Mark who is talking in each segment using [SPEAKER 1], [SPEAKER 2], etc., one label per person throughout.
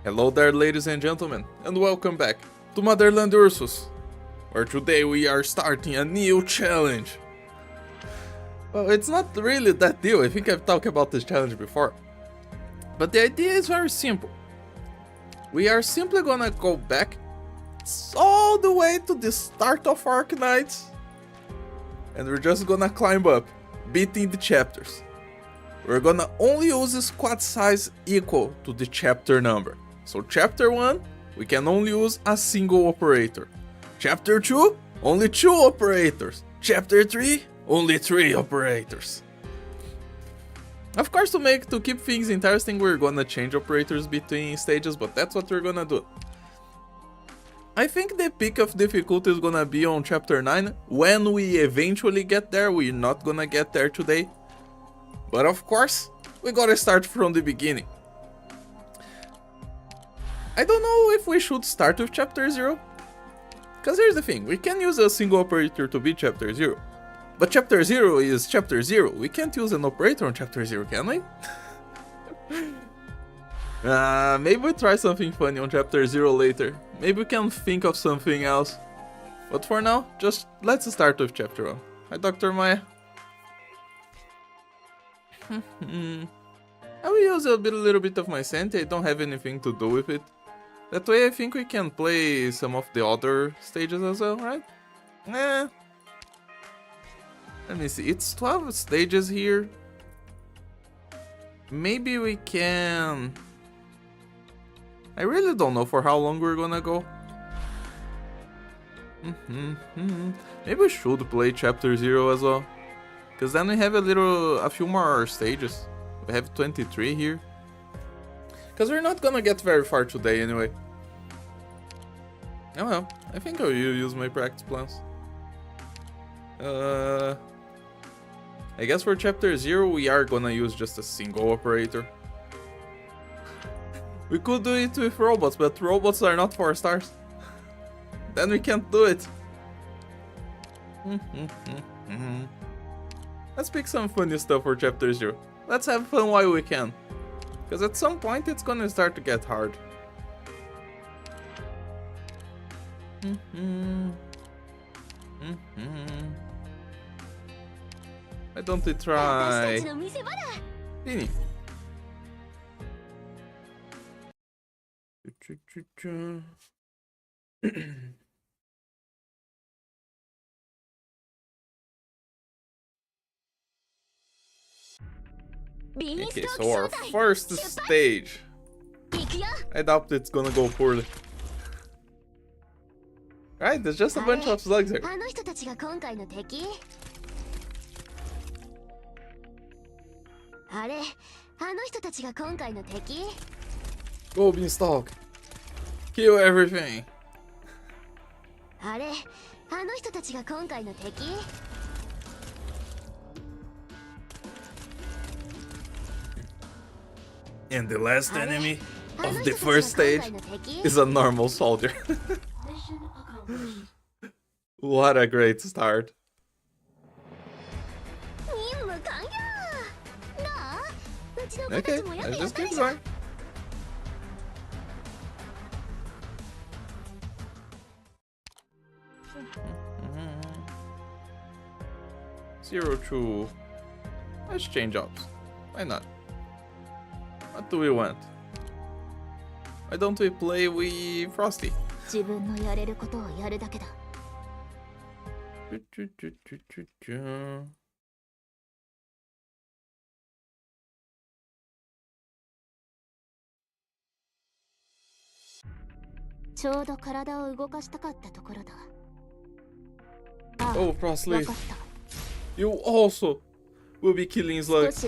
[SPEAKER 1] Hello there, ladies and gentlemen, and welcome back to Motherland Ursus, where today we are starting a new challenge. Well, it's not really that new, I think I've talked about this challenge before. But the idea is very simple. We are simply gonna go back all the way to the start of Arknights, and we're just gonna climb up, beating the chapters. We're gonna only use a squad size equal to the chapter number. So chapter 1, we can only use a single operator. Chapter 2, only 2 operators. Chapter 3, only 3 operators. Of course, to keep things interesting, we're gonna change operators between stages, but that's what we're gonna do. I think the peak of difficulty is gonna be on chapter 9, when we eventually get there. We're not gonna get there today. But of course, we gotta start from the beginning. I don't know if we should start with chapter 0. Cause here's the thing, we can use a single operator to beat chapter 0. But chapter 0 is chapter 0, we can't use an operator on chapter 0, can we? Maybe we'll try something funny on chapter 0 later. Maybe we can think of something else. But for now, just let's start with chapter 1. Hi, Dr. Maya. I will use a little bit of my sanity. I don't have anything to do with it. That way I think we can play some of the other stages as well, right? Let me see, it's 12 stages here. Maybe we can... I really don't know for how long we're gonna go. Maybe we should play chapter 0 as well. Because then we have a few more stages. We have 23 here. Because we're not gonna get very far today anyway. Oh well, I think I'll use my practice plans. I guess for chapter 0 we are gonna use just a single operator. We could do it with robots, but robots are not 4 stars. Then we can't do it. Let's pick some funny stuff for chapter 0. Let's have fun while we can. Because at some point it's gonna start to get hard. Why don't we try... Fini. Okay, so our first stage. I doubt it's gonna go poorly. Right, there's just a bunch of slugs here. Go Beanstalk. Kill everything. And the last enemy of the first stage is a normal soldier. What a great start. Okay, let's just keep going. Zero to... Let's change ops. Why not? What do we want? Why don't we play with Frosty? Oh, Frosty. You also will be killing slugs.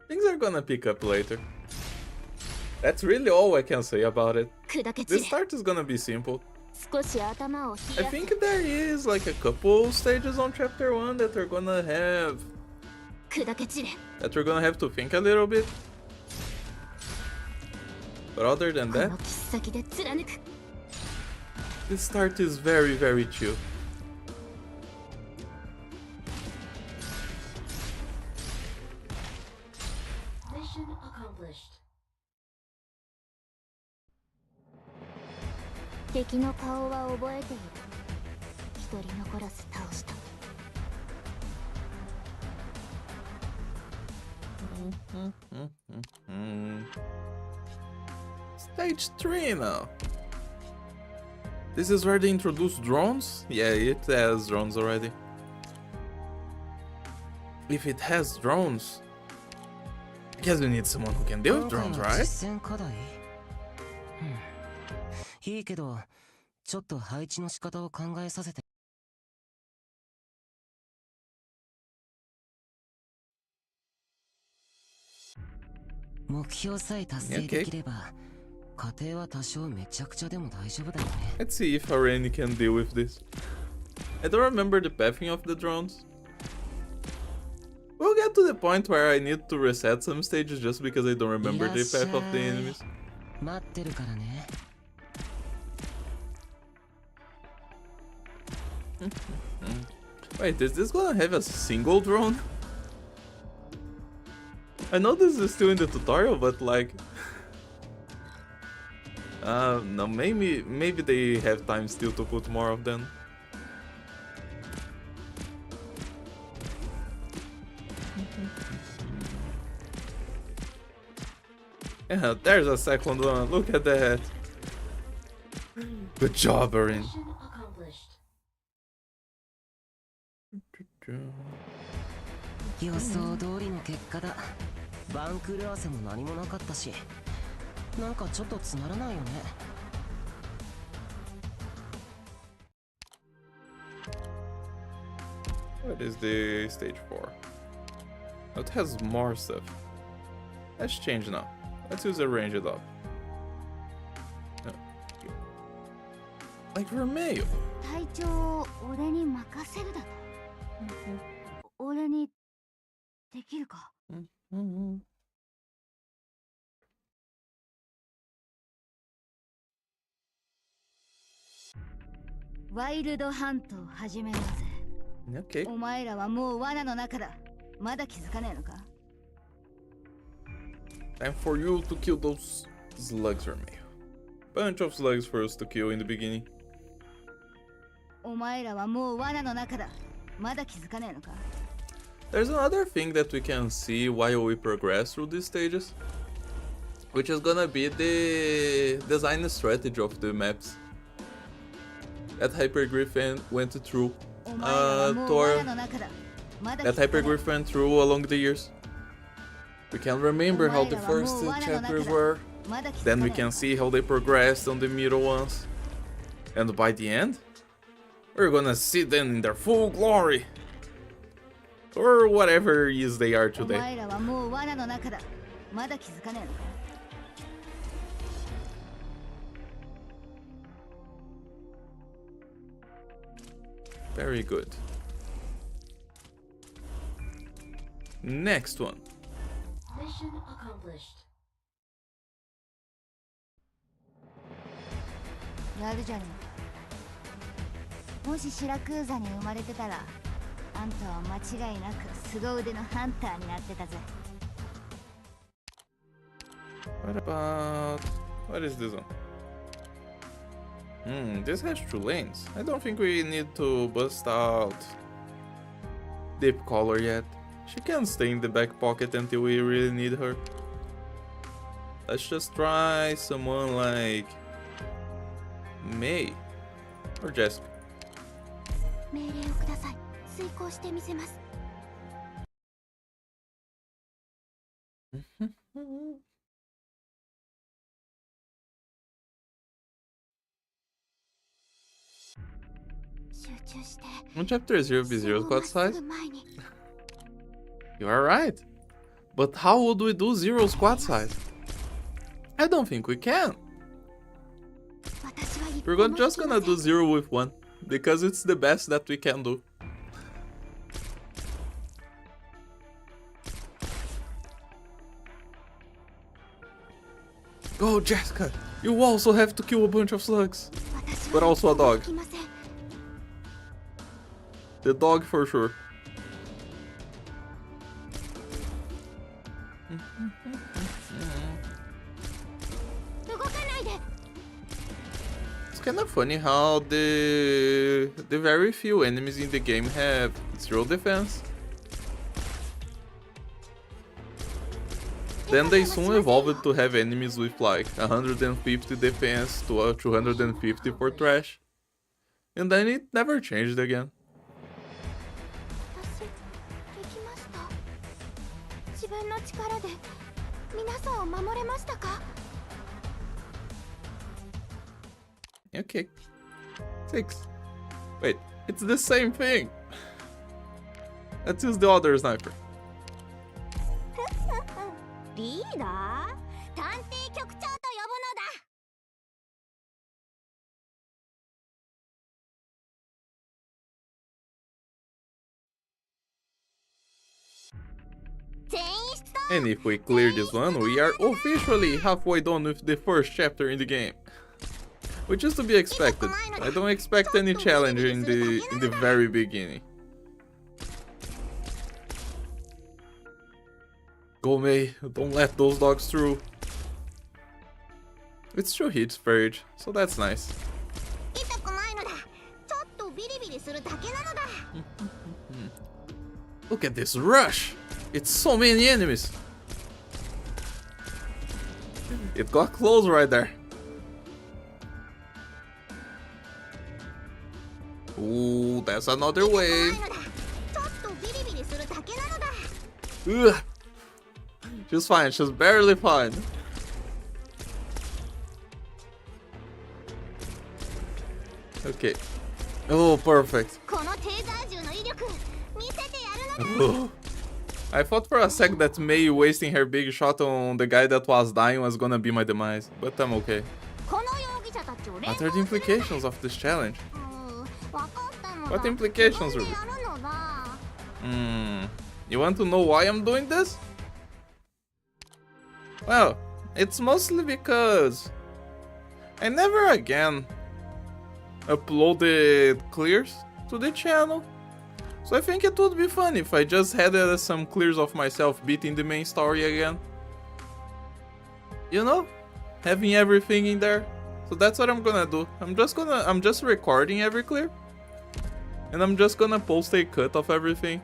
[SPEAKER 1] Things are gonna pick up later. That's really all I can say about it. The start is gonna be simple. I think there is like a couple stages on chapter 1 that are gonna have... that we're gonna have to think a little bit. But other than that, this start is very, very chill.
[SPEAKER 2] 敵の顔は覚えている。一人残らず倒した。
[SPEAKER 1] Stage 3 now. This is where they introduce drones? Yeah, it has drones already. If it has drones, I guess we need someone who can deal with drones, right?
[SPEAKER 3] いいけど、ちょっと配置の仕方を考えさせて。目標さえ達成できれば、家庭は多少めちゃくちゃでも大丈夫だよね。
[SPEAKER 1] Let's see if Areni can deal with this. I don't remember the pathing of the drones. We'll get to the point where I need to reset some stages just because I don't remember the path of the enemies.
[SPEAKER 3] 待ってるからね。
[SPEAKER 1] Wait, is this gonna have a single drone? I know this is still in the tutorial, but like... no, maybe they have time still to put more of them. Yeah, there's a second one. Look at that. Good job, Erin.
[SPEAKER 3] 予想通りの結果だ。番狂わせも何もなかったし、なんかちょっとつまらないよね。
[SPEAKER 1] What is the stage 4? It has more stuff. Let's change now. Let's use a range it up. Like Romeo.
[SPEAKER 2] 隊長、俺に任せるだと。俺にできるか。ワイルドハントを始めようぜ。
[SPEAKER 1] Okay.
[SPEAKER 2] お前らはもう罠の中だ。まだ気づかねえのか。
[SPEAKER 1] Time for you to kill those slugs, Romeo. Bunch of slugs for us to kill in the beginning.
[SPEAKER 2] お前らはもう罠の中だ。まだ気づかねえのか。
[SPEAKER 1] There's another thing that we can see while we progress through these stages, which is gonna be the design strategy of the maps that Hypergriff went through along the years. We can remember how the first two chapters were, then we can see how they progressed on the middle ones, and by the end, we're gonna see them in their full glory. Or whatever is they are today. Very good. Next one.
[SPEAKER 2] Mission accomplished. やるじゃねえ。もしシラクーザに生まれてたら、あんたは間違いなく凄腕のハンターになってたぜ。
[SPEAKER 1] What is this one? This has 2 lanes. I don't think we need to bust out Deep Color yet. She can stay in the back pocket until we really need her. Let's just try someone like May or Jessica.
[SPEAKER 2] 命令をください。遂行してみせます。
[SPEAKER 1] On chapter 0v0 squad size? You are right. But how would we do 0 squad size? I don't think we can. We're just gonna do 0 with 1, because it's the best that we can do. Go, Jessica! You also have to kill a bunch of slugs. But also a dog. The dog for sure. Kinda funny how the very few enemies in the game have 0 defense. Then they soon evolved to have enemies with like 150 defense to 250 for trash. And then it never changed again.
[SPEAKER 2] 私できました。自分の力で皆さんを守れましたか？
[SPEAKER 1] Okay. 6. Wait, it's the same thing. Let's use the other sniper.
[SPEAKER 2] リーダー、探偵局長と呼ぶのだ。
[SPEAKER 1] And if we clear this one, we are officially halfway done with the first chapter in the game. Which is to be expected. I don't expect any challenge in the very beginning. Go May, don't let those dogs through. It's true hits purge, so that's nice. Look at this rush! It's so many enemies! It got close right there. Ooh, that's another wave. Ugh. She's fine, she's barely fine. Okay. Oh, perfect. Oh. I thought for a sec that Mei wasting her big shot on the guy that was dying was gonna be my demise, but I'm okay. What are the implications of this challenge? What implications, Ruby? You want to know why I'm doing this? Well, it's mostly because I never again uploaded clears to the channel. So I think it would be fun if I just had some clears of myself beating the main story again. You know? Having everything in there. So that's what I'm gonna do. I'm just recording every clear. And I'm just gonna post a cut of everything.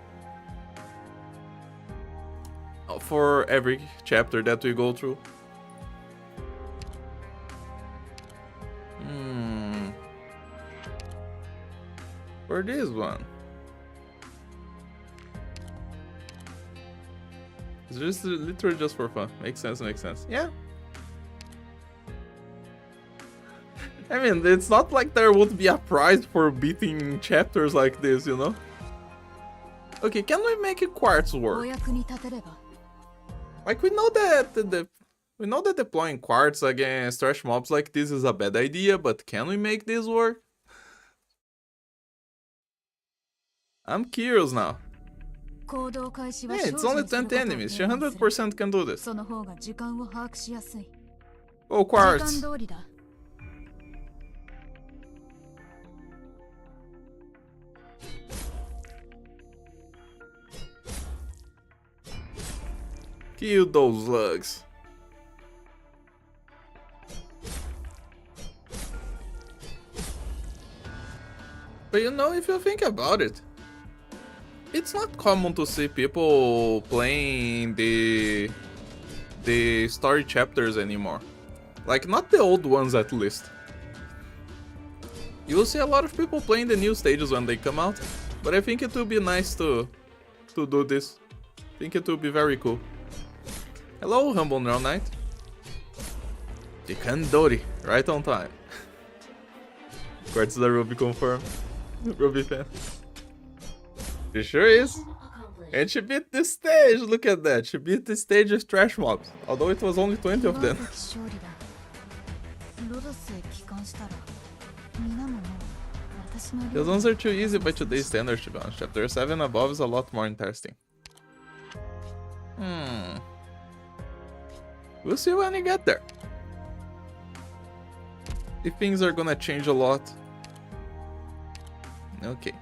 [SPEAKER 1] For every chapter that we go through. For this one. It's just literally just for fun. Makes sense, makes sense. Yeah. I mean, it's not like there would be a prize for beating chapters like this, you know? Okay, can we make a quartz work? Like, we know that deploying quartz against trash mobs like this is a bad idea, but can we make this work? I'm curious now. Yeah, it's only 20 enemies. She 100% can do this. Oh, quartz. Kill those slugs. But you know, if you think about it, it's not common to see people playing the story chapters anymore. Like, not the old ones at least. You will see a lot of people playing the new stages when they come out, but I think it will be nice to do this. I think it will be very cool. Hello, humble neural knight. Chikandori, right on time. Quartz the Ruby confirmed. Ruby fan. She sure is. And she beat the stage, look at that. She beat the stage with trash mobs, although it was only 20 of them. Those ones are too easy by today's standards, to be honest. Chapter 7 above is a lot more interesting. We'll see when we get there. If things are gonna change a lot. Okay.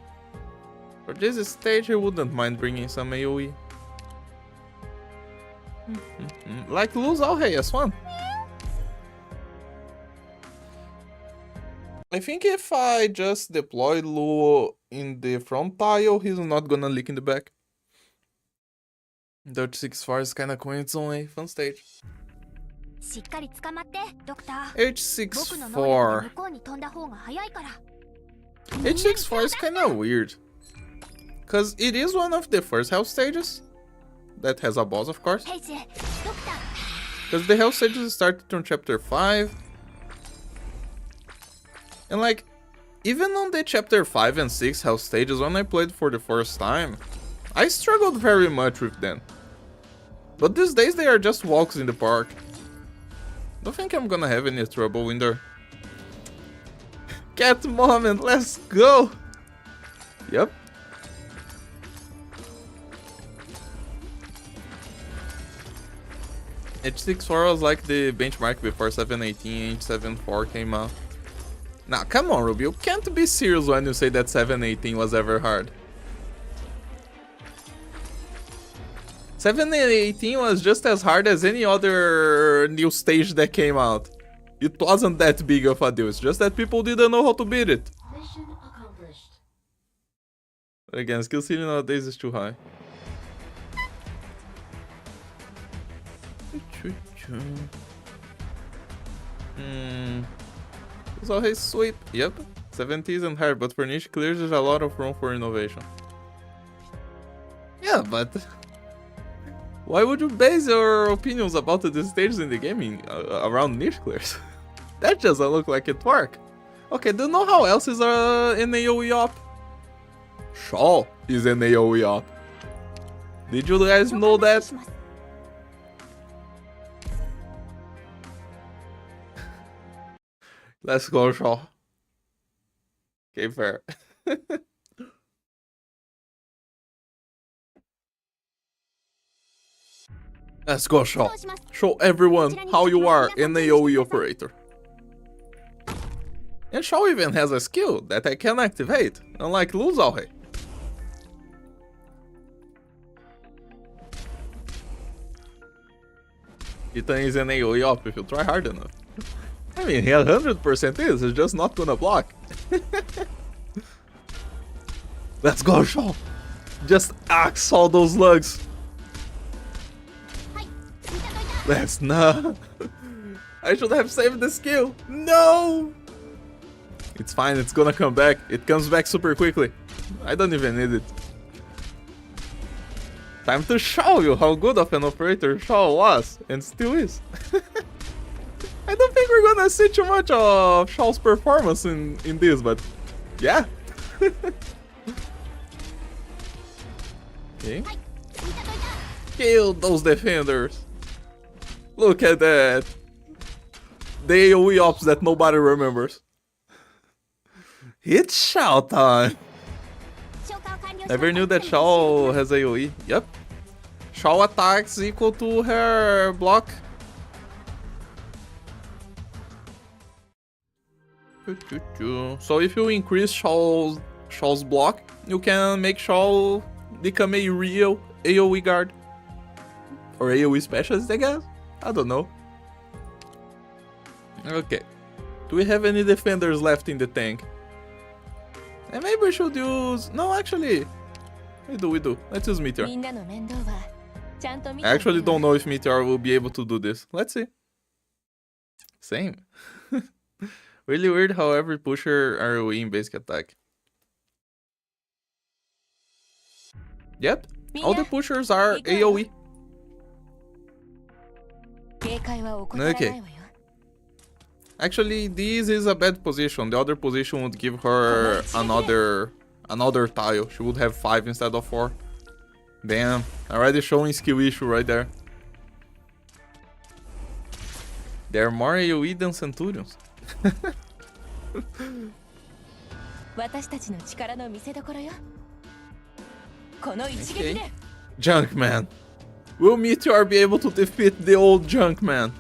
[SPEAKER 1] For this stage, I wouldn't mind bringing some AoE. Like lose all hey, S1. I think if I just deploy Luo in the front tile, he's not gonna leak in the back. Dutch 6-4 is kinda cool in its own way. Fun stage.
[SPEAKER 2] しっかり捕まってドクター
[SPEAKER 1] H64.
[SPEAKER 2] 向こうに飛んだ方が早いから
[SPEAKER 1] H64 is kinda weird. Cause it is one of the first health stages. That has a boss, of course.
[SPEAKER 2] ヘイジドクター
[SPEAKER 1] Because the health stages started from chapter 5. And like, even on the chapter 5 and 6 health stages, when I played for the first time, I struggled very much with them. But these days they are just walks in the park. Don't think I'm gonna have any trouble in there. Cat moment, let's go! Yep. H64 was like the benchmark before 718, H74 came out. Now, come on, Ruby, you can't be serious when you say that 718 was ever hard. 718 was just as hard as any other new stage that came out. It wasn't that big of a deal, it's just that people didn't know how to beat it.
[SPEAKER 3] Mission accomplished.
[SPEAKER 1] But again, skill ceiling nowadays is too high. So his sweep, yep. 70 isn't hard, but for niche clears there's a lot of room for innovation. Yeah, but why would you base your opinions about the stages in the gaming around niche clears? That doesn't look like it work. Okay, do you know how else is an AoE op? Shaw is an AoE op. Did you guys know that? Let's go, Shaw. Okay, fair. Let's go, Shaw. Show everyone how you are an AoE operator. And Shaw even has a skill that I can activate, unlike Luzalhe. Gitting is an AoE op if you try hard enough. I mean, he 100% is, he's just not gonna block. Let's go, Shaw. Just axe all those lugs. Let's not. I should have saved the skill. No! It's fine, it's gonna come back. It comes back super quickly. I don't even need it. Time to show you how good of an operator Shaw was, and still is. I don't think we're gonna see too much of Shaw's performance in this, but yeah. Okay. Kill those defenders. Look at that. The AoE ops that nobody remembers. It's Shao time. Never knew that Shao has AoE. Yep. Shao attacks equal to her block. So if you increase Shaw's block, you can make Shao become a real AoE guard. Or AoE specialist, I guess? I don't know. Okay. Do we have any defenders left in the tank? And maybe we should use... No, actually. We do. Let's use Meteor. I actually don't know if Meteor will be able to do this. Let's see. Same. Really weird how every pusher ROE in basic attack. Yep. All the pushers are AoE. Okay. Actually, this is a bad position. The other position would give her another tile. She would have 5 instead of 4. Damn, already showing skill issue right there. They're more AoE than Centurions. Okay. Junkman. Will Meteor be able to defeat the old Junkman?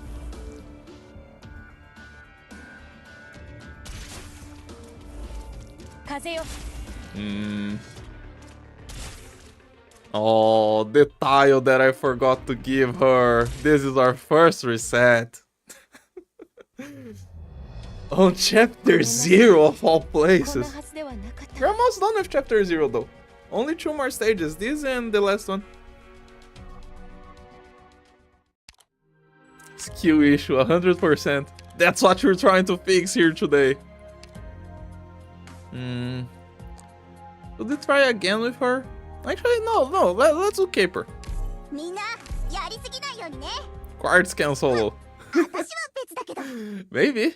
[SPEAKER 1] Oh, the tile that I forgot to give her. This is our first reset. On chapter 0 of all places. We're almost done with chapter 0 though. Only 2 more stages, this and the last one. Skill issue, 100%. That's what you're trying to fix here today. Should we try again with her? Actually, no, let's do Caper. Quartz can solo. Maybe.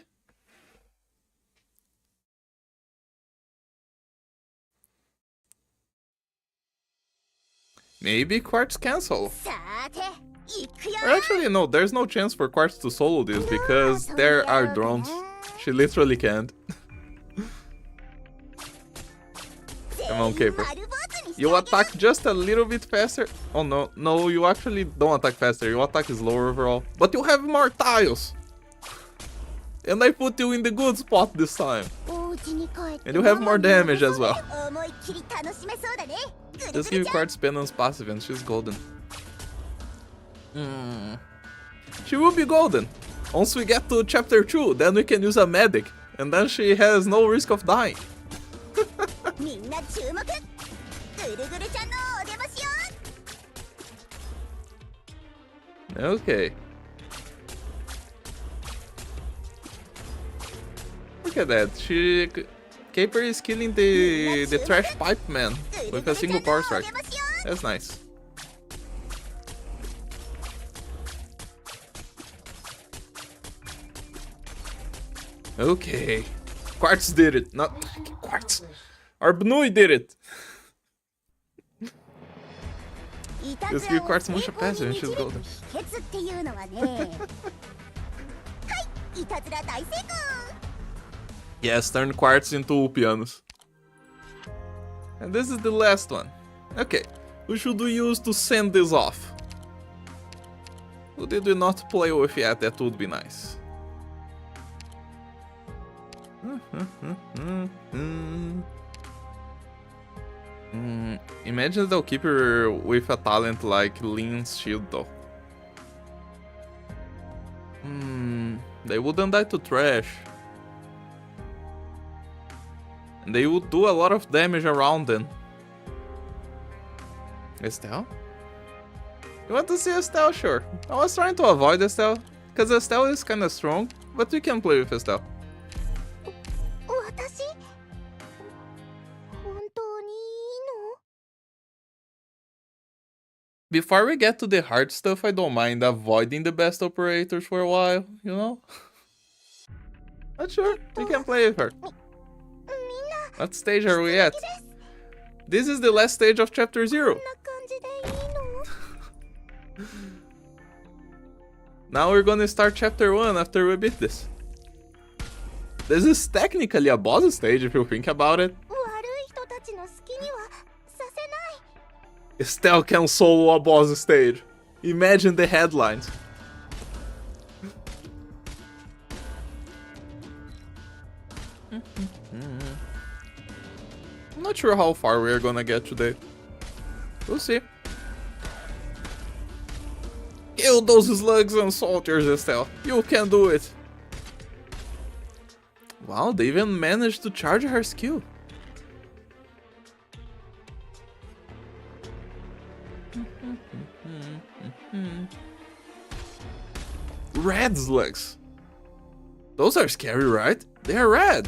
[SPEAKER 1] Maybe Quartz can solo. Or actually, no, there's no chance for Quartz to solo this because there are drones. She literally can't. Come on, Caper. You attack just a little bit faster. Oh no, no, you actually don't attack faster. You attack slower overall. But you have more tiles. And I put you in the good spot this time. And you have more damage as well. Just give Quartz Penance passive and she's golden. She will be golden. Once we get to chapter 2, then we can use a medic. And then she has no risk of dying. Okay. Look at that. Caper is killing the trash pipe man with a single power strike. That's nice. Okay. Quartz did it. Not Quartz. Arbnui did it. Just give Quartz much passive and she's golden. Yes, turn Quartz into pianos. And this is the last one. Okay, who should we use to send this off? Who did we not play with yet? That would be nice. Imagine they'll keep her with a talent like Lean's Shield though. They wouldn't die to trash. And they would do a lot of damage around them. Estelle? You want to see Estelle? Sure. I was trying to avoid Estelle, because Estelle is kinda strong, but we can play with Estelle. Before we get to the hard stuff, I don't mind avoiding the best operators for a while, you know? But sure, we can play with her. What stage are we at? This is the last stage of chapter 0. Now we're gonna start chapter 1 after we beat this. This is technically a boss stage if you think about it. Estelle can solo a boss stage. Imagine the headlines. I'm not sure how far we're gonna get today. We'll see. Kill those slugs and soldiers, Estelle. You can do it. Wow, they even managed to charge her skill. Red slugs. Those are scary, right? They are red.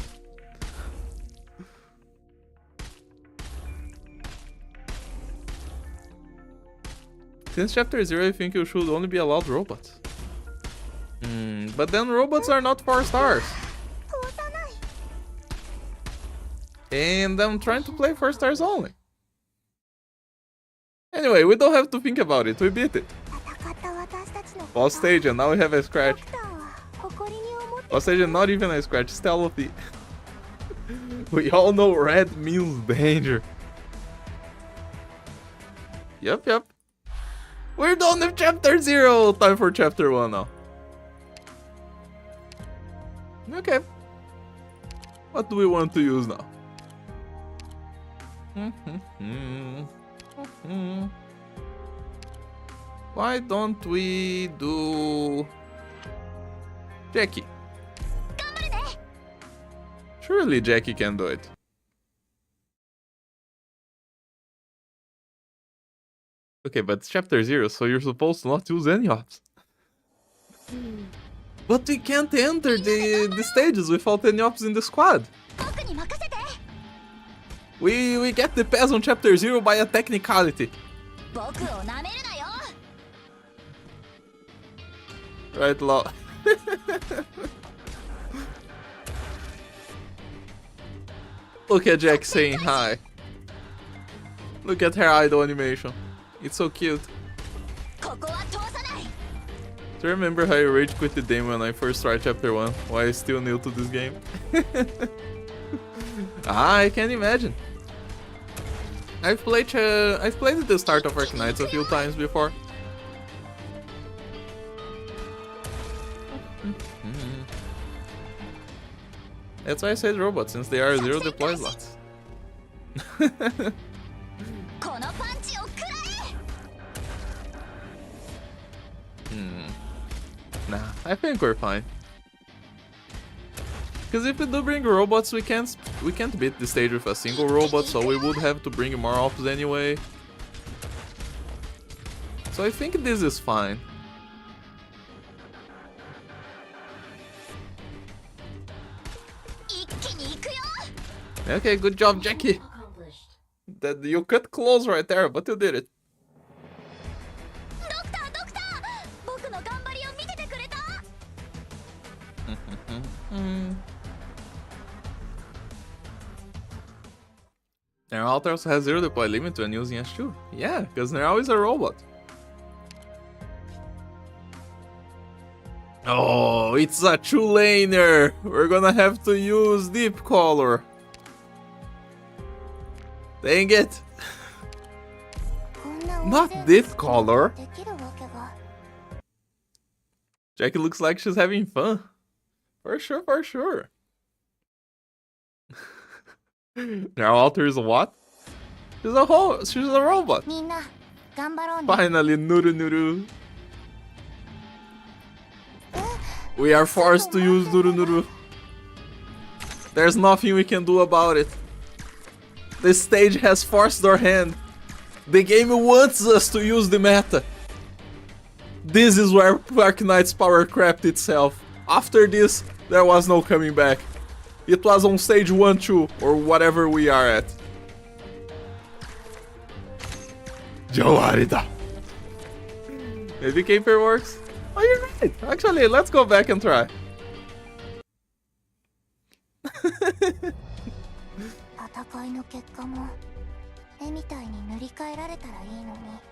[SPEAKER 1] Since chapter 0, I think you should only be allowed robots. But then robots are not 4 stars. And I'm trying to play 4 stars only. Anyway, we don't have to think about it, we beat it. Boss stage and now we have a scratch. Boss stage and not even a scratch, stealthy. We all know red means danger. Yep. We're done with chapter 0! Time for chapter 1 now. Okay. What do we want to use now? Why don't we do Jackie? Surely Jackie can do it. Okay, but it's chapter 0, so you're supposed to not use any ops. But we can't enter the stages without any ops in the squad. We get the pass on chapter 0 by a technicality. Right, law. Look at Jack saying hi. Look at her idol animation. It's so cute. Do you remember how I rage quit the game when I first tried chapter 1? Why I'm still new to this game? I can imagine. I've played at the start of Arknights a few times before. That's why I said robots, since they are 0 deploy slots. Nah, I think we're fine. Because if we do bring robots, we can't beat the stage with a single robot, so we would have to bring more ops anyway. So I think this is fine. Okay, good job, Jackie. That you cut close right there, but you did it. Neralt also has 0 deploy limit when using S2. Yeah, because Neralt is a robot. Oh, it's a 2-laner. We're gonna have to use Deep Color. Dang it. Not Deep Color. Jackie looks like she's having fun. For sure, for sure. Now Alter is a what? She's a robot. Finally, Nuru Nuru. We are forced to use Nuru Nuru. There's nothing we can do about it. The stage has forced our hand. The game wants us to use the meta. This is where Arknights power crapped itself. After this, there was no coming back. It was on stage 1, 2, or whatever we are at. Joarida. Maybe Caper works? Oh, you're right. Actually, let's go back and try.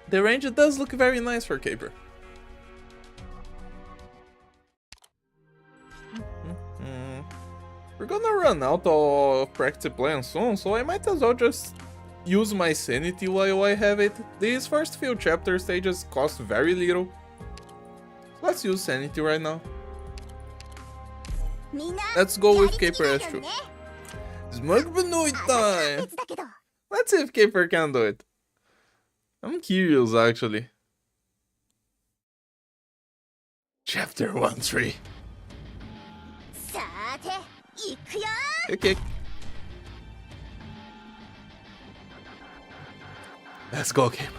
[SPEAKER 1] The range does look very nice for Caper. We're gonna run out of practice plans soon, so I might as well just use my sanity while I have it. These first few chapter stages cost very little. Let's use sanity right now. Let's go with Caper S2. Smug Benoit time! Let's see if Caper can do it. I'm curious actually. Chapter 1-3. Okay. Let's go, Caper.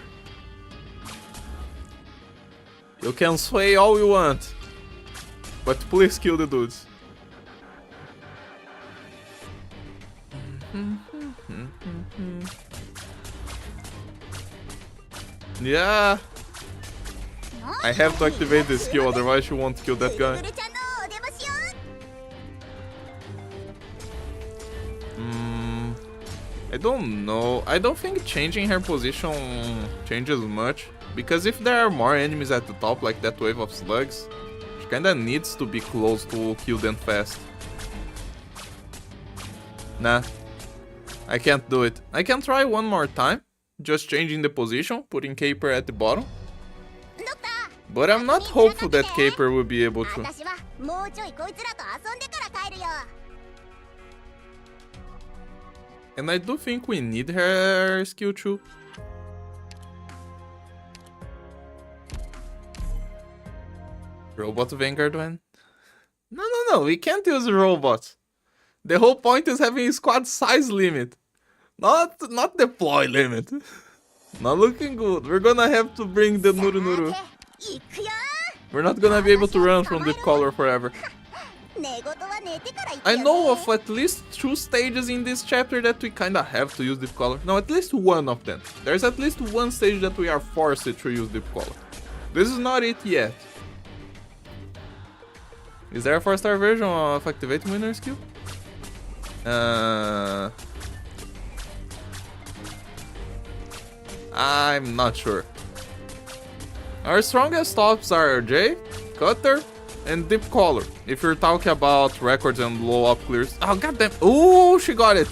[SPEAKER 1] You can sway all you want, but please kill the dudes. Yeah. I have to activate this skill, otherwise you won't kill that guy. I don't know. I don't think changing her position changes much. Because if there are more enemies at the top, like that wave of slugs, she kinda needs to be close to kill them fast. Nah. I can't do it. I can try one more time. Just changing the position, putting Caper at the bottom. But I'm not hopeful that Caper will be able to. And I do think we need her skill too. Robot Vanguard one? No, we can't use robots. The whole point is having a squad size limit. Not deploy limit. Not looking good. We're gonna have to bring the Nuru Nuru. We're not gonna be able to run from Deep Color forever. I know of at least 2 stages in this chapter that we kinda have to use Deep Color. No, at least one of them. There's at least one stage that we are forced to use Deep Color. This is not it yet. Is there a 4-star version of activating winner skill? I'm not sure. Our strongest tops are J, Cutter, and Deep Color. If you're talking about records and low up clears. Oh, goddamn. Oh, she got it.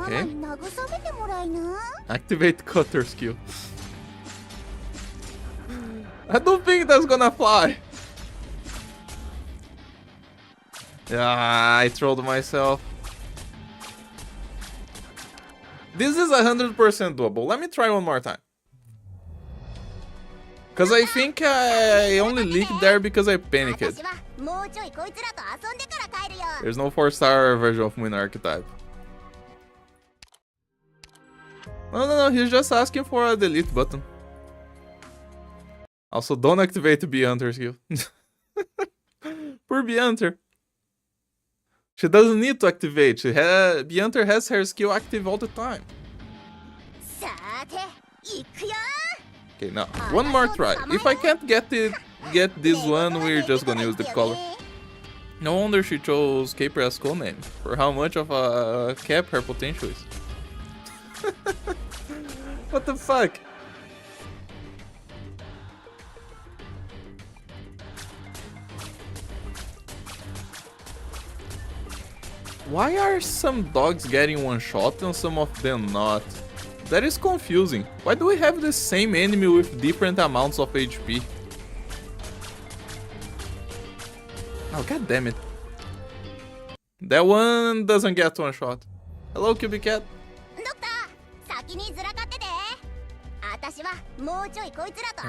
[SPEAKER 1] Okay. Activate Cutter skill. I don't think that's gonna fly. Yeah, I trolled myself. This is 100% doable. Let me try one more time. Cause I think I only leaked there because I panicked. There's no 4-star version of Wind Archetype. No, he's just asking for a delete button. Also, don't activate the Bee-Hunter skill. Poor Bee-Hunter. She doesn't need to activate. Bee-Hunter has her skill active all the time. Okay, now one more try. If I can't get this one, we're just gonna use Deep Color. No wonder she chose Caper as codename for how much of a cap her potential is. What the fuck? Why are some dogs getting one shot and some of them not? That is confusing. Why do we have the same enemy with different amounts of HP? Oh, god damn it. That one doesn't get one shot. Hello, Cubic Cat.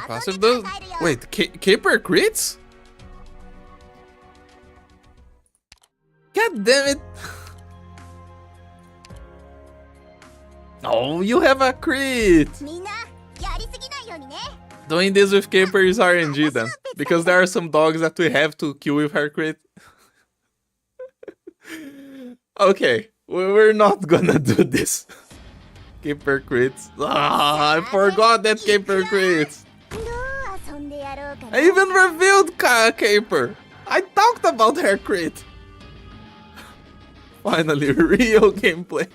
[SPEAKER 1] Passive does... Wait, Caper crits? God damn it! Oh, you have a crit! Doing this with Caper is RNG then, because there are some dogs that we have to kill with her crit. Okay, we're not gonna do this. Caper crits. Ah, I forgot that Caper crits. I even revealed Caper. I talked about her crit. Finally, real gameplay.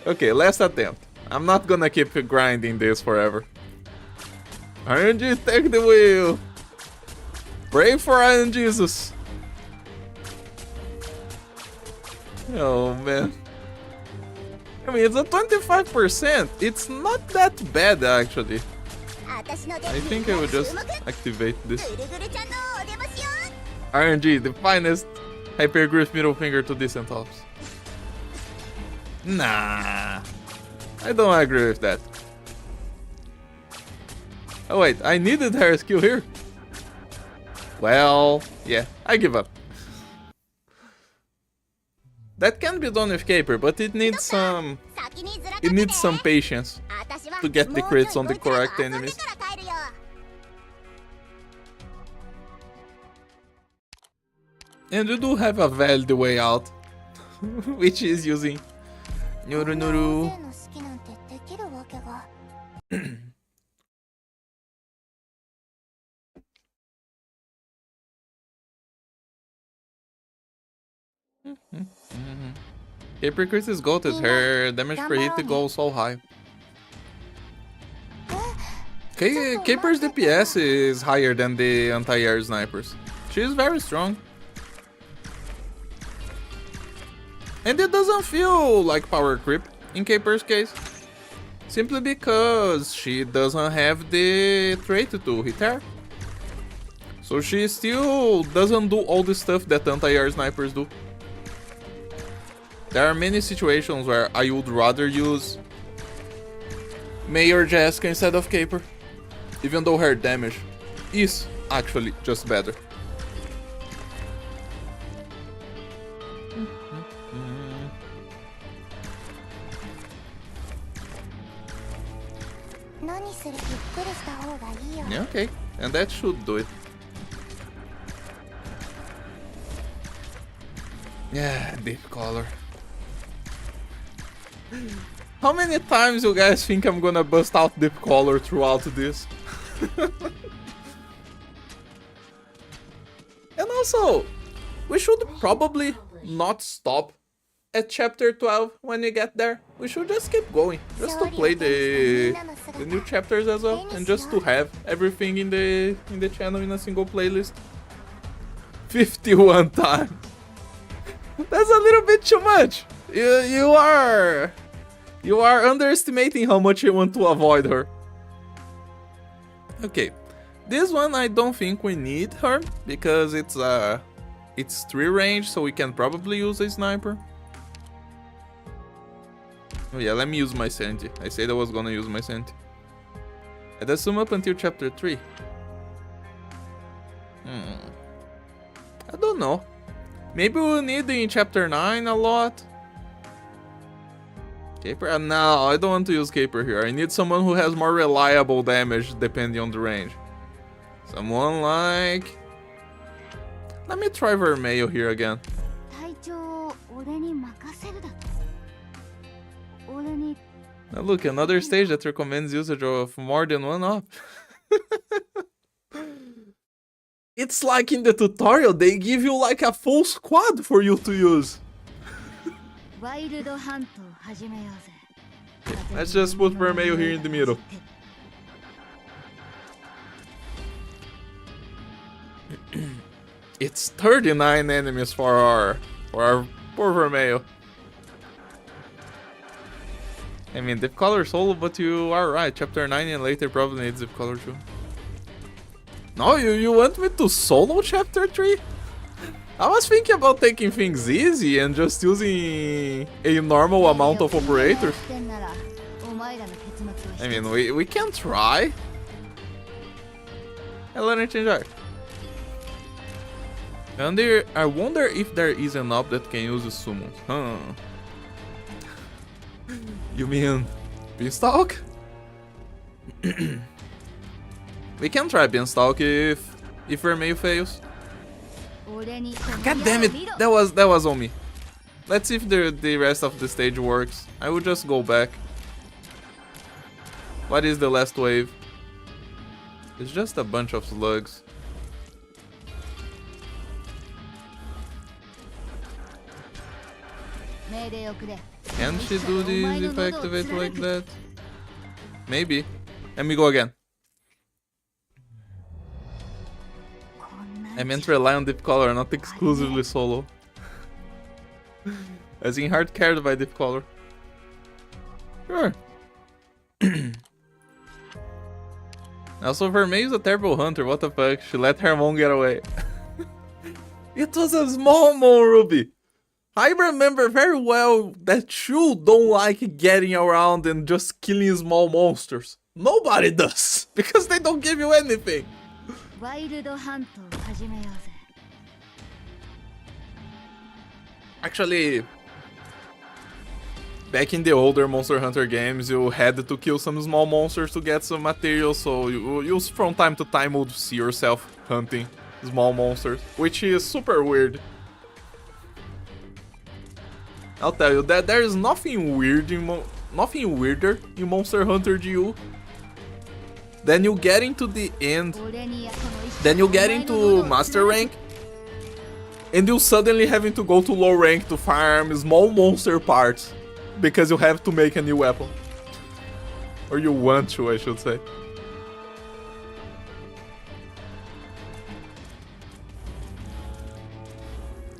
[SPEAKER 1] Okay, last attempt. I'm not gonna keep grinding this forever. RNG, take the wheel. Pray for Iron Jesus. Oh man. I mean, it's a 25%. It's not that bad actually. I think I will just activate this. RNG, the finest hypergriff middle finger to decent tops. Nah, I don't agree with that. Oh wait, I needed her skill here. Well, yeah, I give up. That can be done with Caper, but it needs some patience to get the crits on the correct enemies. And we do have a valid way out, which is using Nuru Nuru. Caper Chris is goated. Her damage per hit goes so high. Caper's DPS is higher than the anti-air snipers. She is very strong. And it doesn't feel like power creep in Caper's case. Simply because she doesn't have the trait to hit her. So she still doesn't do all the stuff that anti-air snipers do. There are many situations where I would rather use Mei or Jessica instead of Caper, even though her damage is actually just better. Yeah, okay, and that should do it. Yeah, deep color. How many times you guys think I'm gonna bust out deep color throughout this? And also, we should probably not stop at chapter 12 when we get there. We should just keep going, just to play the new chapters as well, and just to have everything in the channel in a single playlist. 51 times. That's a little bit too much. You are underestimating how much you want to avoid her. Okay, this one I don't think we need her because it's 3 range, so we can probably use a sniper. Oh yeah, let me use my sanity. I said I was gonna use my sanity. I'd assume up until chapter 3. I don't know. Maybe we'll need it in chapter 9 a lot. Caper? No, I don't want to use Caper here. I need someone who has more reliable damage depending on the range. Someone like... Let me try Vermeil here again. Now look, another stage that recommends usage of more than one op. It's like in the tutorial, they give you like a full squad for you to use. Let's just put Vermeil here in the middle. It's 39 enemies for our poor Vermeil. I mean, Deep Color solo, but you are right. Chapter 9 and later probably needs Deep Color too. No, you want me to solo Chapter 3? I was thinking about taking things easy and just using a normal amount of operators. I mean, we can try. Hey, let me change art. I wonder if there is an op that can use summons. Huh. You mean Beanstalk? We can try Beanstalk if Vermeil fails. God damn it! That was on me. Let's see if the rest of the stage works. I will just go back. What is the last wave? It's just a bunch of slugs. Can she do this if I activate like that? Maybe. Let me go again. I meant rely on Deep Color, not exclusively solo. As in hard carried by Deep Color. Sure. Also, Vermeil is a terrible hunter, what the fuck? She let her mom get away. It was a small mon, Ruby! I remember very well that you don't like getting around and just killing small monsters. Nobody does, because they don't give you anything. Actually, back in the older Monster Hunter games, you had to kill some small monsters to get some material, so you from time to time would see yourself hunting small monsters, which is super weird. I'll tell you that there is nothing weirder in Monster Hunter GU. Then you get into the end, then you get into Master Rank, and you suddenly having to go to low rank to farm small monster parts because you have to make a new weapon. Or you want to, I should say.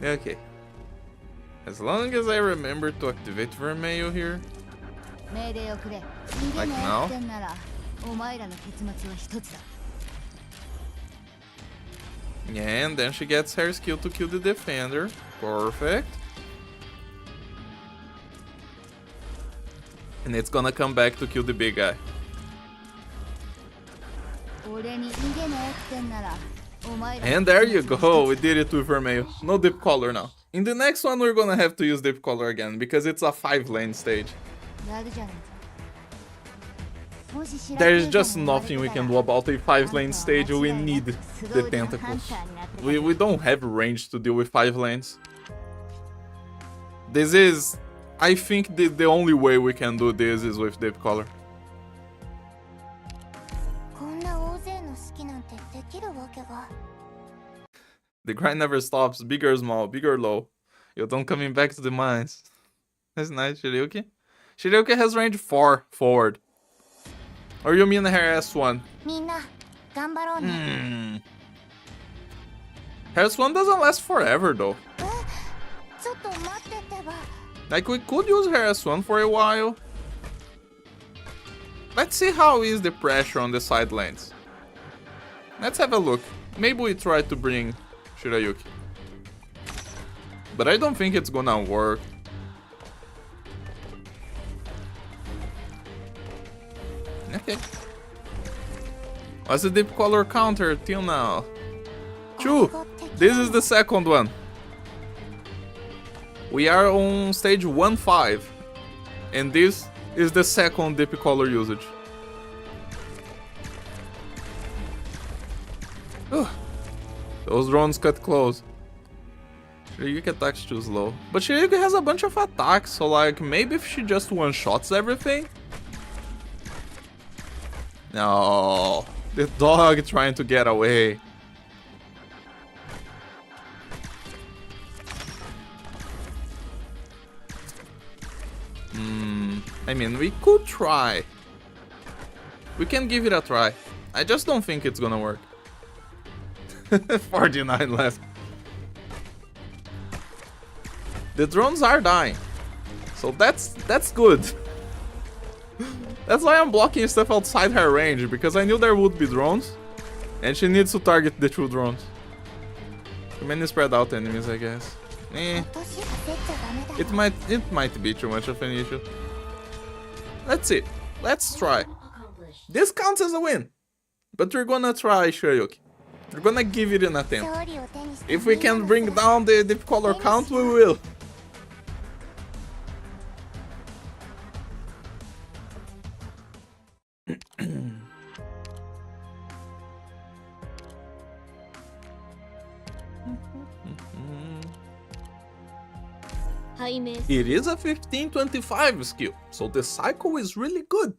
[SPEAKER 1] Okay. As long as I remember to activate Vermeil here. Like now. Yeah, and then she gets her skill to kill the defender. Perfect. And it's gonna come back to kill the big guy.
[SPEAKER 2] 俺に逃げないってんならお前ら
[SPEAKER 1] And there you go, we did it with Vermeil. No Deep Color now. In the next one we're gonna have to use Deep Color again, because it's a 5-lane stage.
[SPEAKER 2] やるじゃねえか。もし白
[SPEAKER 1] There's
[SPEAKER 2] クーザ
[SPEAKER 1] just
[SPEAKER 2] に生まれ
[SPEAKER 1] nothing
[SPEAKER 2] て
[SPEAKER 1] we
[SPEAKER 2] たら
[SPEAKER 1] can do about a 5-lane stage, we need the
[SPEAKER 2] 凄腕のハン
[SPEAKER 1] tentacles.
[SPEAKER 2] ターになってた
[SPEAKER 1] We don't have range to deal with 5 lanes. This is... I think the only way we can do this is with Deep Color.
[SPEAKER 2] こんな大勢の好きなんてできるわけが
[SPEAKER 1] The grind never stops, big or small, big or low. You don't coming back to the mines. That's nice, Shiryuki. Shiryuki has range 4 forward. Or you mean Harris 1?
[SPEAKER 2] みんな頑張ろうね
[SPEAKER 1] Harris 1 doesn't last forever though.
[SPEAKER 2] ちょっと待ってってば
[SPEAKER 1] Like we could use Harris 1 for a while. Let's see how is the pressure on the side lanes. Let's have a look. Maybe we try to bring Shirayuki. But I don't think it's gonna work. Okay. What's the Deep Color counter till now? 2. This is the second one. We are on stage 1-5. And this is the second Deep Color usage. Ugh. Those drones cut close. Shiryuki attacks too slow. But Shiryuki has a bunch of attacks, so like maybe if she just one-shots everything. No, the dog trying to get away. I mean, we could try. We can give it a try. I just don't think it's gonna work. 49 left. The drones are dying. So that's good. That's why I'm blocking stuff outside her range, because I knew there would be drones. And she needs to target the true drones. Too many spread out enemies, I guess. It might be too much of an issue. Let's see. Let's try. This counts as a win. But we're gonna try Shiryuki. We're gonna give it an attempt. If we can bring down the Deep Color count, we will. It is a 15-25 skill, so the cycle is really good.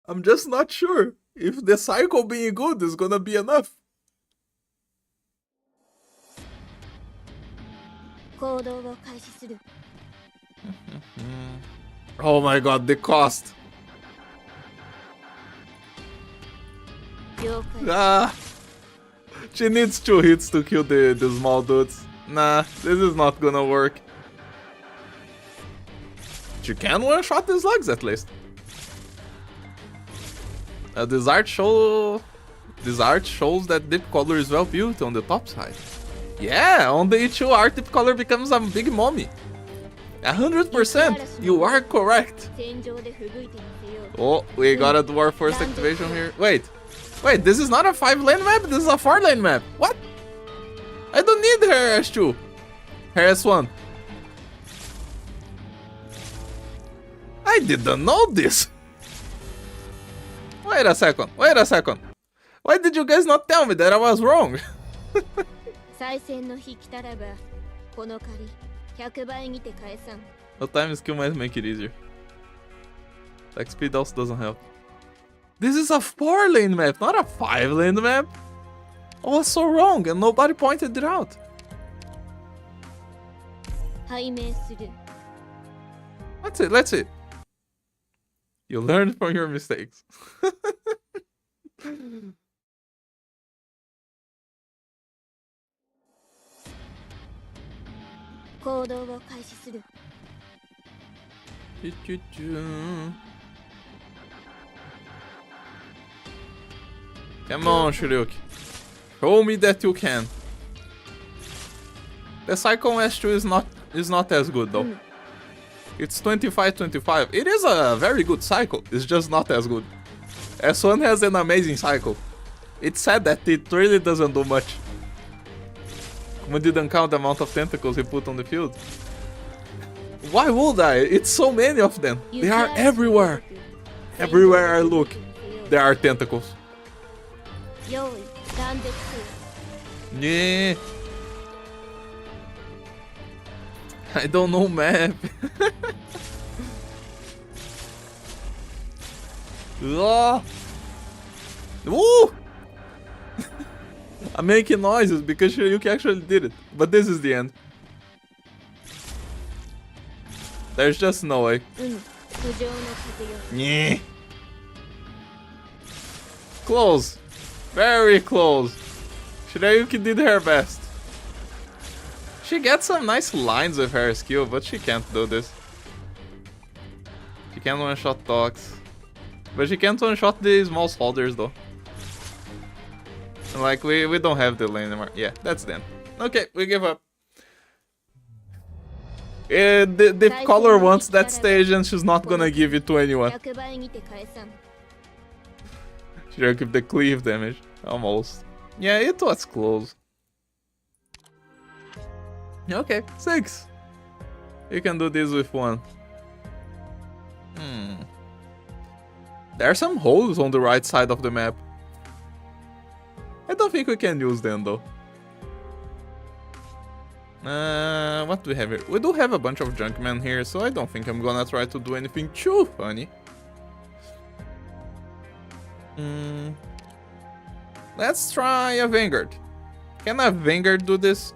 [SPEAKER 1] I'm just not sure if the cycle being good is gonna be enough. Oh my god, the cost. Ah, she needs 2 hits to kill the small dudes. Nah, this is not gonna work. She can one-shot the slugs at least. This art shows that Deep Color is well built on the top side. Yeah, on the E2 art, Deep Color becomes a big mommy. 100%, you are correct. Oh, we got a dwarf first activation here. Wait, this is not a 5-lane map, this is a 4-lane map. What? I don't need her S2. Her S1. I didn't know this. Wait a second. Why did you guys not tell me that I was wrong? No time skill might make it easier. Like speed also doesn't help. This is a 4-lane map, not a 5-lane map. I was so wrong and nobody pointed it out. Let's see. You learned from your mistakes. Come on, Shiryuki. Show me that you can. The Cyclone S2 is not as good though. It's 25-25. It is a very good cycle. It's just not as good. S1 has an amazing cycle. It's sad that it really doesn't do much. We didn't count the amount of tentacles he put on the field. Why would I? It's so many of them. They are everywhere. Everywhere I look, there are tentacles. Yeah. I don't know map. Oh. Woo! I'm making noises because Shiryuki actually did it. But this is the end. There's just no way. Yeah. Close. Very close. Shiryuki did her best. She gets some nice lines with her skill, but she can't do this. She can one-shot dogs. But she can't one-shot these mouse holders though. Like, we don't have the lane anymore. Yeah, that's them. Okay, we give up. The caller wants that stage and she's not gonna give it to anyone. She'll give the cleave damage. Almost. Yeah, it was close. Okay, 6. You can do this with 1. There are some holes on the right side of the map. I don't think we can use them though. What do we have here? We do have a bunch of junkmen here, so I don't think I'm gonna try to do anything too funny. Let's try a Vanguard. Can a Vanguard do this?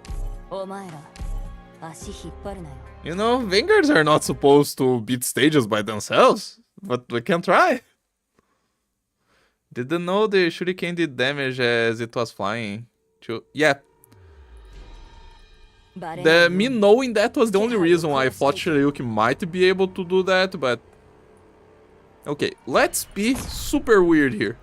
[SPEAKER 1] You know, Vanguards are not supposed to beat stages by themselves, but we can try. Didn't know the shuriken did damage as it was flying. Yeah. Me knowing that was the only reason why I thought Shiryuki might be able to do that, but... Okay, let's be super weird here.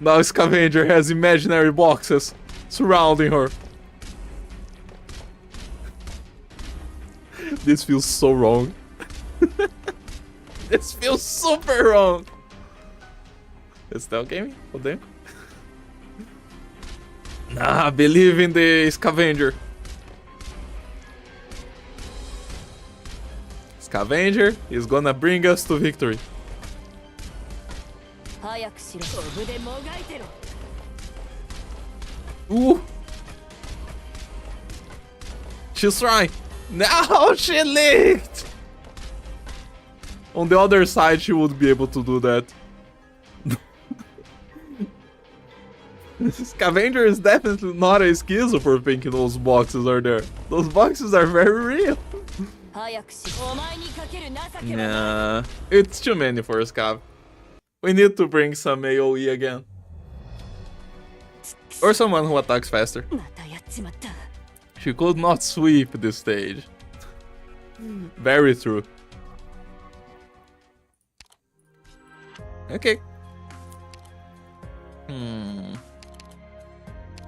[SPEAKER 1] Now Scavenger has imaginary boxes surrounding her. This feels so wrong. This feels super wrong. It's still gaming? Oh damn. Nah, believe in the Scavenger. Scavenger is gonna bring us to victory. Ooh. She's trying. Now she leaked. On the other side, she would be able to do that. Scavenger is definitely not a schizo for thinking those boxes are there. Those boxes are very real. Nah, it's too many for a Scav. We need to bring some AoE again. Or someone who attacks faster. She could not sweep this stage. Very true. Okay.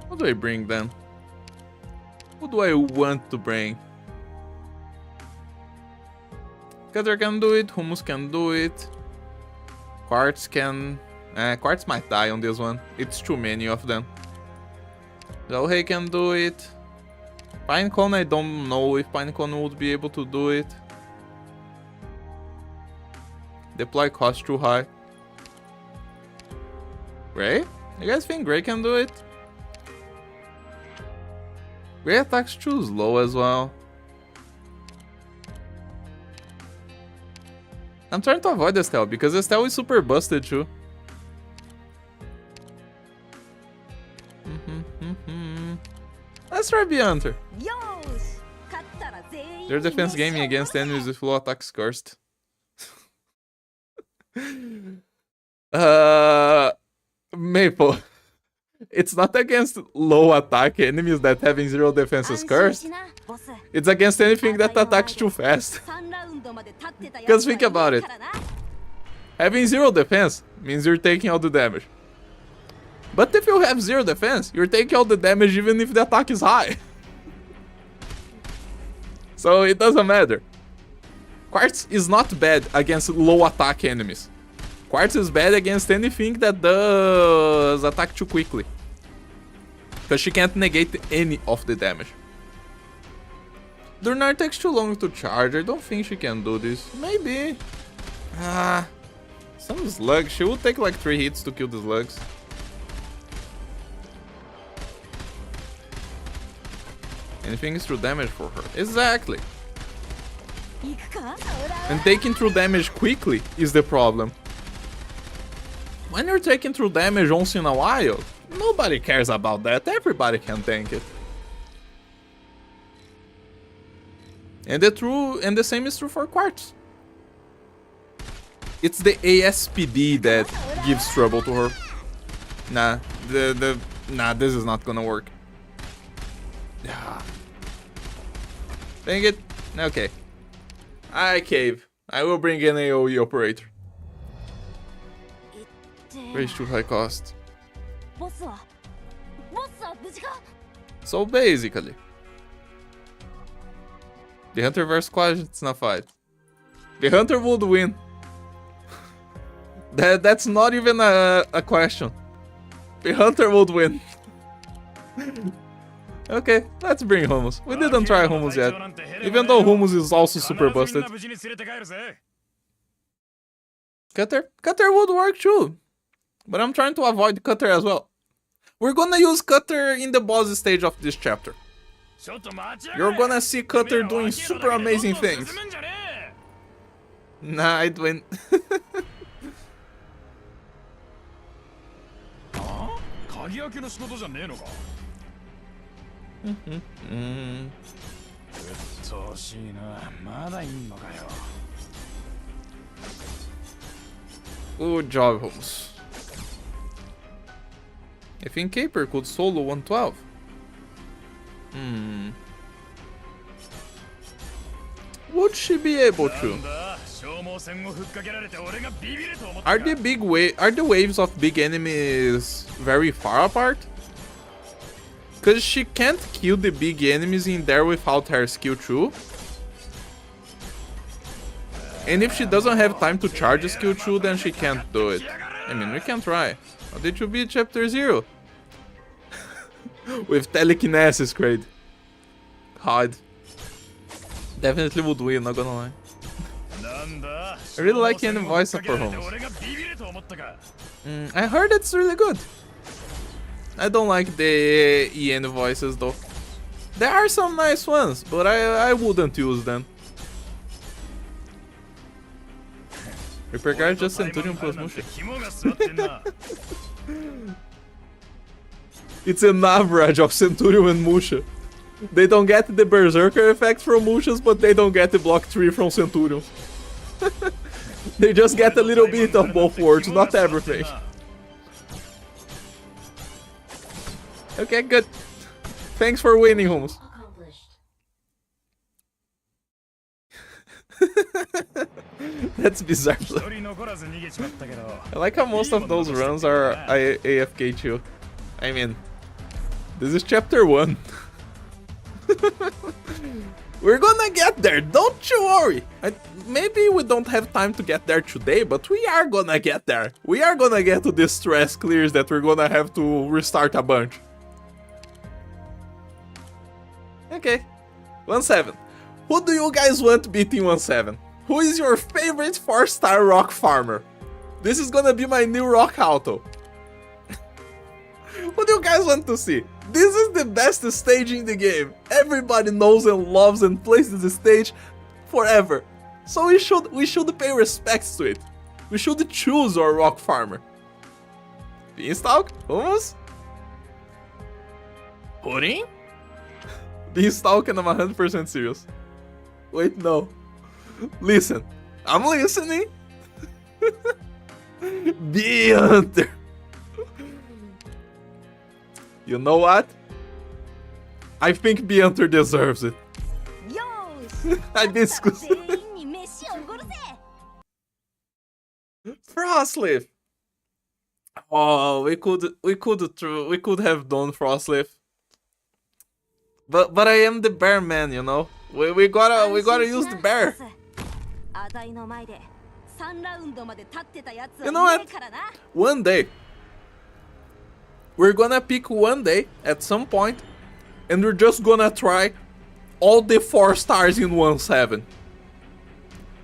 [SPEAKER 1] What do I bring then? What do I want to bring? Cutter can do it, Hummus can do it. Quartz can... Quartz might die on this one. It's too many of them. Zalhei can do it. Pinecone, I don't know if Pinecone would be able to do it. Deploy cost too high. Gray? You guys think Gray can do it? Gray attacks too slow as well. I'm trying to avoid Estelle because Estelle is super busted too. Let's try Beyonder. Their defense gaming against enemies with low attacks cursed. Maple. It's not against low attack enemies that having 0 defense is cursed. It's against anything that attacks too fast. Because think about it. Having 0 defense means you're taking all the damage. But if you have 0 defense, you're taking all the damage even if the attack is high. So it doesn't matter. Quartz is not bad against low attack enemies. Quartz is bad against anything that does attack too quickly. Because she can't negate any of the damage. Durnar takes too long to charge. I don't think she can do this. Maybe. Some slugs. She will take like 3 hits to kill the slugs. Anything is through damage for her. Exactly. And taking through damage quickly is the problem. When you're taking through damage once in a while, nobody cares about that. Everybody can tank it. And the same is true for Quartz. It's the ASPD that gives trouble to her. Nah, this is not gonna work. Dang it. Okay. I cave. I will bring an AoE operator. Raise too high cost. So basically, the Hunter versus Quad, it's not fight. The Hunter would win. That's not even a question. The Hunter would win. Okay, let's bring Hummus. We didn't try Hummus yet, even though Hummus is also super busted. Cutter would work too, but I'm trying to avoid Cutter as well. We're gonna use Cutter in the boss stage of this chapter. You're gonna see Cutter doing super amazing things. Nah, I'd win. Good job, Holmes. I think Caper could solo 112. Would she be able to? Are the waves of big enemies very far apart? Because she can't kill the big enemies in there without her skill too. And if she doesn't have time to charge a skill 2, then she can't do it. I mean, we can try. How did you beat chapter 0? With telekinesis, great. Hard. Definitely would win, not gonna lie. I really like the voice of Holmes. I heard it's really good. I don't like the EN voices though. There are some nice ones, but I wouldn't use them. Repair guard just Centurion plus Musha. It's an average of Centurion and Musha. They don't get the Berserker effect from Mushas, but they don't get the block 3 from Centurion. They just get a little bit of both worlds, not everything. Okay, good. Thanks for winning, Holmes. That's bizarre. I like how most of those runs are AFK too. I mean, this is chapter 1. We're gonna get there, don't you worry. Maybe we don't have time to get there today, but we are gonna get there. We are gonna get to the stress clears that we're gonna have to restart a bunch. Okay, 1-7. Who do you guys want beating 1-7? Who is your favorite 4-star rock farmer? This is gonna be my new rock auto. What do you guys want to see? This is the best stage in the game. Everybody knows and loves and plays this stage forever. So we should pay respects to it. We should choose our rock farmer. Beanstalk? Hummus? Pudding? Beanstalk, and I'm 100% serious. Wait, no. Listen. I'm listening. Bee Hunter. You know what? I think Bee Hunter deserves it. Hibiscus. Frostleaf. Oh, we could have done Frostleaf. But I am the bear man, you know. We gotta use the bear. You know what? One day, we're gonna pick one day at some point, and we're just gonna try all the 4 stars in 1-7.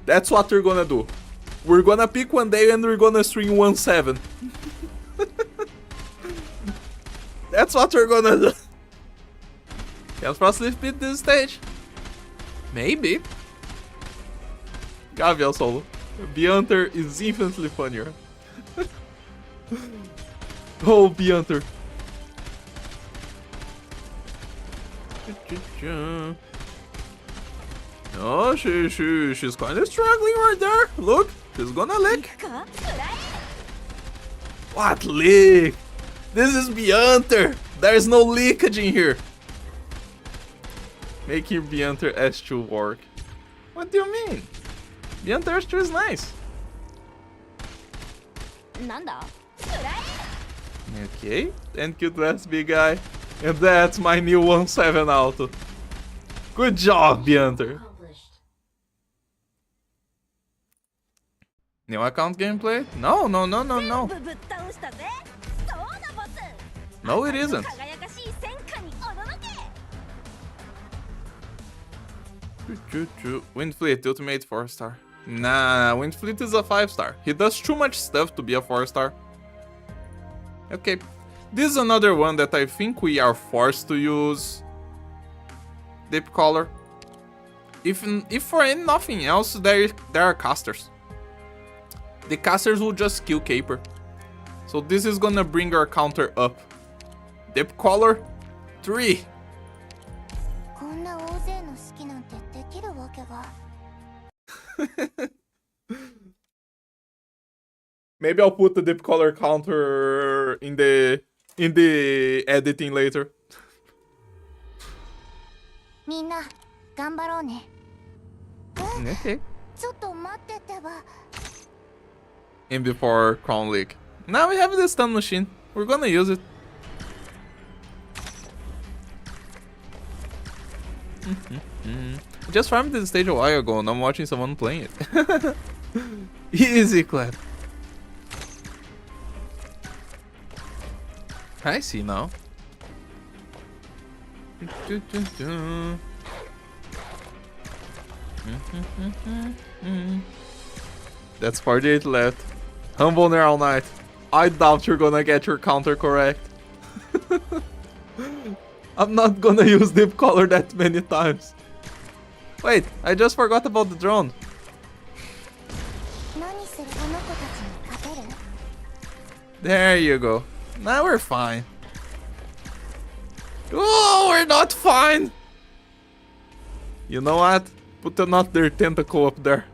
[SPEAKER 1] That's what we're gonna do. We're gonna pick one day and we're gonna stream 1-7. That's what we're gonna do. Can Frostleaf beat this stage? Maybe. Gavial solo. Beunter is infinitely funnier. Oh, Beunter. Oh, she's kind of struggling right there. Look, she's gonna lick. What leak? This is Beunter. There's no leakage in here. Making Beunter S2 work. What do you mean? Beunter S2 is nice. Okay, thank you, last big guy. And that's my new 1-7 auto. Good job, Beunter. New account gameplay? No. No, it isn't. Windfleet, ultimate 4-star. Nah, Windfleet is a 5-star. He does too much stuff to be a 4-star. Okay, this is another one that I think we are forced to use. Deep Collar. If for nothing else, there are casters. The casters will just kill Caper. So this is gonna bring our counter up. Deep Collar 3. Maybe I'll put the Deep Collar counter in the editing later. Okay. And before Crown League. Now we have the stun machine. We're gonna use it. I just farmed this stage a while ago and I'm watching someone playing it. Easy clap. I see now. That's 48 left. Humble Neural Knight. I doubt you're gonna get your counter correct. I'm not gonna use Deep Collar that many times. Wait, I just forgot about the drone. There you go. Now we're fine. Oh, we're not fine! You know what? Put another tentacle up there.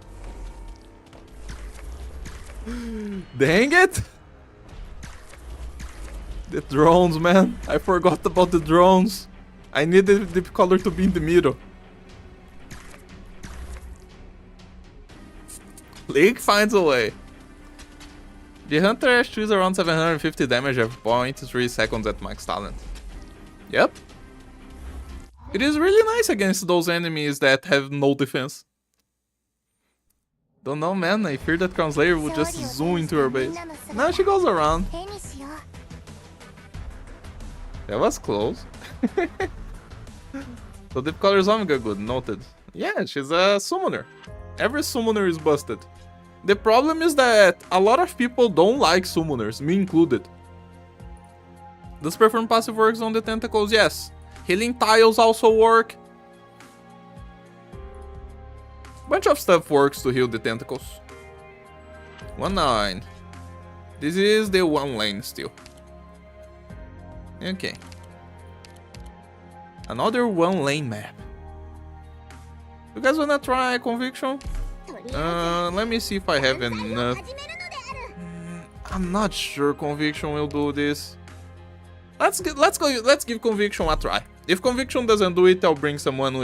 [SPEAKER 1] Dang it! The drones, man. I forgot about the drones. I needed Deep Collar to be in the middle. League finds a way. The Hunter S2 is around 750 damage at 0.3 seconds at max talent. Yep. It is really nice against those enemies that have no defense. Don't know, man. I fear that Crown Slayer will just zoom into her base. No, she goes around. That was close. So Deep Collar is Omega good, noted. Yeah, she's a summoner. Every summoner is busted. The problem is that a lot of people don't like summoners, me included. Does Perform Passive works on the tentacles? Yes. Healing Tiles also work. Bunch of stuff works to heal the tentacles. 1-9. This is the 1 lane still. Okay. Another 1 lane map. You guys wanna try Conviction? Let me see if I have enough. I'm not sure Conviction will do this. Let's give Conviction a try. If Conviction doesn't do it, I'll bring someone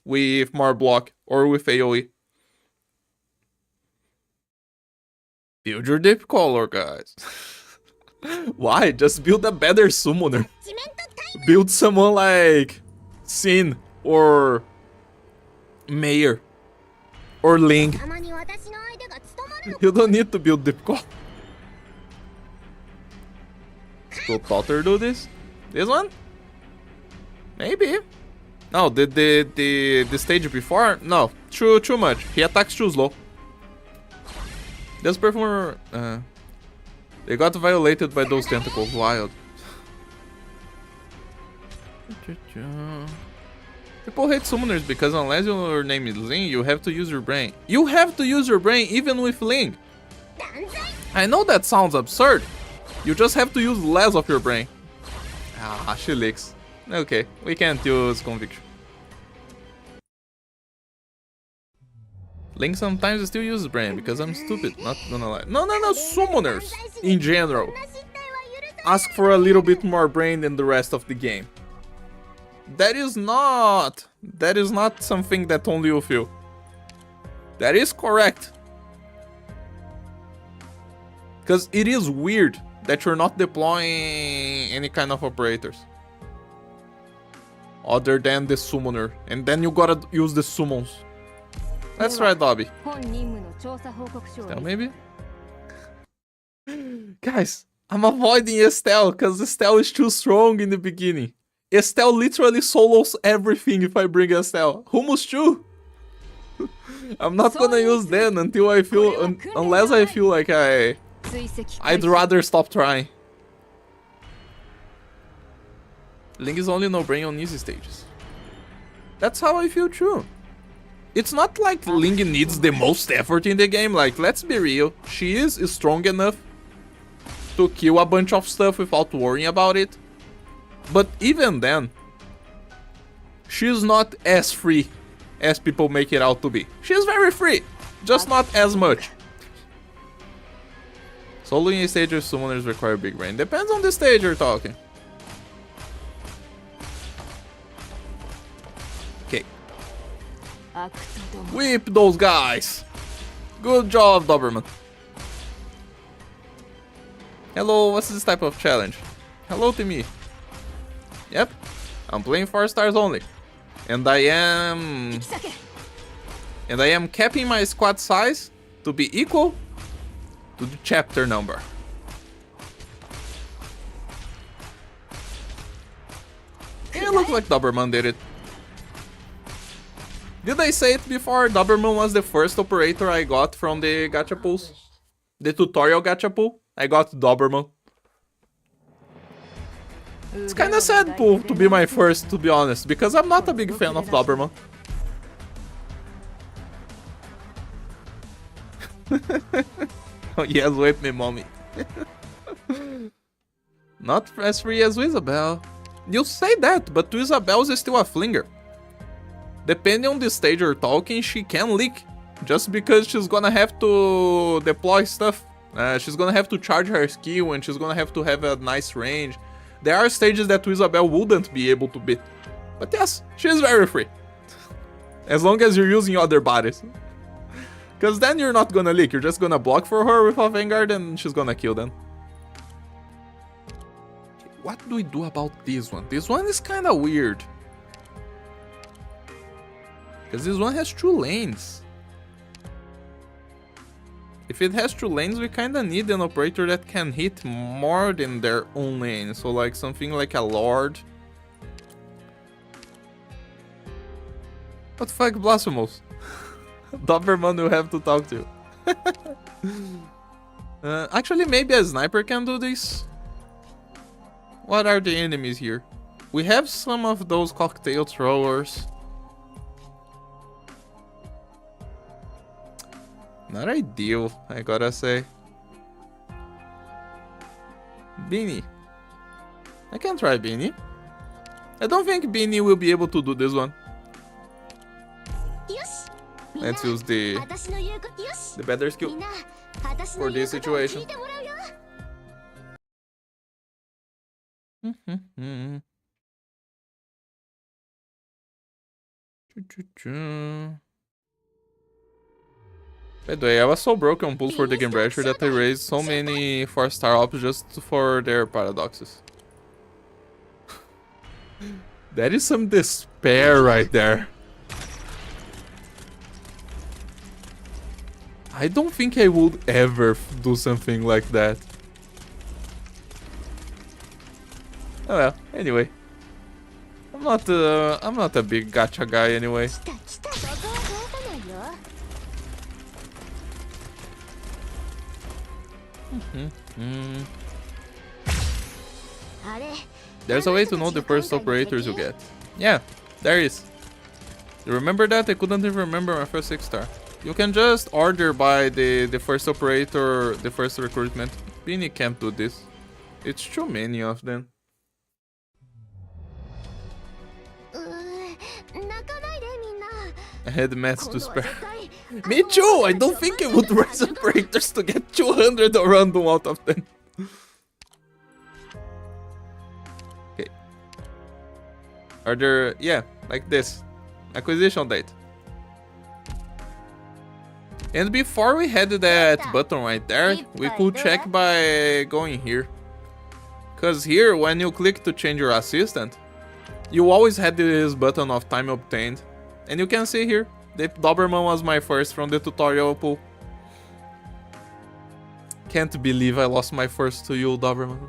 [SPEAKER 1] with more block or with AoE. Build your Deep Collar, guys. Why? Just build a better summoner. Build someone like Sin or Mayor. Or Ling. You don't need to build deep core. Will Potter do this? This one? Maybe. No, the stage before? No, too much. He attacks too slow. This performer... they got violated by those tentacles. Wild. People hate summoners because unless your name is Ling, you have to use your brain. You have to use your brain even with Ling. I know that sounds absurd. You just have to use less of your brain. Ah, she licks. Okay, we can't use conviction. Link sometimes still uses brain because I'm stupid, not gonna lie. No, summoners in general ask for a little bit more brain than the rest of the game. That is not something that only you feel. That is correct. Because it is weird that you're not deploying any kind of operators. Other than the summoner. And then you gotta use the summons. Let's try Dobby. Estelle, maybe? Guys, I'm avoiding Estelle because Estelle is too strong in the beginning. Estelle literally solos everything if I bring Estelle. Hummus too. I'm not gonna use them until I feel... unless I feel like I'd rather stop trying. Link is only no brain on easy stages. That's how I feel too. It's not like Ling needs the most effort in the game. Like, let's be real. She is strong enough to kill a bunch of stuff without worrying about it. But even then, she's not as free as people make it out to be. She's very free, just not as much. Soloing a stage of summoners require big brain. Depends on the stage you're talking. Okay. Whip those guys. Good job, Doberman. Hello, what's this type of challenge? Hello to me. Yep, I'm playing 4 stars only. And I am capping my squad size to be equal to the chapter number. It looks like Doberman did it. Did I say it before? Doberman was the first operator I got from the gacha pools. The tutorial gacha pool. I got Doberman. It's kinda sad pool to be my first, to be honest, because I'm not a big fan of Doberman. Oh yes, with me, mommy. Not as free as Isabel. You say that, but Isabel is still a flinger. Depending on the stage you're talking, she can leak. Just because she's gonna have to deploy stuff. She's gonna have to charge her skill and she's gonna have to have a nice range. There are stages that Isabel wouldn't be able to beat. But yes, she's very free. As long as you're using other bodies. Because then you're not gonna leak, you're just gonna block for her with a Vanguard and she's gonna kill them. What do we do about this one? This one is kinda weird. Because this one has 2 lanes. If it has 2 lanes, we kinda need an operator that can hit more than their own lane. So like something like a Lord. What the fuck, Blasphemous? Doberman will have to talk to. Actually, maybe a sniper can do this. What are the enemies here? We have some of those cocktail throwers. Not ideal, I gotta say. Beanie. I can try Beanie. I don't think Beanie will be able to do this one. Let's use the better skill for this situation. By the way, I was so broke on pulls for the Game Brasher that I raised so many 4-star ops just for their paradoxes. That is some despair right there. I don't think I would ever do something like that. Oh well, anyway. I'm not a big gacha guy anyway. There's a way to know the first operators you get. Yeah, there is. You remember that? I couldn't even remember my first 6-star. You can just order by the first operator, the first recruitment. Beanie can't do this. It's too many of them. I had mats to spare. Me too! I don't think it would raise operators to get 200 or random out of them. Okay. Are there... yeah, like this. Acquisition date. And before we had that button right there, we could check by going here. Cause here, when you click to change your assistant, you always had this button of time obtained. And you can see here, the Doberman was my first from the tutorial pool. Can't believe I lost my first to you, Doberman.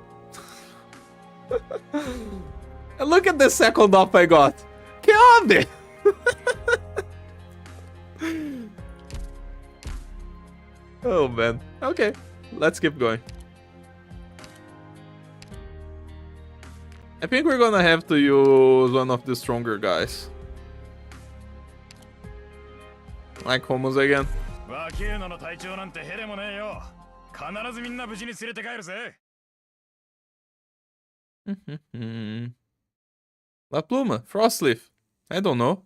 [SPEAKER 1] And look at the second up I got. Keone! Oh man. Okay, let's keep going. I think we're gonna have to use one of the stronger guys. Like Homos again. La Pluma, Frostleaf. I don't know.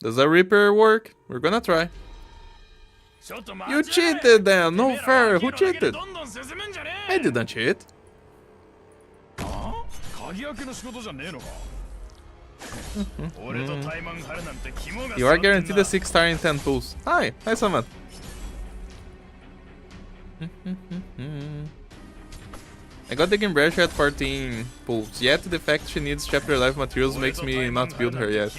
[SPEAKER 1] Does a Reaper work? We're gonna try. You cheated then! No fair! Who cheated? I didn't cheat. You are guaranteed a 6-star in 10 pulls. Hi, Saman. I got the Gimbresh at 14 pulls, yet the fact she needs chapter 11 materials makes me not build her yet.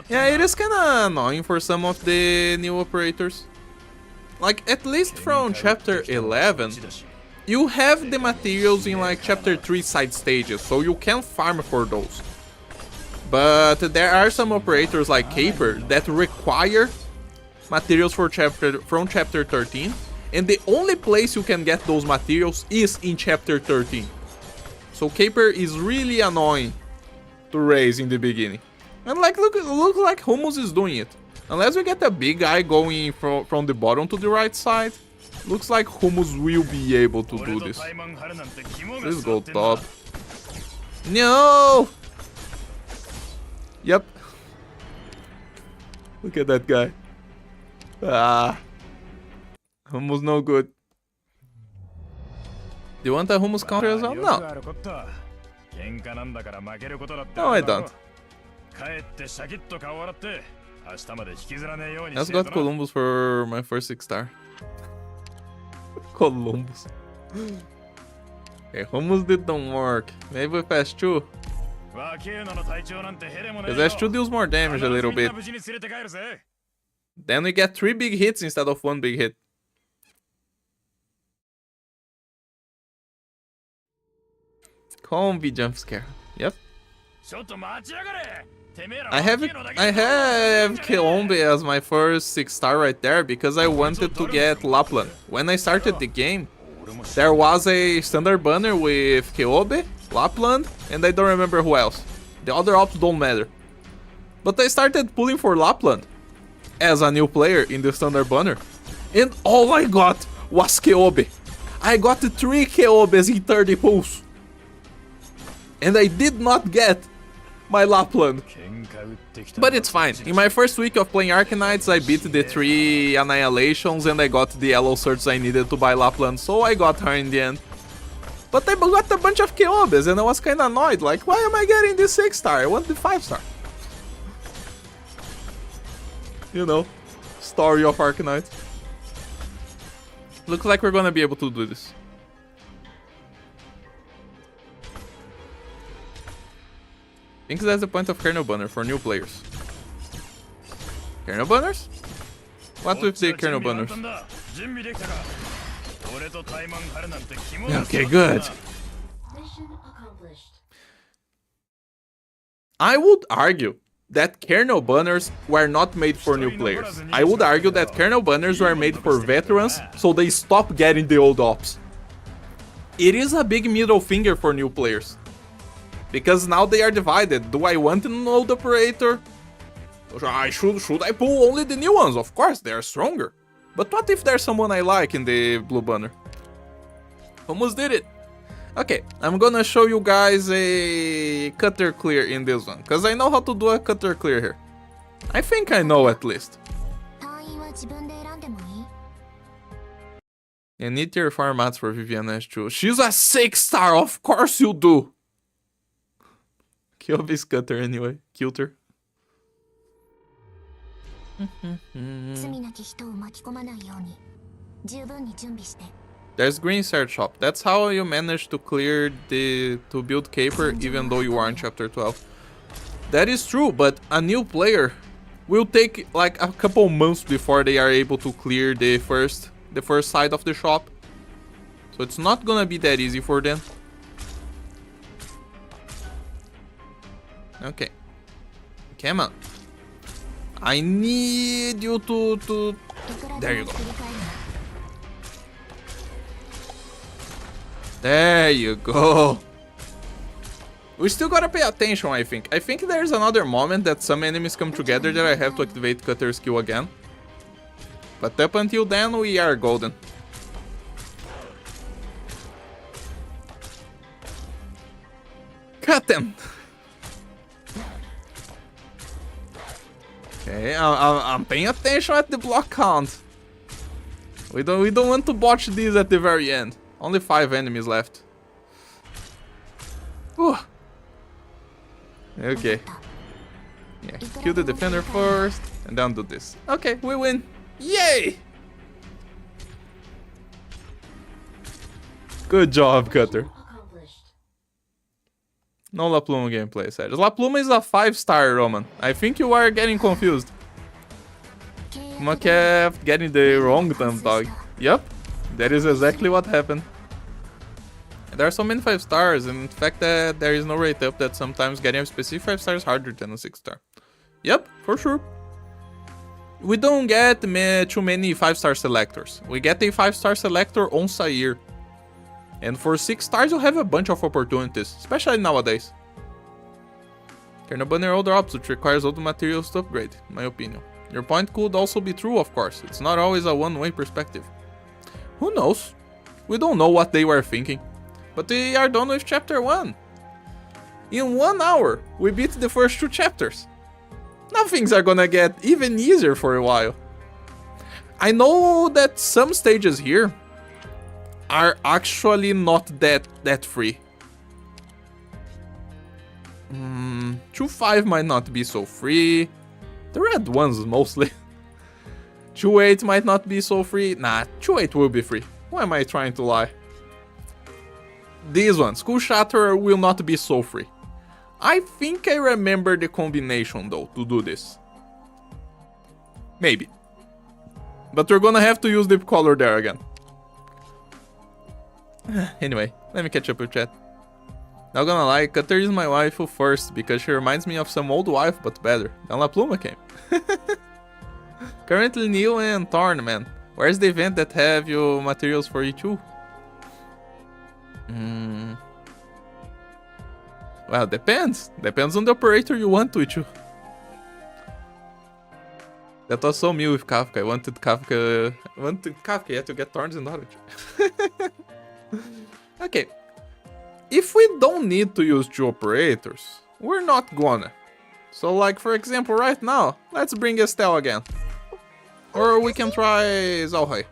[SPEAKER 1] Yeah, it is kinda annoying for some of the new operators. Like, at least from chapter 11, you have the materials in like chapter 3 side stages, so you can farm for those. But there are some operators like Caper that require materials for from chapter 13, and the only place you can get those materials is in chapter 13. So Caper is really annoying to raise in the beginning. And like look like Hummus is doing it. Unless we get a big guy going from the bottom to the right side, looks like Hummus will be able to do this. Let's go top. No! Yep. Look at that guy. Ah. Hummus no good. Do you want a Hummus counter as well? No. No, I don't. Let's got Columbus for my first 6-star. Columbus. Hey, Hummus didn't work. Maybe with S2. Because S2 deals more damage a little bit. Then we get 3 big hits instead of 1 big hit. Combi jump scare. Yep. I have Keombe as my first 6-star right there because I wanted to get Lapland. When I started the game, there was a standard banner with Keobe, Lapland, and I don't remember who else. The other ops don't matter. But I started pulling for Lapland as a new player in the standard banner, and all I got was Keobe. I got 3 Keobes in 30 pulls. And I did not get my Lapland. But it's fine. In my first week of playing Arknights, I beat the 3 Annihilations and I got the yellow certs I needed to buy Lapland, so I got her in the end. But I got a bunch of Keobes and I was kinda annoyed, like, why am I getting this 6-star? I want the 5-star. You know, story of Arknights. Looks like we're gonna be able to do this. I think that's the point of kernel banner for new players. Kernel banners? What with the kernel banners? Okay, good. I would argue that kernel banners were not made for new players. I would argue that kernel banners were made for veterans, so they stop getting the old ops. It is a big middle finger for new players. Because now they are divided. Do I want an old operator? Should I pull only the new ones? Of course, they are stronger. But what if there's someone I like in the blue banner? Almost did it. Okay, I'm gonna show you guys a cutter clear in this one, because I know how to do a cutter clear here. I think I know at least. You need tier 4 mats for Viviana S2. She's a 6-star, of course you do! Kill this cutter anyway, killed her. There's green search shop. That's how you manage to clear to build Caper even though you are in chapter 12. That is true, but a new player will take like a couple months before they are able to clear the first side of the shop. So it's not gonna be that easy for them. Okay. Come on. I need you to... There you go. There you go. We still gotta pay attention, I think. I think there's another moment that some enemies come together that I have to activate Cutter skill again. But up until then, we are golden. Cut them! Okay, I'm paying attention at the block count. We don't want to botch these at the very end. Only 5 enemies left. Whew. Okay. Yeah, kill the defender first, and then do this. Okay, we win. Yay! Good job, Cutter. No La Pluma gameplay, Sergio. La Pluma is a 5-star, Roman. I think you are getting confused. Pluma kept getting the wrong dumb dog. Yep, that is exactly what happened. There are so many 5 stars, and in fact that there is no rate up that sometimes getting a specific 5 star is harder than a 6-star. Yep, for sure. We don't get too many 5-star selectors. We get a 5-star selector once a year. And for 6 stars you have a bunch of opportunities, especially nowadays. Kernel banner older ops, which requires old materials to upgrade, in my opinion. Your point could also be true, of course. It's not always a one-way perspective. Who knows? We don't know what they were thinking. But we are done with chapter 1. In 1 hour, we beat the first 2 chapters. Now things are gonna get even easier for a while. I know that some stages here are actually not that free. 2.5 might not be so free. The red ones mostly. 2.8 might not be so free. Nah, 2.8 will be free. Why am I trying to lie? This one, School Shatterer, will not be so free. I think I remember the combination though to do this. Maybe. But we're gonna have to use the color there again. Anyway, let me catch up with chat. Not gonna lie, Cutter is my waifu first because she reminds me of some old wife but better. Then La Pluma came. Currently Neil and Thorn, man. Where's the event that have your materials for E2? Well, depends. Depends on the operator you want to E2. That was so me with Kafka. I wanted Kafka to get Thorns in knowledge. Okay. If we don't need to use 2 operators, we're not gonna. So like for example right now, let's bring Estelle again. Or we can try Zalhai.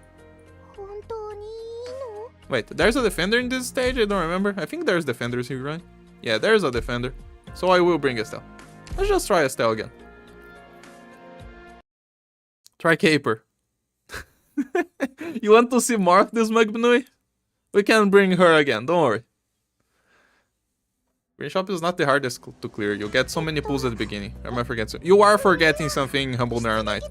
[SPEAKER 1] Wait, there's a defender in this stage? I don't remember. I think there's defenders here, right? Yeah, there's a defender. So I will bring Estelle. Let's just try Estelle again. Try Caper. You want to see more of this Magbnui? We can bring her again, don't worry. Green shop is not the hardest to clear. You get so many pulls at the beginning. Or am I forgetting? You are forgetting something, Humble Narrow Knight.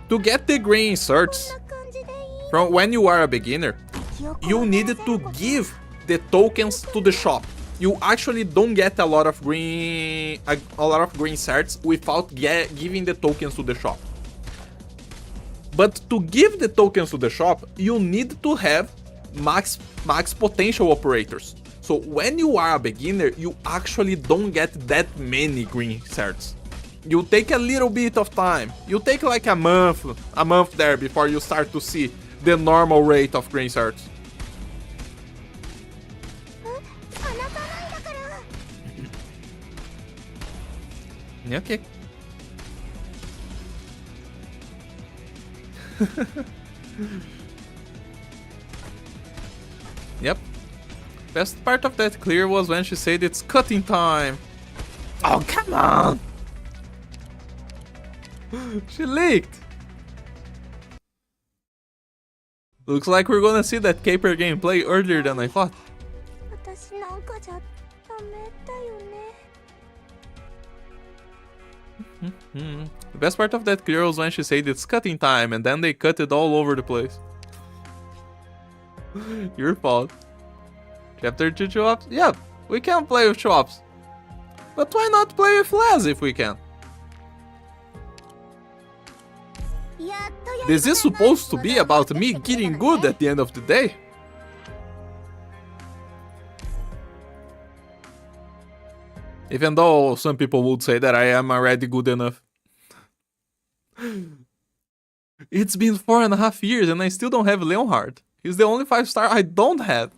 [SPEAKER 1] To get the green inserts, From when you are a beginner, you need to give the tokens to the shop. You actually don't get a lot of green certs without giving the tokens to the shop. But to give the tokens to the shop, you need to have max potential operators. So when you are a beginner, you actually don't get that many green certs. You take a little bit of time. You take like a month there before you start to see the normal rate of green certs. Okay. Yep. Best part of that clear was when she said it's cutting time. Oh, come on! She leaked. Looks like we're gonna see that Caper gameplay earlier than I thought. The best part of that clear was when she said it's cutting time and then they cut it all over the place. Your fault. Chapter 2 show-ups? Yeah, we can play with show-ups. But why not play with Les if we can? This is supposed to be about me getting good at the end of the day. Even though some people would say that I am already good enough. It's been 4.5 years and I still don't have Leonhard. He's the only 5-star I don't have.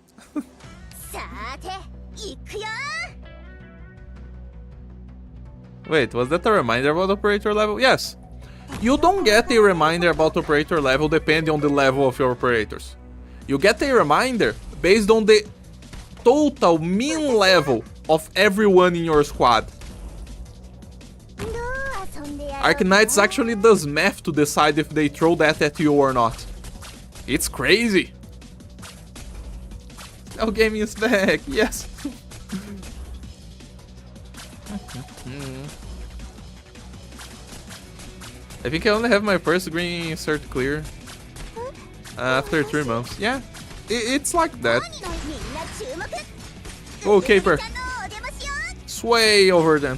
[SPEAKER 1] Wait, was that a reminder about operator level? Yes. You don't get a reminder about operator level depending on the level of your operators. You get a reminder based on the total mean level of everyone in your squad. Arknights actually does math to decide if they throw that at you or not. It's crazy. Oh, gaming is back. Yes. I think I only have my first green cert clear after 3 months. Yeah, it's like that. Oh, Caper. Sway over them.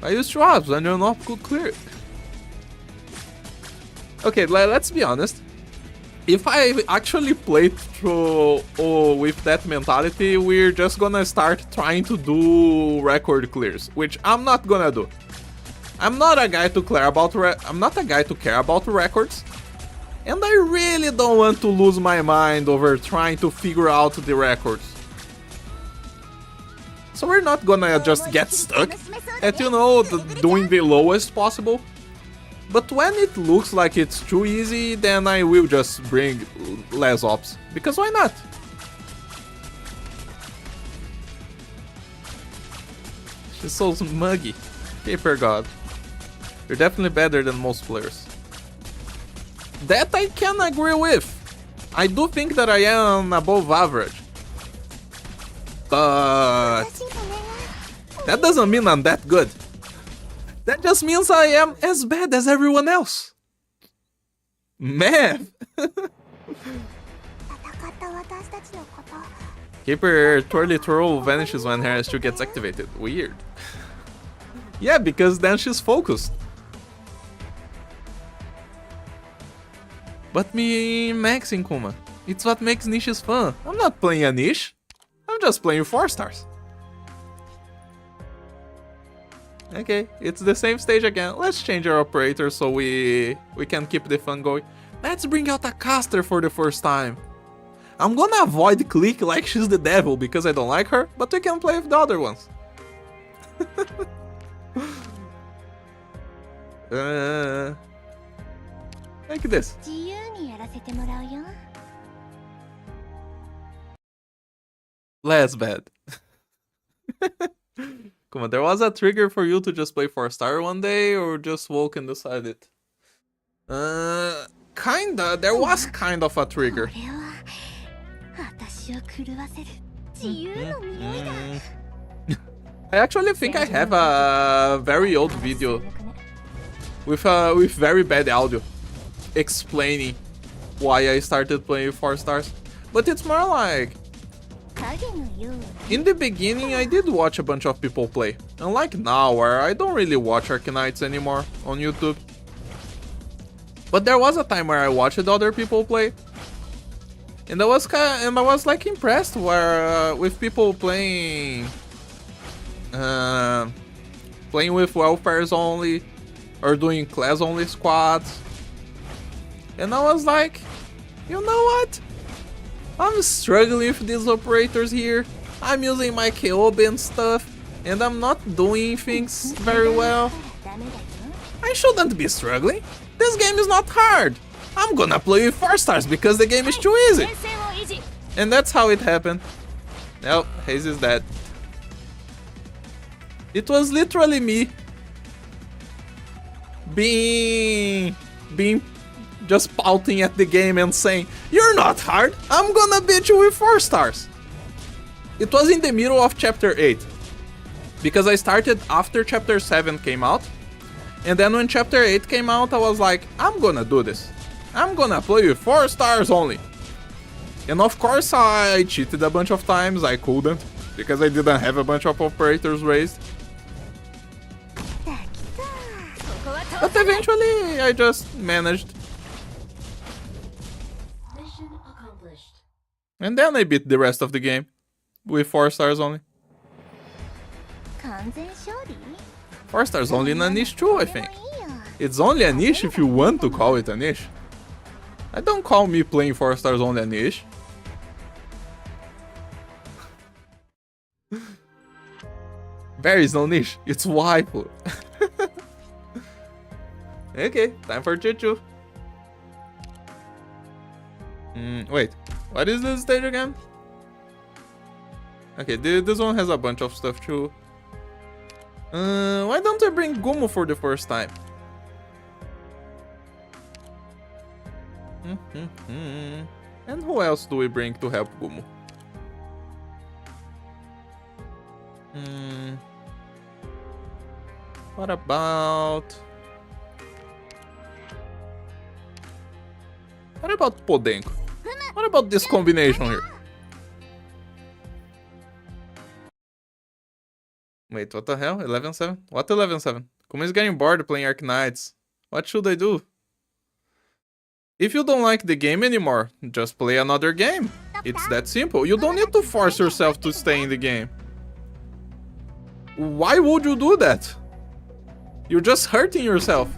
[SPEAKER 1] I use drops and you're not good clear. Okay, let's be honest. If I actually played through with that mentality, we're just gonna start trying to do record clears, which I'm not gonna do. I'm not a guy to care about records, and I really don't want to lose my mind over trying to figure out the records. So we're not gonna just get stuck at, you know, doing the lowest possible. But when it looks like it's too easy, then I will just bring less ops. Because why not? She's so smuggy. Caper God. You're definitely better than most players. That I can agree with. I do think that I am above average. But that doesn't mean I'm that good. That just means I am as bad as everyone else. Man. Caper twirly twirl vanishes when her S2 gets activated. Weird. Yeah, because then she's focused. But me maxing Kuma. It's what makes niches fun. I'm not playing a niche. I'm just playing 4 stars. Okay, it's the same stage again. Let's change our operator so we can keep the fun going. Let's bring out a caster for the first time. I'm gonna avoid Click like she's the devil because I don't like her, but we can play with the other ones. Like this. Less bad. Come on, there was a trigger for you to just play 4-star one day, or just woke and decided? Kinda. There was kind of a trigger. I actually think I have a very old video with very bad audio. explaining why I started playing 4 stars. But it's more like, in the beginning I did watch a bunch of people play. Unlike now, where I don't really watch Arknights anymore on YouTube. But there was a time where I watched other people play. And I was like impressed with people playing playing with welfares only, or doing class only squads. And I was like, you know what? I'm struggling with these operators here. I'm using my Kyobe and stuff, and I'm not doing things very well. I shouldn't be struggling. This game is not hard. I'm gonna play with 4 stars because the game is too easy. And that's how it happened. Well, Haze is dead. It was literally me being just pouting at the game and saying, "You're not hard, I'm gonna beat you with 4 stars." It was in the middle of chapter 8, because I started after chapter 7 came out, and then when chapter 8 came out, I was like, I'm gonna do this. I'm gonna play with 4 stars only. And of course I cheated a bunch of times. I couldn't, because I didn't have a bunch of operators raised. But eventually I just managed.
[SPEAKER 4] Mission accomplished.
[SPEAKER 1] And then I beat the rest of the game with 4 stars only. 4 stars only in a niche too, I think. It's only a niche if you want to call it a niche. I don't call me playing 4 stars only a niche. There is no niche, it's waifu. Okay, time for Chuchu. Wait, what is this stage again? Okay, this one has a bunch of stuff too. Why don't I bring Gumu for the first time? And who else do we bring to help Gumu? What about... What about Podenko? What about this combination here? Wait, what the hell? 11-7? What 11-7? Kuma is getting bored playing Arknights. What should I do? If you don't like the game anymore, just play another game. It's that simple. You don't need to force yourself to stay in the game. Why would you do that? You're just hurting yourself.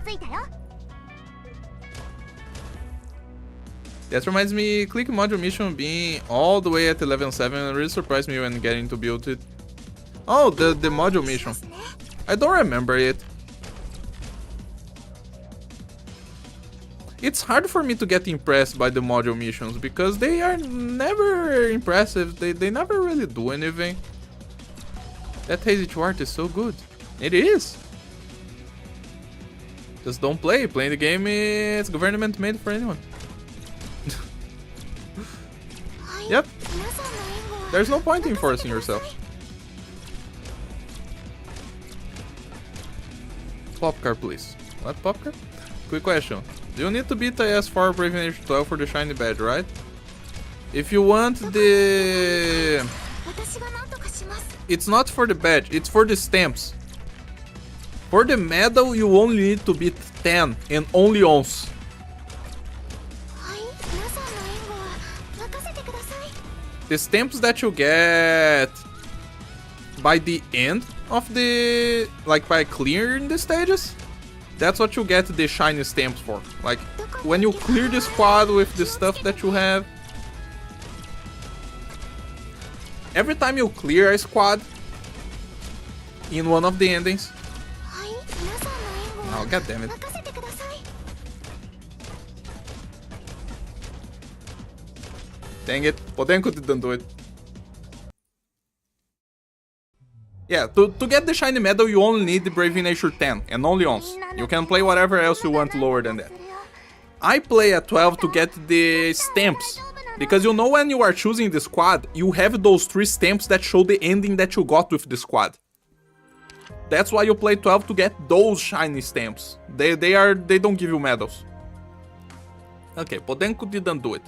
[SPEAKER 1] That reminds me, click module mission being all the way at 11-7 really surprised me when getting to build it. Oh, the module mission. I don't remember it. It's hard for me to get impressed by the module missions because they are never impressive. They never really do anything. That Hazy art is so good. It is. Just don't play. Playing the game is government made for anyone. Yep. There's no point in forcing yourself. Popcar, please. What Popcar? Quick question. Do you need to beat IS4 Brave Nation 12 for the shiny badge, right? If you want the... It's not for the badge, it's for the stamps. For the medal, you only need to beat 10 and only once. The stamps that you get by the end of the... like by clearing the stages, that's what you get the shiny stamps for. Like, when you clear the squad with the stuff that you have. Every time you clear a squad in one of the endings. Oh, god damn it. Dang it, Podenko didn't do it. Yeah, to get the shiny medal you only need the Brave Nature 10 and only once. You can play whatever else you want lower than that. I play at 12 to get the stamps. Because you know when you are choosing the squad, you have those 3 stamps that show the ending that you got with the squad. That's why you play 12 to get those shiny stamps. They don't give you medals. Okay, Podenko didn't do it.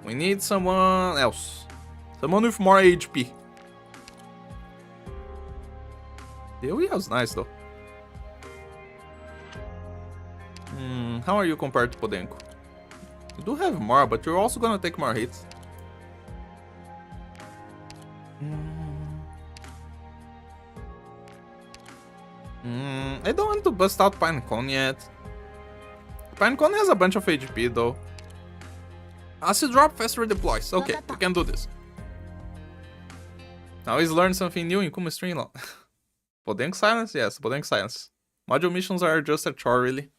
[SPEAKER 1] We need someone else. Someone with more HP. The OE was nice though. How are you compared to Podenko? You do have more, but you're also gonna take more hits. I don't want to bust out Pinecone yet. Pinecone has a bunch of HP though. Acid drop, faster deploys. Okay, we can do this. Now he's learned something new in Kuma Streamlong. Podenko silence? Yes, Podenko silence. Module missions are just a chore, really.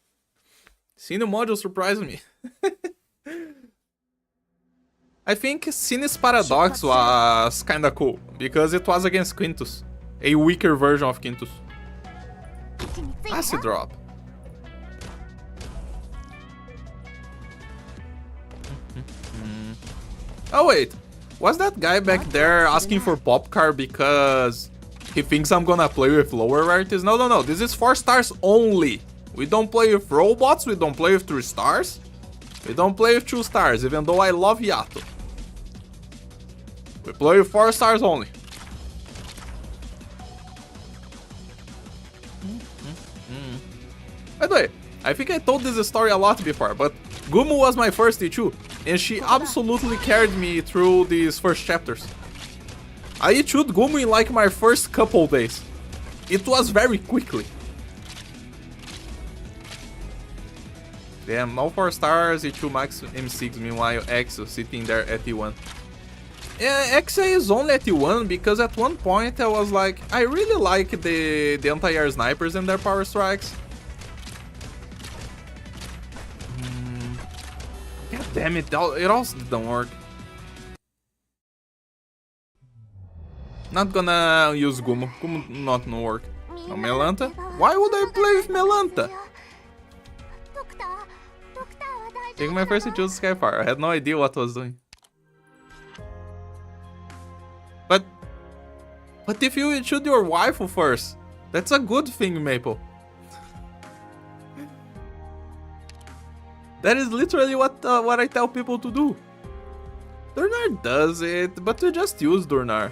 [SPEAKER 1] Seeing the module surprised me. I think Cine's Paradox was kinda cool, because it was against Quintus. A weaker version of Quintus. Acid drop. Oh wait, was that guy back there asking for Popcar because he thinks I'm gonna play with lower rarities? No, no, no, this is 4 stars only. We don't play with robots, we don't play with 3 stars. We don't play with 2 stars, even though I love Yato. We play with 4 stars only. By the way, I think I told this story a lot before, but Gumu was my first E2, and she absolutely carried me through these first chapters. I E2'd Gumu in like my first couple days. It was very quickly. Damn, no 4 stars, E2 max M6, meanwhile Exo sitting there at E1. Yeah, Exa is only at E1 because at one point I was like, I really like the anti-air snipers and their power strikes. God damn it, it also didn't work. Not gonna use Gumu. Gumu not gonna work. No, Melanta? Why would I play with Melanta? Taking my first choose Skyfire. I had no idea what I was doing. But if you shoot your waifu first, that's a good thing, Maple. That is literally what I tell people to do. Durnar does it, but we just use Durnar.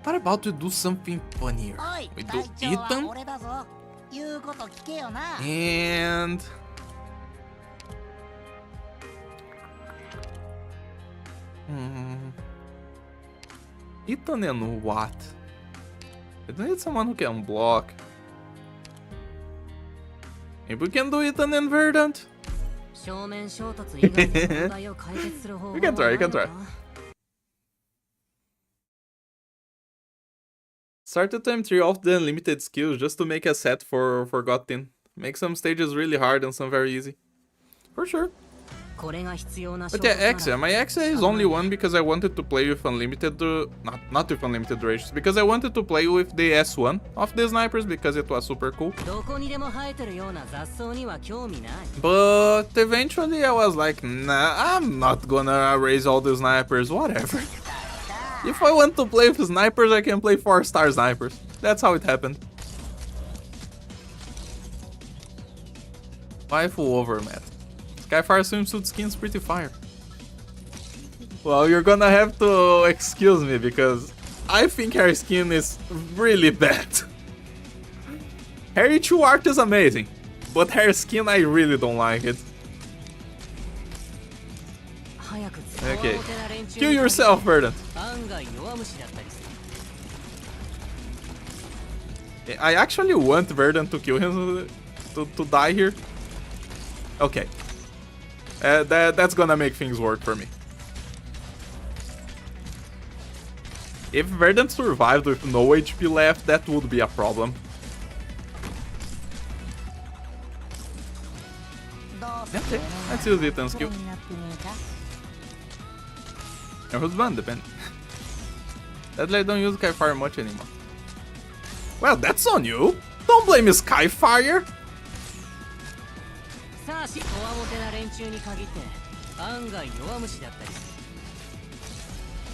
[SPEAKER 1] What about we do something funnier? We do Ethan and Ethan and what? I need someone who can block. Maybe we can do Ethan and Verdant. You can try, you can try. Start to time 3 off the unlimited skills just to make a set for Gitting. Make some stages really hard and some very easy. For sure. But yeah, Exa. My Exa is only one because I wanted to play with unlimited... not with unlimited durations. Because I wanted to play with the S1 of the snipers because it was super cool. But eventually I was like, nah, I'm not gonna raise all the snipers, whatever. If I want to play with snipers, I can play 4-star snipers. That's how it happened. Waifu over, Matt. Skyfire swimsuit skin's pretty fire. Well, you're gonna have to excuse me because I think her skin is really bad. Her E2 art is amazing, but her skin I really don't like it. Okay, kill yourself, Verdant. I actually want Verdant to kill him to die here. Okay. That's gonna make things work for me. If Verdant survived with no HP left, that would be a problem. Okay, let's use Ethan's skill. Or who's one, depend. Sadly, I don't use Skyfire much anymore. Well, that's on you. Don't blame Skyfire.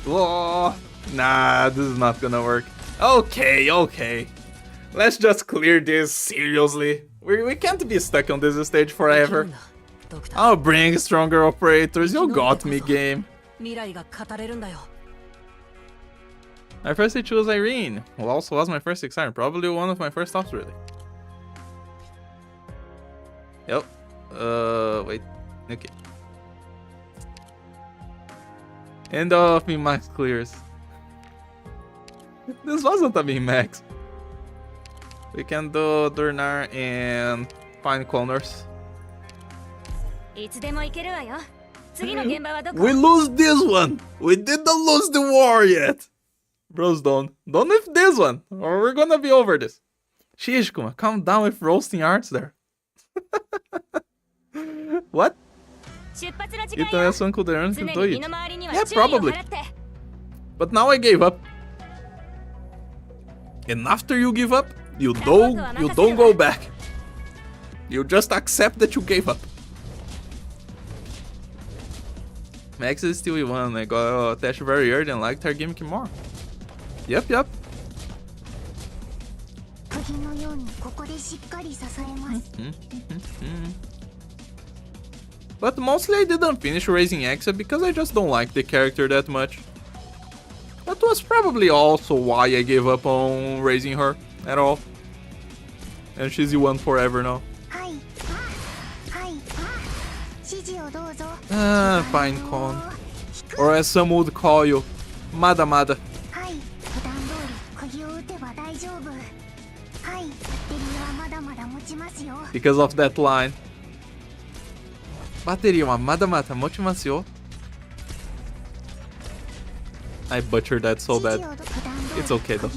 [SPEAKER 1] Oh, nah, this is not gonna work. Okay, okay. Let's just clear this seriously. We can't be stuck on this stage forever. I'll bring stronger operators. You got me, game.
[SPEAKER 5] 未来が語れるんだよ。
[SPEAKER 1] I first chose Irene, who also was my first Xrn, probably one of my first stops, really. Yep. Wait. Okay. End of min max clears. This wasn't a min max. We can do Durnar and find corners.
[SPEAKER 2] いつでも行けるわよ。次の現場はどこ？
[SPEAKER 1] We lose this one! We didn't lose the war yet! Bros, don't lift this one, or we're gonna be over this. Shishikuma, calm down with roasting arts there. What?
[SPEAKER 2] 出発の時間
[SPEAKER 1] Então
[SPEAKER 2] よ。
[SPEAKER 1] essa Uncle Darren
[SPEAKER 2] 常
[SPEAKER 1] can
[SPEAKER 2] に
[SPEAKER 1] do
[SPEAKER 2] 身
[SPEAKER 1] it.
[SPEAKER 2] の回りには
[SPEAKER 1] Yeah,
[SPEAKER 2] 注意を
[SPEAKER 1] probably.
[SPEAKER 2] 払って。
[SPEAKER 1] But now I gave up. And after you give up, you don't go back. You just accept that you gave up. Max is still E1. I got attached very early and liked her gimmick more. Yep.
[SPEAKER 2] 部品のようにここでしっかり支えます。
[SPEAKER 1] But mostly I didn't finish raising Exa because I just don't like the character that much. That was probably also why I gave up on raising her at all. And she's E1 forever now.
[SPEAKER 2] はい。はい。指示をどうぞ。
[SPEAKER 1] Ah, Pinecone. Or as some would call you, Mada Mada.
[SPEAKER 2] はい。普段通り釘を打てば大丈夫。はい。バッテリーはまだまだ持ちますよ。
[SPEAKER 1] Because of that line. バッテリーはまだまだ持ちますよ. I butchered that so bad. It's okay though.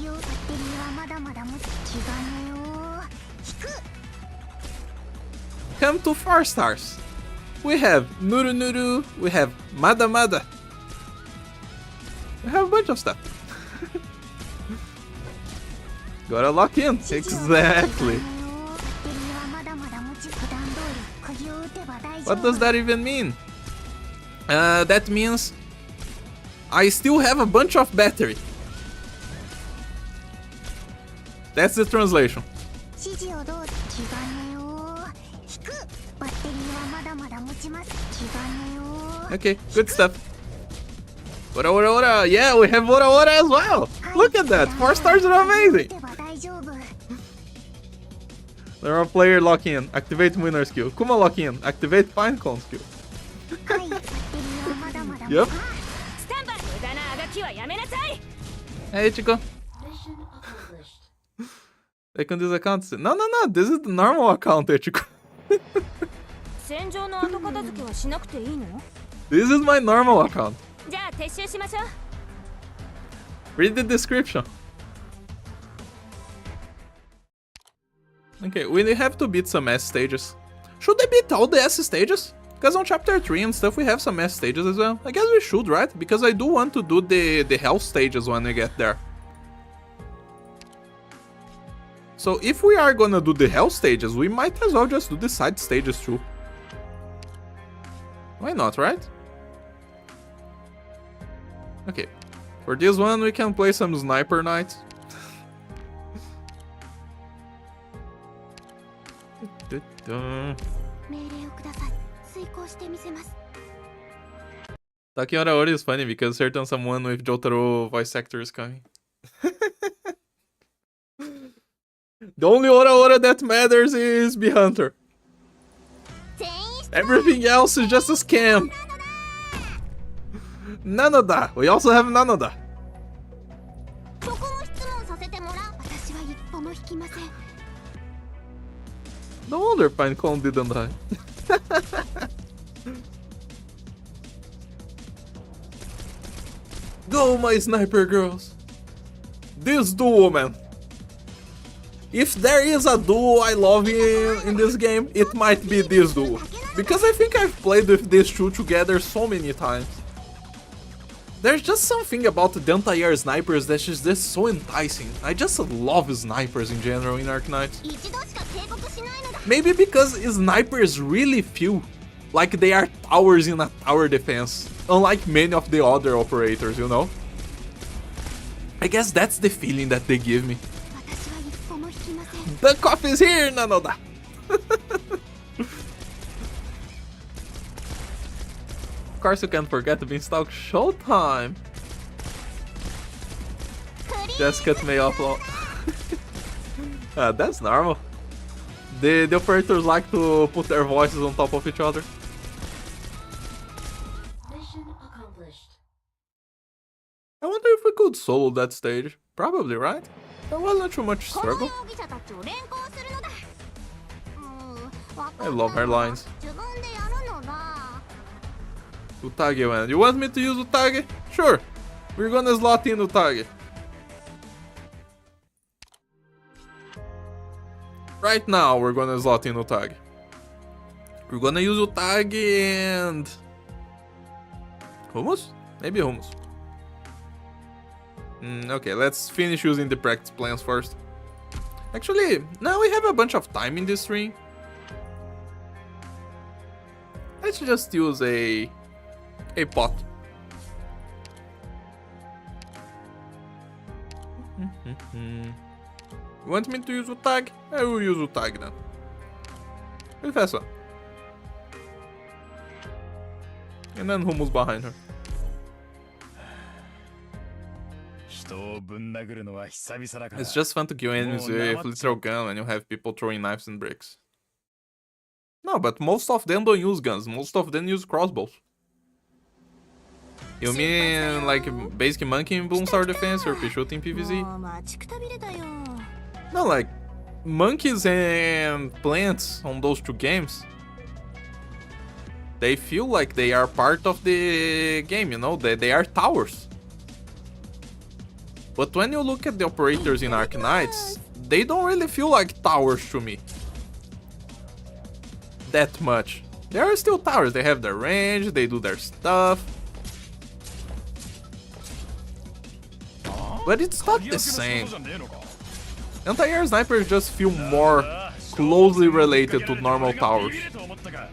[SPEAKER 1] Come to 4 stars. We have Nuru Nuru, we have Mada Mada. We have a bunch of stuff. Gotta lock in. Exactly. What does that even mean? That means I still have a bunch of battery. That's the translation. Okay, good stuff. Ora ora ora! Yeah, we have ora ora as well! Look at that! 4 stars are amazing! There are player lock in, activate winner skill. Kuma lock in, activate Pinecone skill. Yep. Hey Chico.
[SPEAKER 4] Mission accomplished.
[SPEAKER 1] Like on this account. No, this is the normal account, Chico.
[SPEAKER 2] 戦場の後片付けはしなくていいの？
[SPEAKER 1] This is my normal account.
[SPEAKER 2] じゃあ撤収しましょう。
[SPEAKER 1] Read the description. Okay, we have to beat some S stages. Should I beat all the S stages? Because on chapter 3 and stuff we have some S stages as well. I guess we should, right? Because I do want to do the Hell stages when we get there. So if we are gonna do the Hell stages, we might as well just do the side stages too. Why not, right? Okay. For this one we can play some Sniper Knights. Talking Ora Ora is funny because certain someone with Jotaro voice actor is coming. The only Ora Ora that matters is B-Hunter. Everything else is just a scam. Nanoda! We also have Nanoda. No wonder Pinecone didn't die. Go, my sniper girls! This duo, man! If there is a duo I love in this game, it might be this duo. Because I think I've played with these two together so many times. There's just something about the entire snipers that's just so enticing. I just love snipers in general in Arknights. Maybe because snipers really feel like they are towers in a tower defense, unlike many of the other operators, you know? I guess that's the feeling that they give me.
[SPEAKER 2] 私は一歩も引きません。
[SPEAKER 1] The coffee is here, Nanoda! Of course you can't forget the Beanstalk Showtime! Just cut me off. That's normal. The operators like to put their voices on top of each other.
[SPEAKER 4] Mission accomplished.
[SPEAKER 1] I wonder if we could solo that stage. Probably, right? There wasn't too much
[SPEAKER 2] この
[SPEAKER 1] struggle.
[SPEAKER 2] 容疑者たちを連行するのだ。わか
[SPEAKER 1] I
[SPEAKER 2] った
[SPEAKER 1] love her lines.
[SPEAKER 2] 自分でやるのだ。
[SPEAKER 1] Utage went. You want me to use Utage? Sure. We're gonna slot in Utage. Right now, we're gonna slot in Utage. We're gonna use Utage and... Hummus? Maybe Hummus. Okay, let's finish using the practice plans first. Actually, now we have a bunch of time in this stream. Let's just use a pot. You want me to use Utag? I will use Utag then. With essa. And then Hummus behind her. It's just fun to kill enemies with literal gun when you have people throwing knives and bricks. No, but most of them don't use guns. Most of them use crossbows. You mean like basic monkey in Boomstar Defense or Pichot in PvZ?
[SPEAKER 2] もう待ちくたびれたよ。
[SPEAKER 1] No, like monkeys and plants on those two games. They feel like they are part of the game, you know? They are towers. But when you look at the operators in Arknights, they don't really feel like towers to me. That much. They are still towers. They have their range, they do their stuff. But it's not the same. Anti-air snipers just feel more closely related to normal towers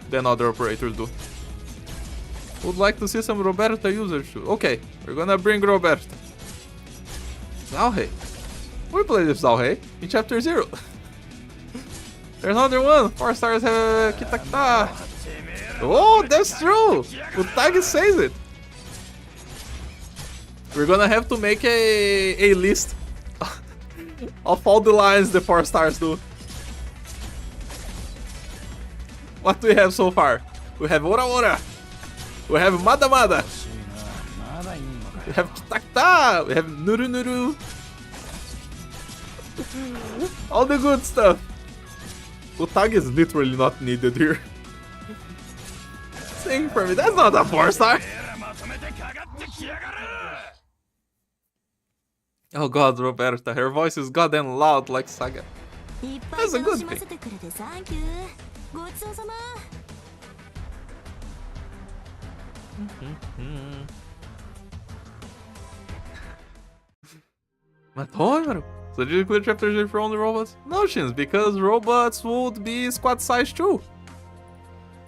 [SPEAKER 1] than other operators do. Would like to see some Roberta users too. Okay, we're gonna bring Roberta. Zalhei. We played with Zalhei in chapter 0. There's another one. 4 stars have Kitakta. Oh, that's true. Utagi says it. We're gonna have to make a list of all the lines the 4 stars do. What do we have so far? We have Ora Ora. We have Mada Mada. We have Kitakta. We have Nuru Nuru. All the good stuff. Utagi is literally not needed here. Sing for me. That's not a 4 star. Oh god, Roberta. Her voice is goddamn loud like Saga.
[SPEAKER 2] いっぱい
[SPEAKER 1] That's a
[SPEAKER 2] 楽
[SPEAKER 1] good
[SPEAKER 2] しま
[SPEAKER 1] thing.
[SPEAKER 2] せてくれてサンキュー。ごちそうさま。
[SPEAKER 1] Mas, so did you clear chapter 0 for only robots? No, Shins, because robots would be squad size too.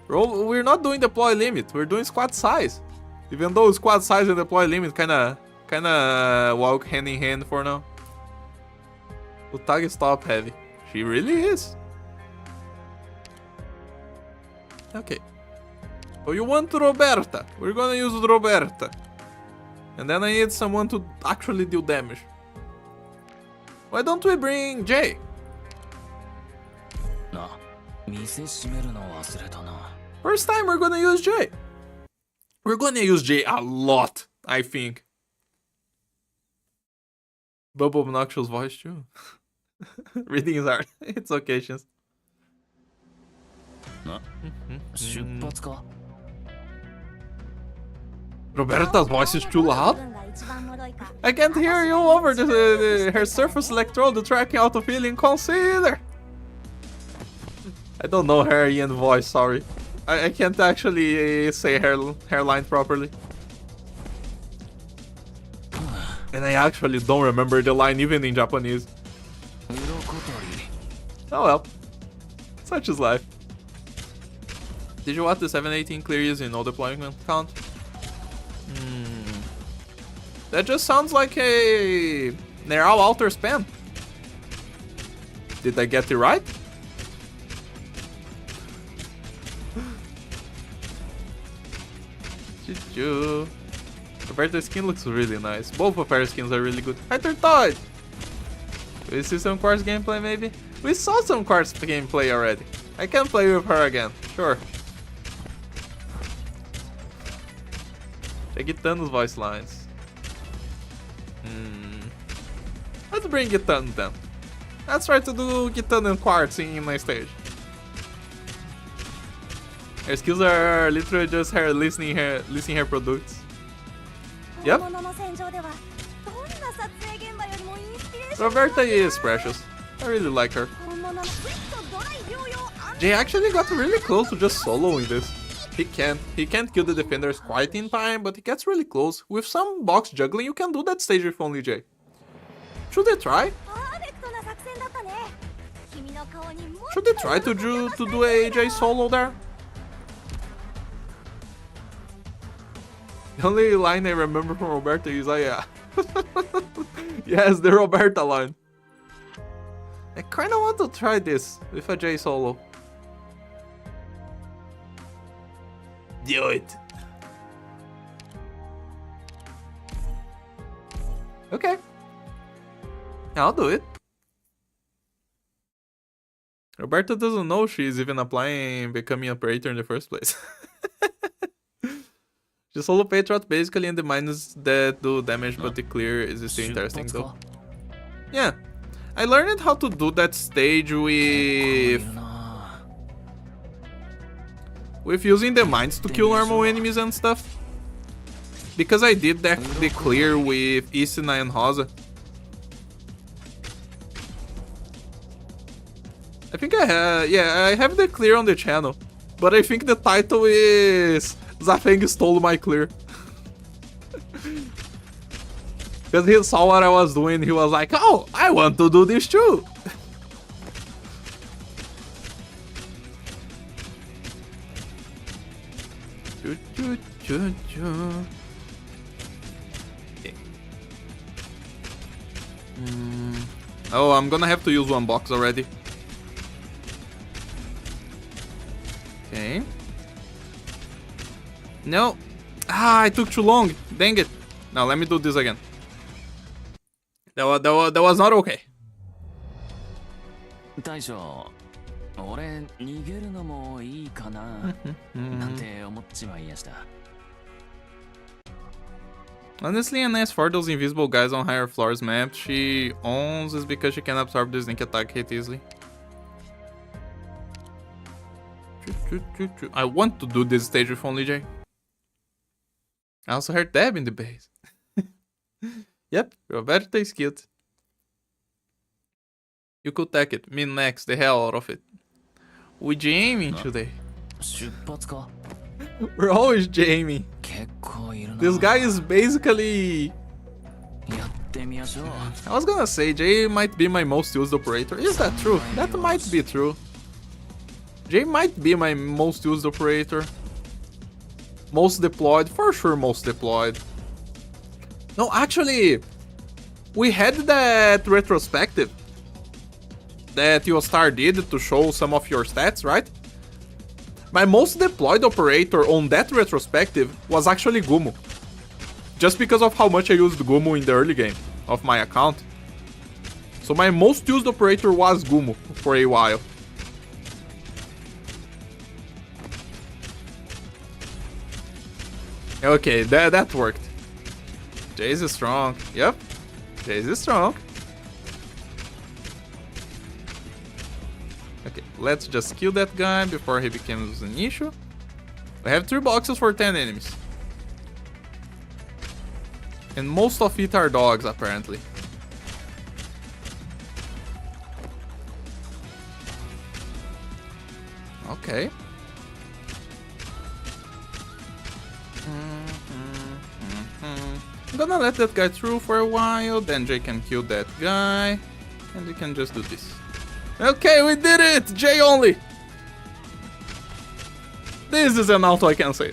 [SPEAKER 1] We're not doing deploy limit, we're doing squad size. Even though squad size and deploy limit kinda walk hand in hand for now. Utagi is top heavy. She really is. Okay. So you want Roberta. We're gonna use Roberta. And then I need someone to actually deal damage. Why don't we bring Jay? First time we're gonna use Jay. We're gonna use Jay a lot, I think. Bubble obnoxious voice too. Reading is hard. It's occasions. Roberta's voice is too loud. I can't hear you over her surface electrode, the tracking auto feeling. Consider. I don't know her Ian voice, sorry. I can't actually say her line properly. And I actually don't remember the line even in Japanese. Oh well. Such is life. Did you watch the 718 clear using no deployment count? That just sounds like a Neural Alter spam. Did I get it right? Choo-choo. Roberta's skin looks really nice. Both of her skins are really good. Hypertoid! We see some Quartz gameplay maybe? We saw some Quartz gameplay already. I can play with her again, sure. Check Gitting's voice lines. Let's bring Gitting then. Let's try to do Gitting and Quartz in my stage. Her skills are literally just her listening her products. Yep. Roberta is precious. I really like her. Jay actually got really close to just soloing this. He can't kill the defenders quite in time, but he gets really close. With some box juggling, you can do that stage with only Jay. Should they try? Should they try to do a Jay solo there? The only line I remember from Roberta is yeah. Yes, the Roberta line. I kinda want to try this with a Jay solo. Do it. Okay. I'll do it. Roberta doesn't know she's even applying becoming operator in the first place. The solo Patriot basically in the mines that do damage, but the clear is still interesting though. Yeah. I learned how to do that stage with using the mines to kill normal enemies and stuff. Because I did the clear with Isina and Rosa. I think I have the clear on the channel. But I think the title is Zafeng stole my clear. Because he saw what I was doing, he was like, oh, I want to do this too. Oh, I'm gonna have to use one box already. Okay. No. Ah, it took too long. Dang it. Now let me do this again. That was not okay.
[SPEAKER 3] 大将、俺逃げるのもいいかななんて思っちまいやした。
[SPEAKER 1] Honestly, an S for those invisible guys on higher floors map she owns is because she can absorb the sneak attack hit easily. I want to do this stage with only Jay. I also heard Deb in the base. Yep, Roberta is cute. You could take it. Me next, the hell out of it. We jamming today. We're always jamming. This guy is basically... I was gonna say, Jay might be my most used operator. Is that true? That might be true. Jay might be my most used operator. Most deployed, for sure most deployed. No, actually, we had that retrospective that Yostar did to show some of your stats, right? My most deployed operator on that retrospective was actually Gumu. Just because of how much I used Gumu in the early game of my account. So my most used operator was Gumu for a while. Okay, that worked. Jay's is strong. Yep. Jay's is strong. Okay, let's just kill that guy before he becomes an issue. We have 3 boxes for 10 enemies. And most of it are dogs, apparently. Okay. I'm gonna let that guy through for a while, then Jay can kill that guy, and we can just do this. Okay, we did it! Jay only! This is an auto, I can say.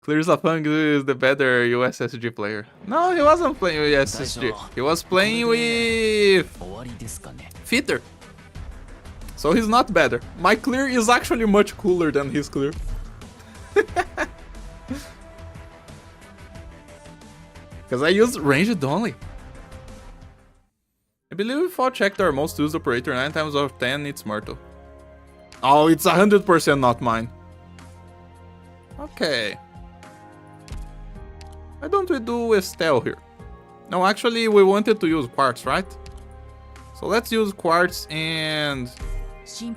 [SPEAKER 1] Clears Afang is the better USSG player. No, he wasn't playing with USSG. He was playing with Fitter. So he's not better. My clear is actually much cooler than his clear. Because I use ranged only. I believe if I checked our most used operator 9 times out of 10, it's Myrtle. Oh, it's 100% not mine. Okay. Why don't we do Estelle here? No, actually, we wanted to use Quartz, right? So let's use Quartz and Gitting.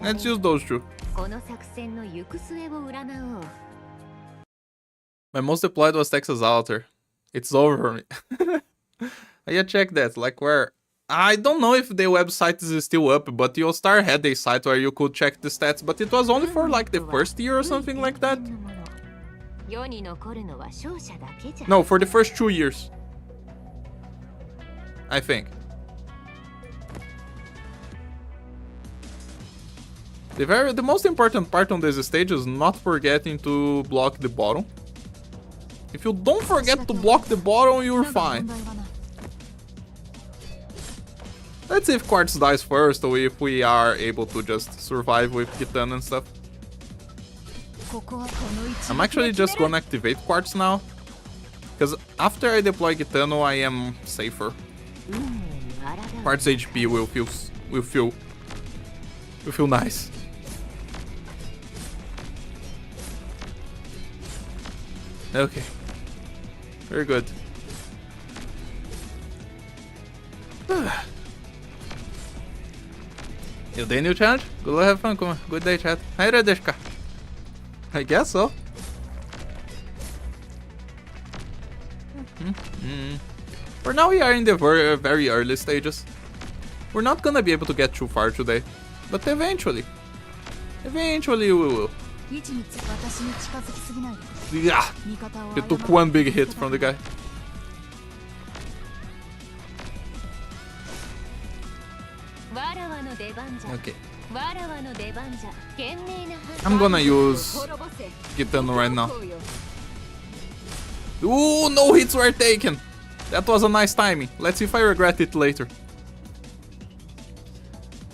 [SPEAKER 1] Let's use those two. My most deployed was Texas Altar. It's over for me. Yeah, check that. Like where? I don't know if the website is still up, but Yostar had a site where you could check the stats, but it was only for like the first year or something like that. No, for the first 2 years. I think. The most important part on this stage is not forgetting to block the bottom. If you don't forget to block the bottom, you're fine. Let's see if Quartz dies first, or if we are able to just survive with Gitting and stuff. I'm actually just gonna activate Quartz now, because after I deploy Gitting, I am safer. Quartz HP will feel nice. Okay, very good. You day new challenge? Good luck, have fun, come on. Good day, chat. Hi, Radeshka. I guess so. For now, we are in the very early stages. We're not gonna be able to get too far today, but eventually we will. Yeah, it took one big hit from the guy. Okay. I'm gonna use Gitting right now. Ooh, no hits were taken. That was a nice timing. Let's see if I regret it later.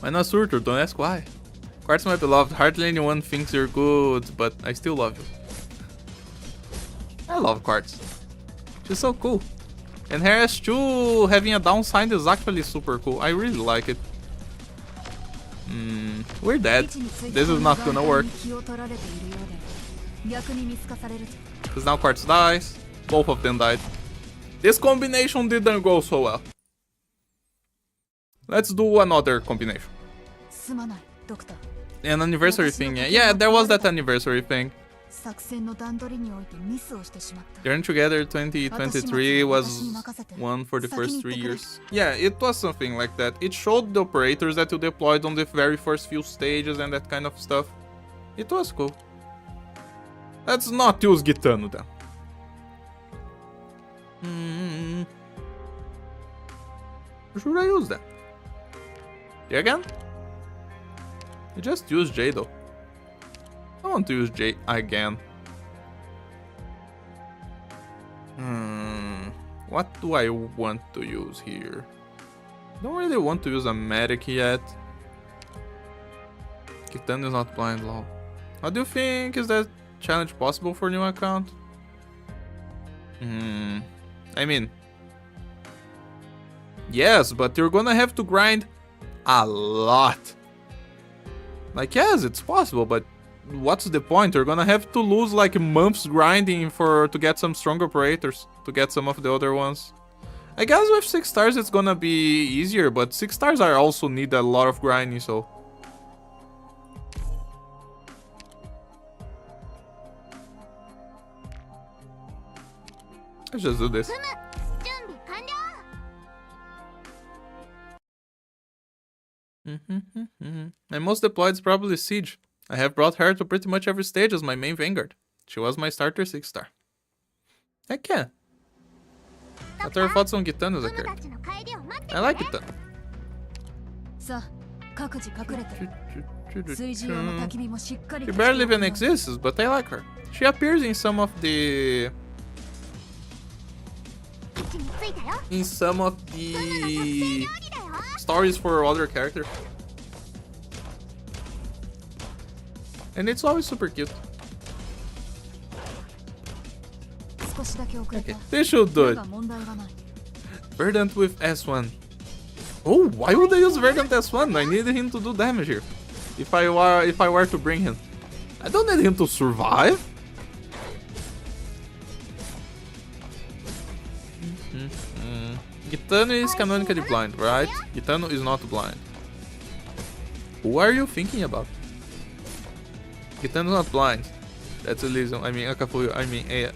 [SPEAKER 1] Why not Surtur? Don't ask why. Quartz, my beloved. Hardly anyone thinks you're good, but I still love you. I love Quartz. She's so cool. And her S2 having a downside is actually super cool. I really like it. We're dead. This is not gonna work. Because now Quartz dies. Both of them died. This combination didn't go so well. Let's do another combination. An anniversary thing. Yeah, there was that anniversary thing. Journey Together 2023 was one for the first 3 years. Yeah, it was something like that. It showed the operators that you deployed on the very first few stages and that kind of stuff. It was cool. Let's not use Gitting then. Should I use that? J again? I just used J though. I want to use J again. What do I want to use here? Don't really want to use a medic yet. Gitting is not blind law. How do you think is that challenge possible for new account? I mean, yes, but you're gonna have to grind a lot. Like, yes, it's possible, but what's the point? You're gonna have to lose like months grinding to get some strong operators, to get some of the other ones. I guess with 6 stars it's gonna be easier, but 6 stars I also need a lot of grinding, so. Let's just do this. My most deployed is probably Siege. I have brought her to pretty much every stage as my main vanguard. She was my starter 6 star. Heck yeah. What are your thoughts on Gitting as a character? I like Gitting.
[SPEAKER 5] 水上の焚き火もしっかり
[SPEAKER 1] She barely even exists, but I like her. She appears in some of the stories for other characters. And it's always super cute. Okay, this should do it. Verdant with S1. Oh, why would I use Verdant S1? I need him to do damage here. If I were to bring him. I don't need him to survive. Gitano is canonically blind, right? Gitano is not blind. Who are you thinking about? Gitano's not blind. That's Elysium. I mean, Akafuyo. I mean, Aya.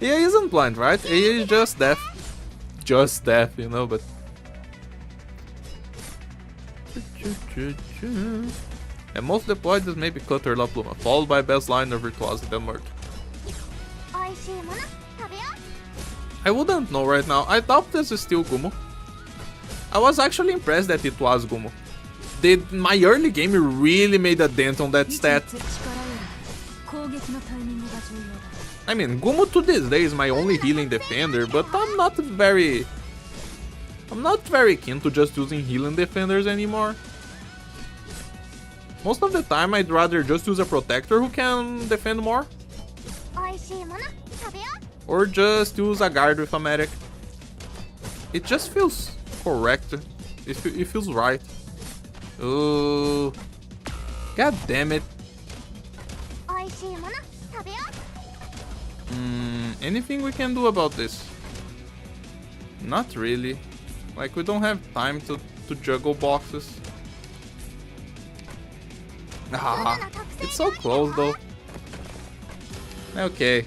[SPEAKER 1] Aya isn't blind, right? Aya is just deaf. Just deaf, you know, but... And most deployed is maybe Cutter La Pluma, followed by best line of Virtuosi, then Murk. I wouldn't know right now. I thought this is still Gumo. I was actually impressed that it was Gumo. My early game really made a dent on that stat. I mean, Gumo to this day is my only healing defender, but I'm not very keen to just using healing defenders anymore. Most of the time, I'd rather just use a protector who can defend more. Or just use a guard with a medic. It just feels correct. It feels right. Oh, god damn it. Anything we can do about this? Not really. Like, we don't have time to juggle boxes. Ah, it's so close though. Okay.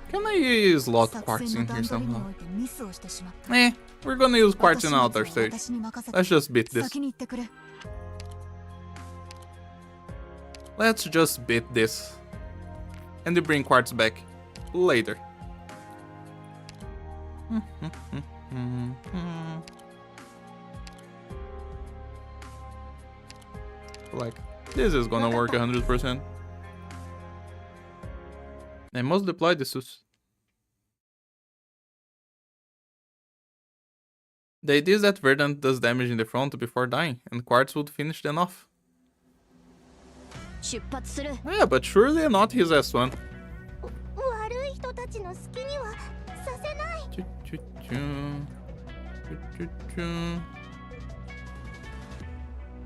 [SPEAKER 1] Can I use lot quartz in here somehow? We're gonna use quartz in another stage. Let's just beat this. Let's just beat this. And we bring quartz back later. Like, this is gonna work 100%. I must deploy the sus. The idea is that Verdant does damage in the front before dying, and Quartz would finish them off. Yeah, but surely not his S1.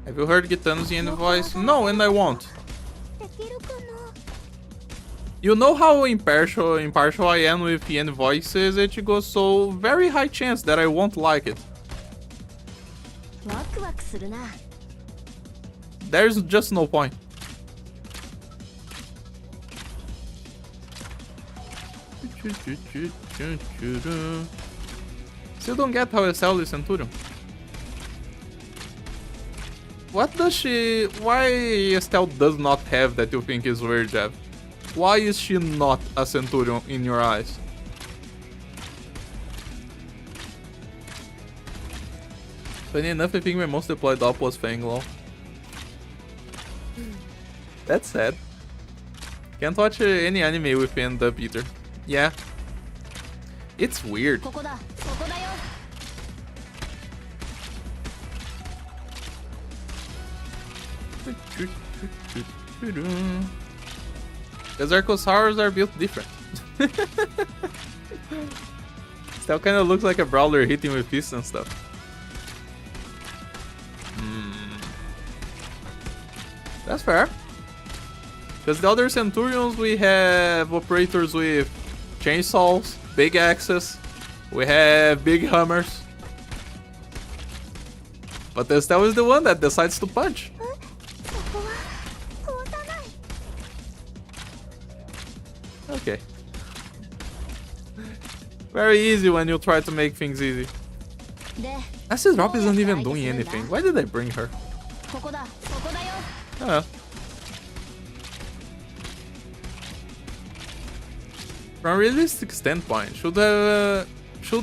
[SPEAKER 1] Have you heard Gitano's end voice? No, and I won't. You know how impartial I am with the end voices, Ichigo, so very high chance that I won't like it. There's just no point. Still don't get how Estelle is Centurion. What does she... Why Estelle does not have that you think is weird, Jeff? Why is she not a Centurion in your eyes? Funny enough, I think my most deployed op was Fanglaw. That's sad. Can't watch any anime with end up either. Yeah. It's weird. Because Archosaurs are built different. Still kind of looks like a brawler hitting with fists and stuff. That's fair. Because the other Centurions, we have operators with chainsaws, big axes, we have big hammers. But Estelle is the one that decides to punch. Okay. Very easy when you try to make things easy. Acid Drop isn't even doing anything. Why did I bring her? From a realistic standpoint, should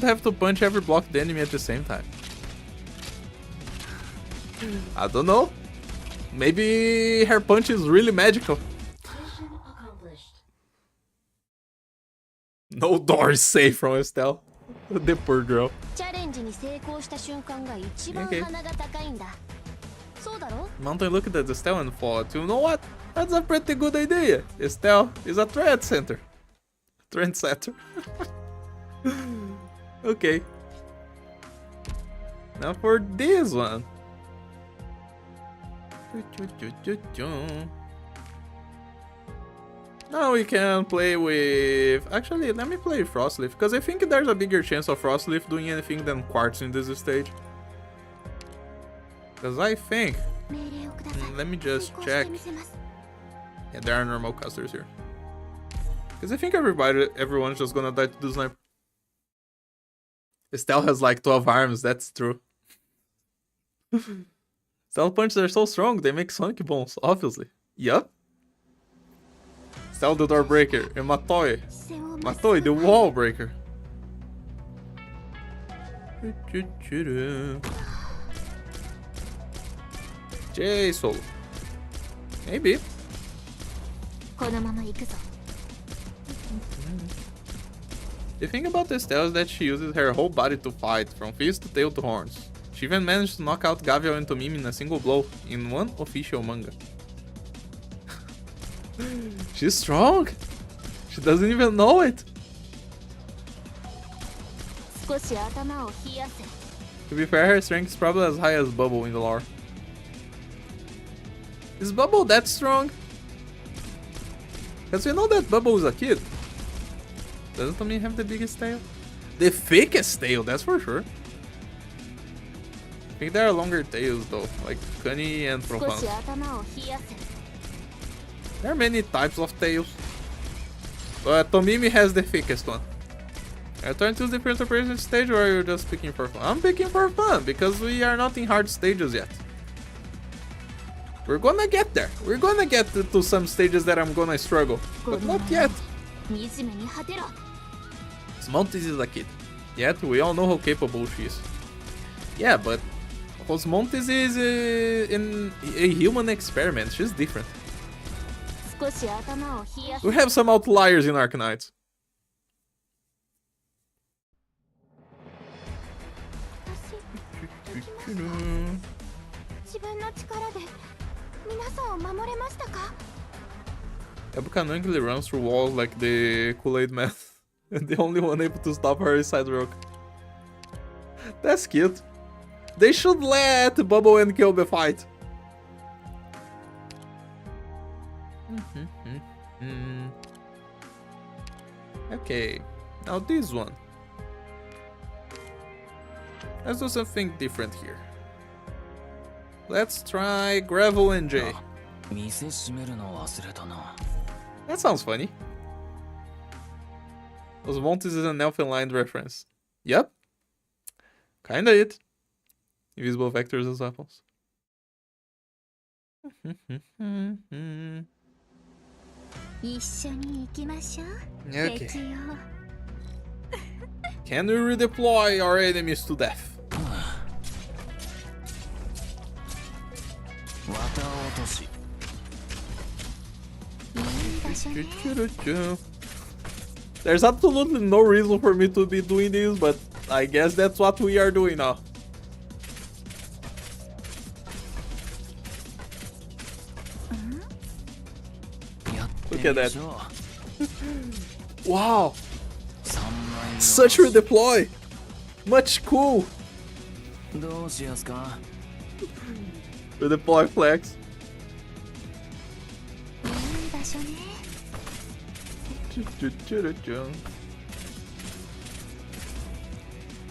[SPEAKER 1] have to punch every blocked enemy at the same time. I don't know. Maybe her punch is really magical.
[SPEAKER 4] Mission accomplished.
[SPEAKER 1] No door is safe from Estelle. The poor girl.
[SPEAKER 6] チャレンジに成功した瞬間が一番
[SPEAKER 1] Okay.
[SPEAKER 6] 鼻が高いんだ。そうだろ？
[SPEAKER 1] Mountain looked at Estelle and thought, you know what? That's a pretty good idea. Estelle is a trendsetter. Trendsetter. Okay. Now for this one. Now we can play with... Actually, let me play Frostleaf, because I think there's a bigger chance of Frostleaf doing anything than Quartz in this stage. Because I think...
[SPEAKER 6] 命令をください。
[SPEAKER 1] Let me just
[SPEAKER 6] 遂行して
[SPEAKER 1] check.
[SPEAKER 6] みせます。
[SPEAKER 1] Yeah, there are normal casters here. Because I think everyone's just gonna die to the sniper. Estelle has like 12 arms, that's true. Estelle punches are so strong, they make sonic bombs, obviously. Yup. Estelle the door breaker, and Matoi.
[SPEAKER 6] 視線を
[SPEAKER 1] Matoi the wall breaker. J solo. Maybe.
[SPEAKER 6] このまま行くぞ。
[SPEAKER 1] The thing about Estelle is that she uses her whole body to fight, from face to tail to horns. She even managed to knock out Gavial and Tomimi in a single blow, in one official manga. She's strong! She doesn't even know it!
[SPEAKER 6] 少し頭を冷やせ。
[SPEAKER 1] To be fair, her strength is probably as high as Bubble in the lore. Is Bubble that strong? Because we know that Bubble is a kid. Doesn't Tommy have the biggest tail? The thickest tail, that's for sure. I think there are longer tails though, like Cunny and
[SPEAKER 6] 少
[SPEAKER 1] Profound.
[SPEAKER 6] し頭を冷やせ。
[SPEAKER 1] There are many types of tails. But Tomimi has the thickest one. Are you trying to choose the different operation stage or are you just picking for fun? I'm picking for fun because we are not in hard stages yet. We're gonna get there. We're gonna get to some stages that I'm gonna struggle. But not yet.
[SPEAKER 6] 惨めに果てろ。
[SPEAKER 1] Osmontis is a kid. Yet we all know how capable she is. Yeah, but Osmontis is a human experiment. She's different.
[SPEAKER 6] 少し頭を冷やせ。
[SPEAKER 1] We have some outliers in Arknights.
[SPEAKER 6] 自分の力で皆さんを守れましたか？
[SPEAKER 1] Ebuka unknowingly runs through walls like the Kool-Aid man. And the only one able to stop her is Siderock. That's cute. They should let Bubble and Kyobe fight. Okay, now this one. Let's do something different here. Let's try Gravel and J.
[SPEAKER 3] 店閉めるの忘れたな。
[SPEAKER 1] That sounds funny. Osmontis is an Elfenline reference. Yep. Kinda it. Invisible vectors as weapons.
[SPEAKER 6] 一緒に行きましょう。
[SPEAKER 1] Okay.
[SPEAKER 6] 敵よ。
[SPEAKER 1] Can we redeploy our enemies to death?
[SPEAKER 3] 綿落とし。
[SPEAKER 6] いい場所ね。
[SPEAKER 1] There's absolutely no reason for me to be doing this, but I guess that's what we are doing now. Look at that. Wow. Such redeploy. Much cool.
[SPEAKER 3] どうしやすか。
[SPEAKER 1] Redeploy flex.
[SPEAKER 6] いい場所ね。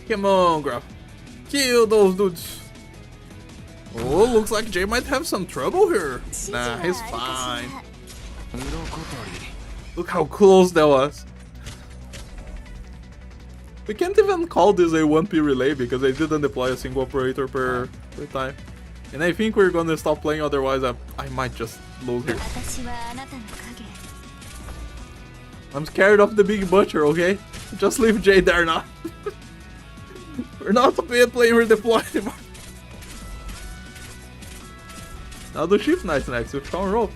[SPEAKER 1] Come on, Graf. Kill those dudes. Oh, looks like Jay might have some trouble here. Nah, he's fine. Look how close that was. We can't even call this a 1P relay because I didn't deploy a single operator per time. And I think we're gonna stop playing, otherwise I might just lose here.
[SPEAKER 6] 私はあなたの影。
[SPEAKER 1] I'm scared of the big butcher, okay? Just leave Jay there now. We're not playing redeploy anymore. I'll do Shift Knights next with Sean Rope.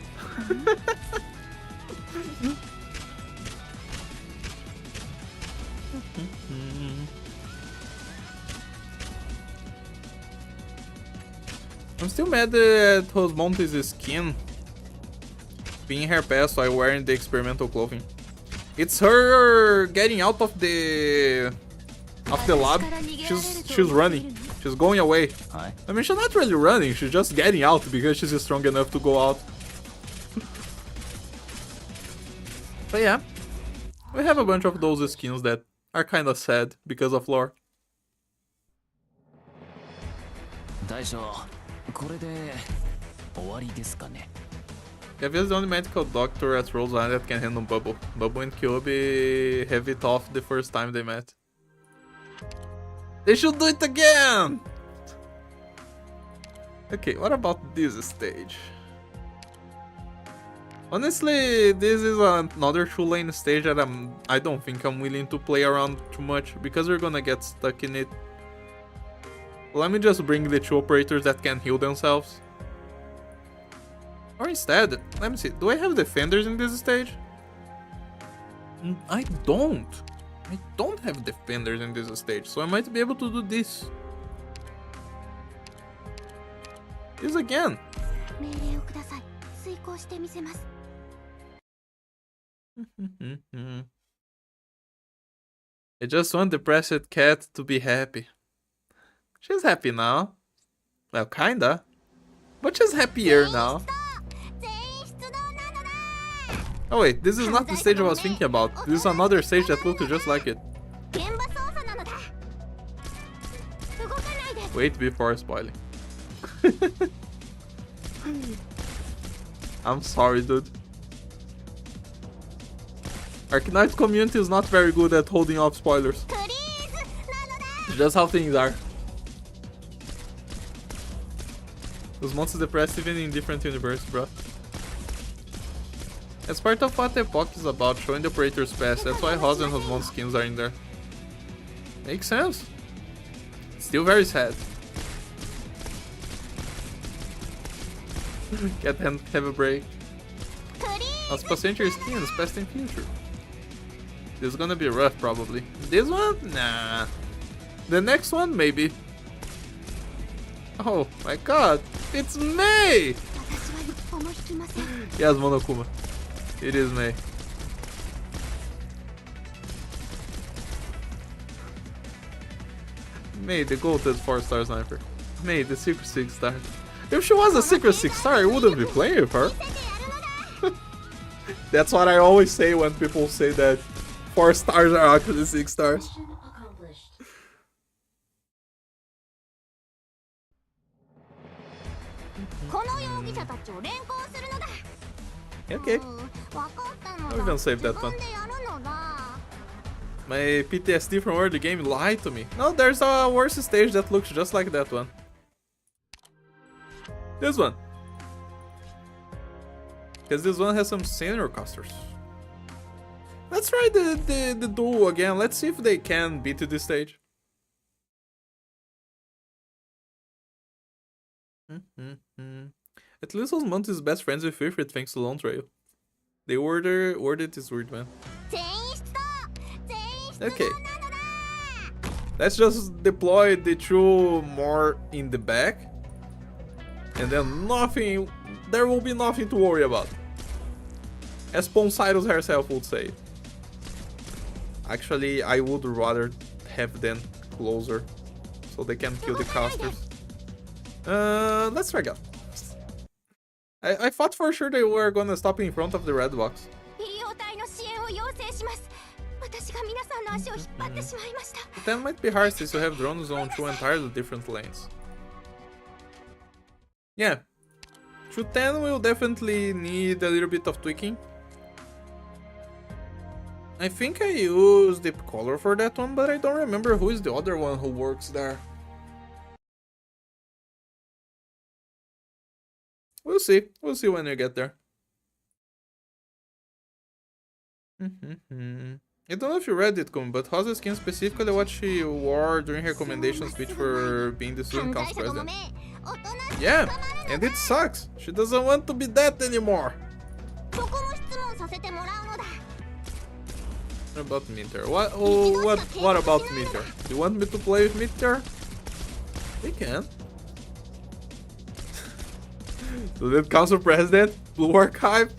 [SPEAKER 1] I'm still mad at Rosmonte's skin being her past while wearing the experimental clothing. It's her getting out of the lab. She's running. She's going away.
[SPEAKER 3] Hi.
[SPEAKER 1] I mean, she's not really running. She's just getting out because she's strong enough to go out. But yeah, we have a bunch of those skins that are kind of sad because of lore.
[SPEAKER 3] 大将、これで終わりですかね。
[SPEAKER 1] Gavi is the only medical doctor at Rose Island that can handle Bubble. Bubble and Kyobi have it off the first time they met. They should do it again! Okay, what about this stage? Honestly, this is another 2-lane stage that I don't think I'm willing to play around too much because we're gonna get stuck in it. Let me just bring the 2 operators that can heal themselves. Or instead, let me see, do I have defenders in this stage? I don't. I don't have defenders in this stage, so I might be able to do this. This again.
[SPEAKER 6] 命令をください。遂行してみせます。
[SPEAKER 1] I just want the depressed cat to be happy. She's happy now. Well, kinda. But she's happier now.
[SPEAKER 6] 全員出動なのだ。
[SPEAKER 1] Oh wait, this is not the stage I was thinking about. This is another stage that looks just like it.
[SPEAKER 6] 現場操作なのだ。動かないで。
[SPEAKER 1] Wait before spoiling. I'm sorry, dude. Arknights community is not very good at holding off spoilers.
[SPEAKER 6] フリーズなのだ。
[SPEAKER 1] It's just how things are. Those monsters depressed even in different universes, bro. As part of what Epoch is about, showing the operator's past, that's why Rosa and Rosmon's skins are in there. Makes sense. Still very sad. Can't have a break.
[SPEAKER 6] フリー
[SPEAKER 1] As passenger skins, past and future. This is gonna be rough, probably. This one? Nah. The next one? Maybe. Oh my god. It's May!
[SPEAKER 6] 私は一歩も引きません。
[SPEAKER 1] Yes, Monokuma. It is May. May, the goated 4-star sniper. May, the secret 6-star. If she was a secret 6-star, I wouldn't be playing with her. That's what I always say when people say that 4 stars are actually 6 stars.
[SPEAKER 4] Mission accomplished.
[SPEAKER 6] この容疑者たちを連行するのだ。
[SPEAKER 1] Okay,
[SPEAKER 6] わかったの
[SPEAKER 1] I'm
[SPEAKER 6] だ。
[SPEAKER 1] gonna save that one.
[SPEAKER 6] 自分でやるのだ。
[SPEAKER 1] My PTSD from where the game lied to me. No, there's a worse stage that looks just like that one. This one. Because this one has some senior casters. Let's try the duo again. Let's see if they can beat this stage. At least Osmond is best friends with Wilfred thanks to Lone Trail. The worded is weird, man.
[SPEAKER 6] 全員出動。全員出動
[SPEAKER 1] Okay.
[SPEAKER 6] なのだ。
[SPEAKER 1] Let's just deploy the 2 more in the back. And then nothing, there will be nothing to worry about. As Ponsiros herself would say. Actually, I would rather have them closer. So they can kill the casters. Let's try out. I thought for sure they were gonna stop in front of the red box.
[SPEAKER 6] 医療隊の支援を要請します。私が皆さんの足を引っ張ってしまいました。
[SPEAKER 1] But that might be hard since you have drones on 2 entirely different lanes. Yeah, 210 will definitely need a little bit of tweaking. I think I used Deep Color for that one, but I don't remember who is the other one who works there. We'll see when we get there. I don't know if you read it, Kun, but Rosa Skin specifically what she wore during her commendation speech for being the student council president. Yeah, and it sucks. She doesn't want to be that anymore. What about Meteor? What about Meteor? Do you want me to play with Meteor? We can. Student council president, Blue Archive.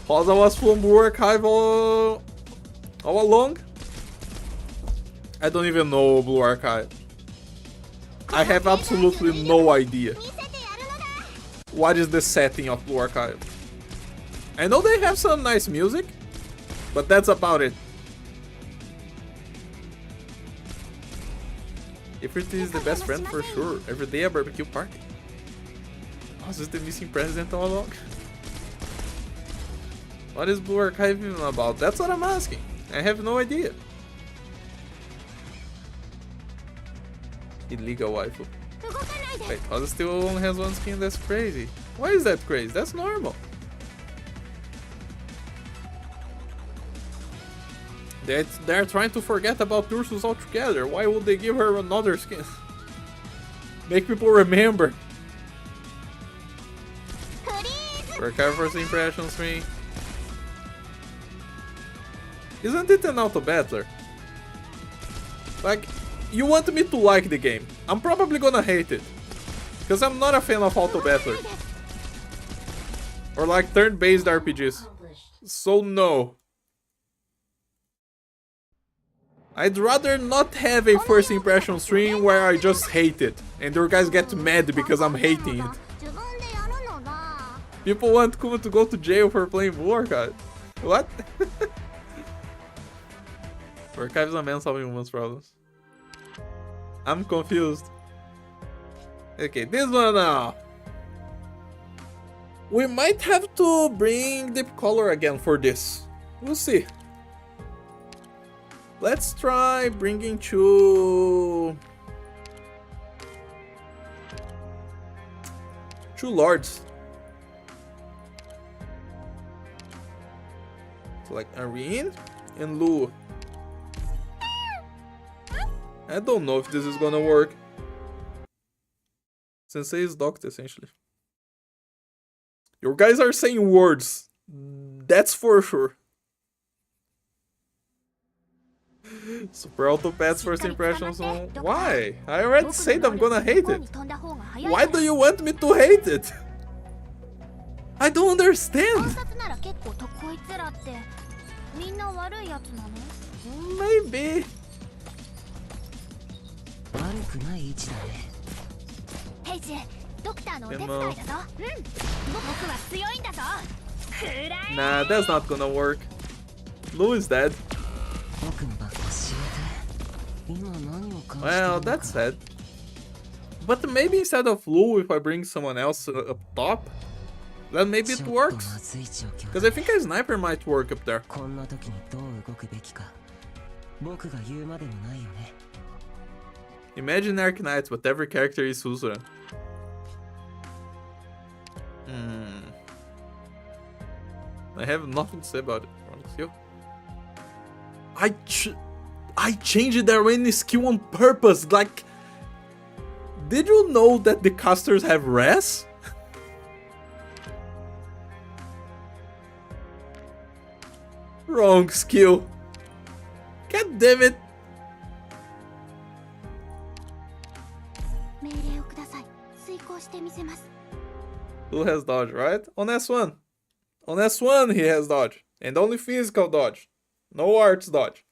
[SPEAKER 1] Rosa was from Blue Archive all along. I don't even know Blue Archive. I have absolutely no idea. What is the setting of Blue Archive? I know they have some nice music, but that's about it. Ifrit is the best friend for sure. Every day a barbecue party. Was this the missing president all along? What is Blue Archive even about? That's what I'm asking. I have no idea. Illegal waifu. Wait, Rosa still only has one skin? That's crazy. Why is that crazy? That's normal. They're trying to forget about Ursus altogether. Why would they give her another skin? Make people remember. Archive first impressions me. Isn't it an auto battler? Like, you want me to like the game. I'm probably gonna hate it. Because I'm not a fan of auto battlers. Or like turn-based RPGs. So no. I'd rather not have a first impression stream where I just hate it. And your guys get mad because I'm hating it. People want Kuma to go to jail for playing Warcraft. What? Archive is a man solving women's problems. I'm confused. Okay, this one now. We might have to bring deep color again for this. We'll see. Let's try bringing two lords. So like Irene and Lu. I don't know if this is gonna work. Sensei is docked essentially. Your guys are saying words. That's for sure. Super Auto Pets first impressions on... Why? I already said I'm gonna hate it. Why do you want me to hate it? I don't understand. Maybe. Nah, that's not gonna work. Lou is dead. Well, that's sad. But maybe instead of Lou, if I bring someone else up top, then maybe it works. Because I think a sniper might work up there. Imagine Arknights, but every character is Suzura. I have nothing to say about it. I changed their rain skill on purpose. Like, did you know that the casters have res? Wrong skill. God damn it. Who has dodge, right? On S1. On S1 he has dodge. And only physical dodge. No arts dodge.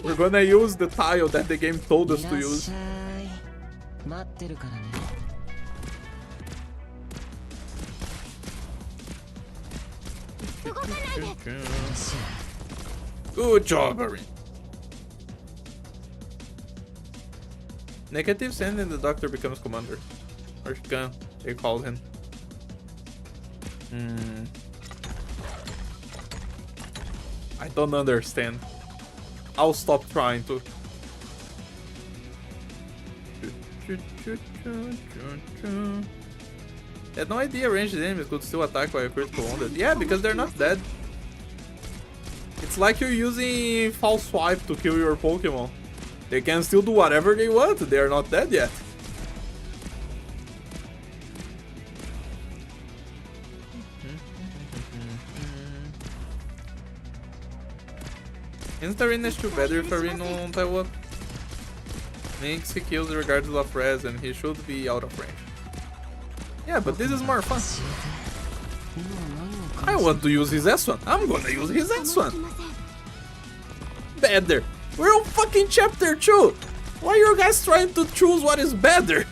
[SPEAKER 1] We're gonna use the tile that the game told us to use. Good job, Arin. Negative send and the doctor becomes commander. Or Shikan, they called him. I don't understand. I'll stop trying to. I had no idea ranged enemies could still attack by a critical wounded. Yeah, because they're not dead. It's like you're using false swipe to kill your Pokemon. They can still do whatever they want, they are not dead yet. Isn't the arena too better if Arena on Taiwan? Makes he kills regardless of res and he should be out of range. Yeah, but this is more fun. I want to use his S1. I'm gonna use his S1. Better. We're on fucking chapter 2. Why are you guys trying to choose what is better?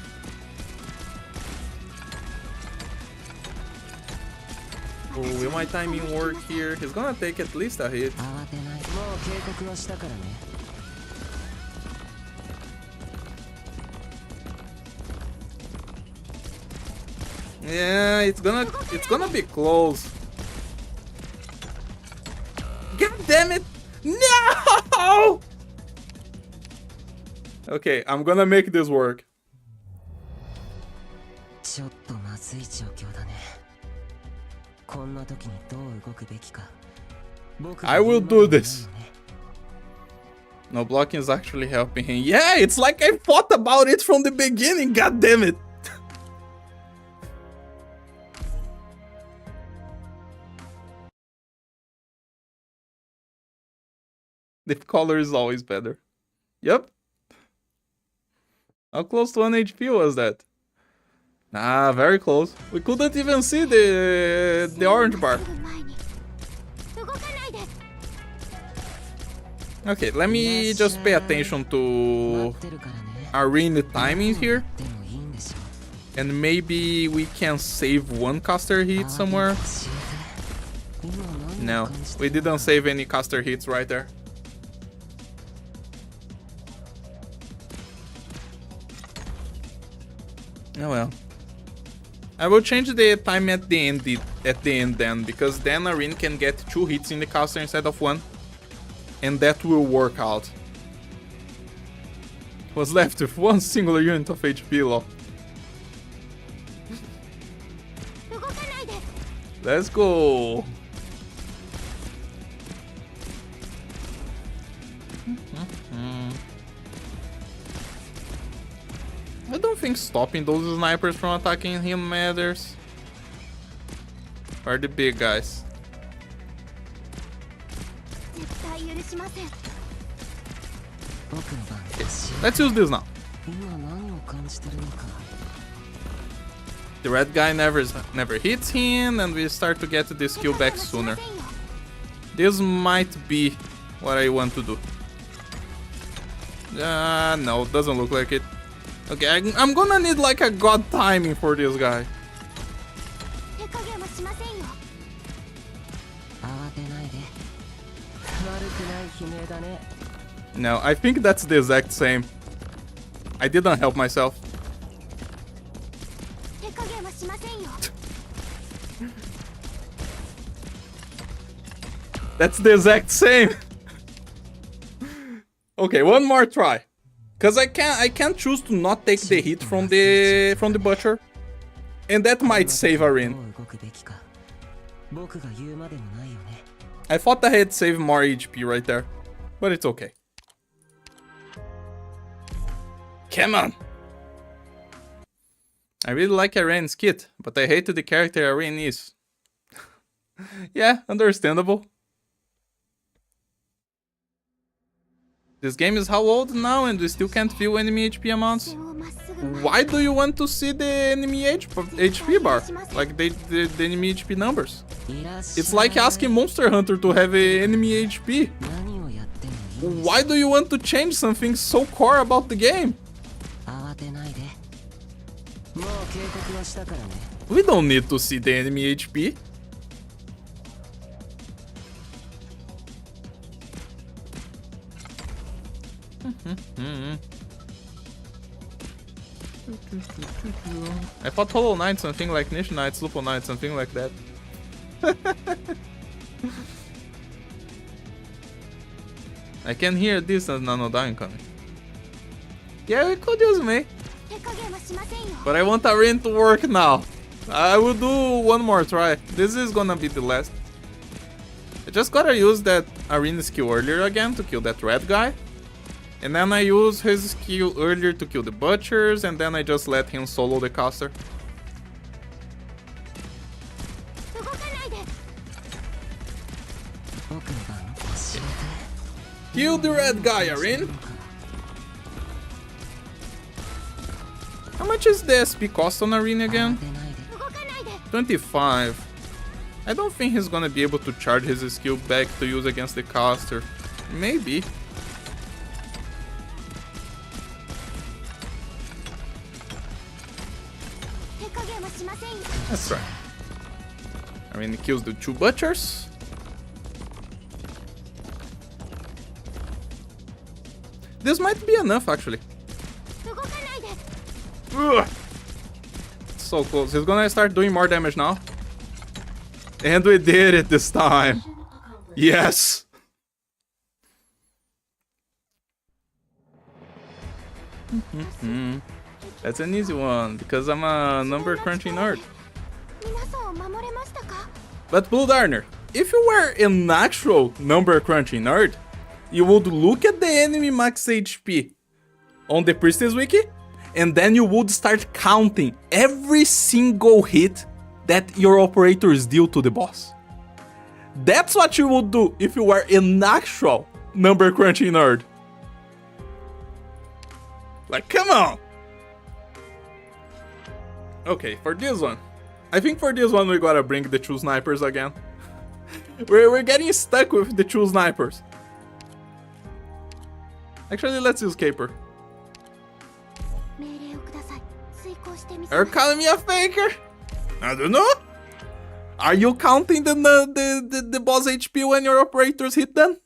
[SPEAKER 1] Oh, will my timing work here? He's gonna take at least a hit. Yeah, it's gonna be close. God damn it! No! Okay, I'm gonna make this work. I will do this. No, blocking is actually helping him. Yeah, it's like I thought about it from the beginning. God damn it! The color is always better. Yep. How close to 1 HP was that? Ah, very close. We couldn't even see the orange bar. Okay, let me just pay attention to arena timings here. And maybe we can save one caster hit somewhere. No, we didn't save any caster hits right there. Oh well. I will change the time at the end then, because then Arin can get 2 hits in the caster instead of 1. And that will work out. Was left with 1 singular unit of HP lol. Let's go. I don't think stopping those snipers from attacking him matters. Or the big guys. Okay, let's use this now. The red guy never hits him, and we start to get the skill back sooner. This might be what I want to do. No, doesn't look like it. Okay, I'm gonna need like a god timing for this guy. No, I think that's the exact same. I didn't help myself. That's the exact same. Okay, one more try. Cause I can't choose to not take the hit from the butcher, and that might save Arin. I thought I had saved more HP right there, but it's okay. Come on! I really like Arin's kit, but I hate the character Arin is. Yeah, understandable. This game is how old now and we still can't feel enemy HP amounts? Why do you want to see the enemy HP bar? Like the enemy HP numbers? It's like asking Monster Hunter to have enemy HP. Why do you want to change something so core about the game? We don't need to see the enemy HP. I thought Hollow Knight something like Niche Knight, Lupo Knight, something like that. I can hear this as Nanodyne coming. Yeah, we could use me. But I want Arin to work now. I will do one more try. This is gonna be the last. I just gotta use that Arin skill earlier again to kill that red guy. And then I use his skill earlier to kill the butchers, and then I just let him solo the caster. Kill the red guy, Arin! How much is the SP cost on Arin again? 25. I don't think he's gonna be able to charge his skill back to use against the caster. Maybe. That's right. Arin kills the two butchers. This might be enough, actually. Ugh. So close. He's gonna start doing more damage now. And we did it this time. Yes. That's an easy one, because I'm a number crunching nerd. But Blue Darner, if you were an actual number crunching nerd, you would look at the enemy max HP on the Priestess Wiki, and then you would start counting every single hit that your operators deal to the boss. That's what you would do if you were an actual number crunching nerd. Like, come on! Okay, for this one, I think for this one we gotta bring the two snipers again. We're getting stuck with the two snipers. Actually, let's use Caper. Are you calling me a faker? I don't know. Are you counting the boss HP when your operators hit them?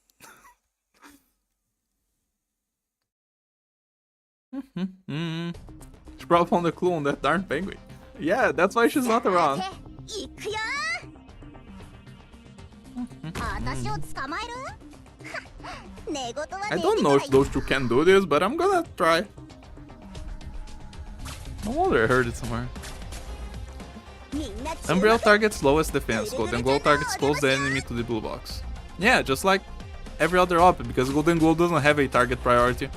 [SPEAKER 1] She probably found a clue on that darn penguin. Yeah, that's why she's not around. I don't know if those two can do this, but I'm gonna try. No wonder I heard it somewhere. Umbriel targets lowest defense, Golden Glow targets close the enemy to the blue box. Yeah, just like every other op, because Golden Glow doesn't have a target priority.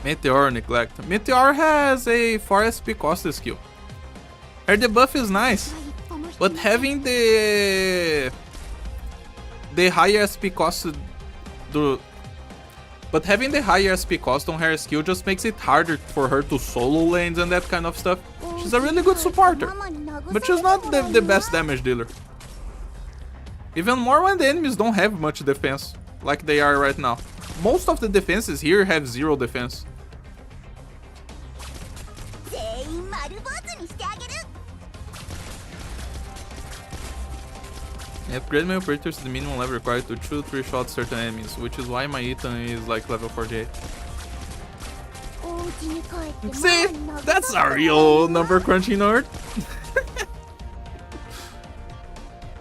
[SPEAKER 1] Meteor neglect. Meteor has a 4 SP cost skill. Her debuff is nice, but having the higher SP cost higher SP cost on her skill just makes it harder for her to solo lanes and that kind of stuff. She's a really good supporter, but she's not the best damage dealer. Even more when the enemies don't have much defense, like they are right now. Most of the defenses here have 0 defense. I upgrade my operators to the minimum level required to 2-3 shot certain enemies, which is why my Ethan is like level 48. See? That's a real number crunching nerd.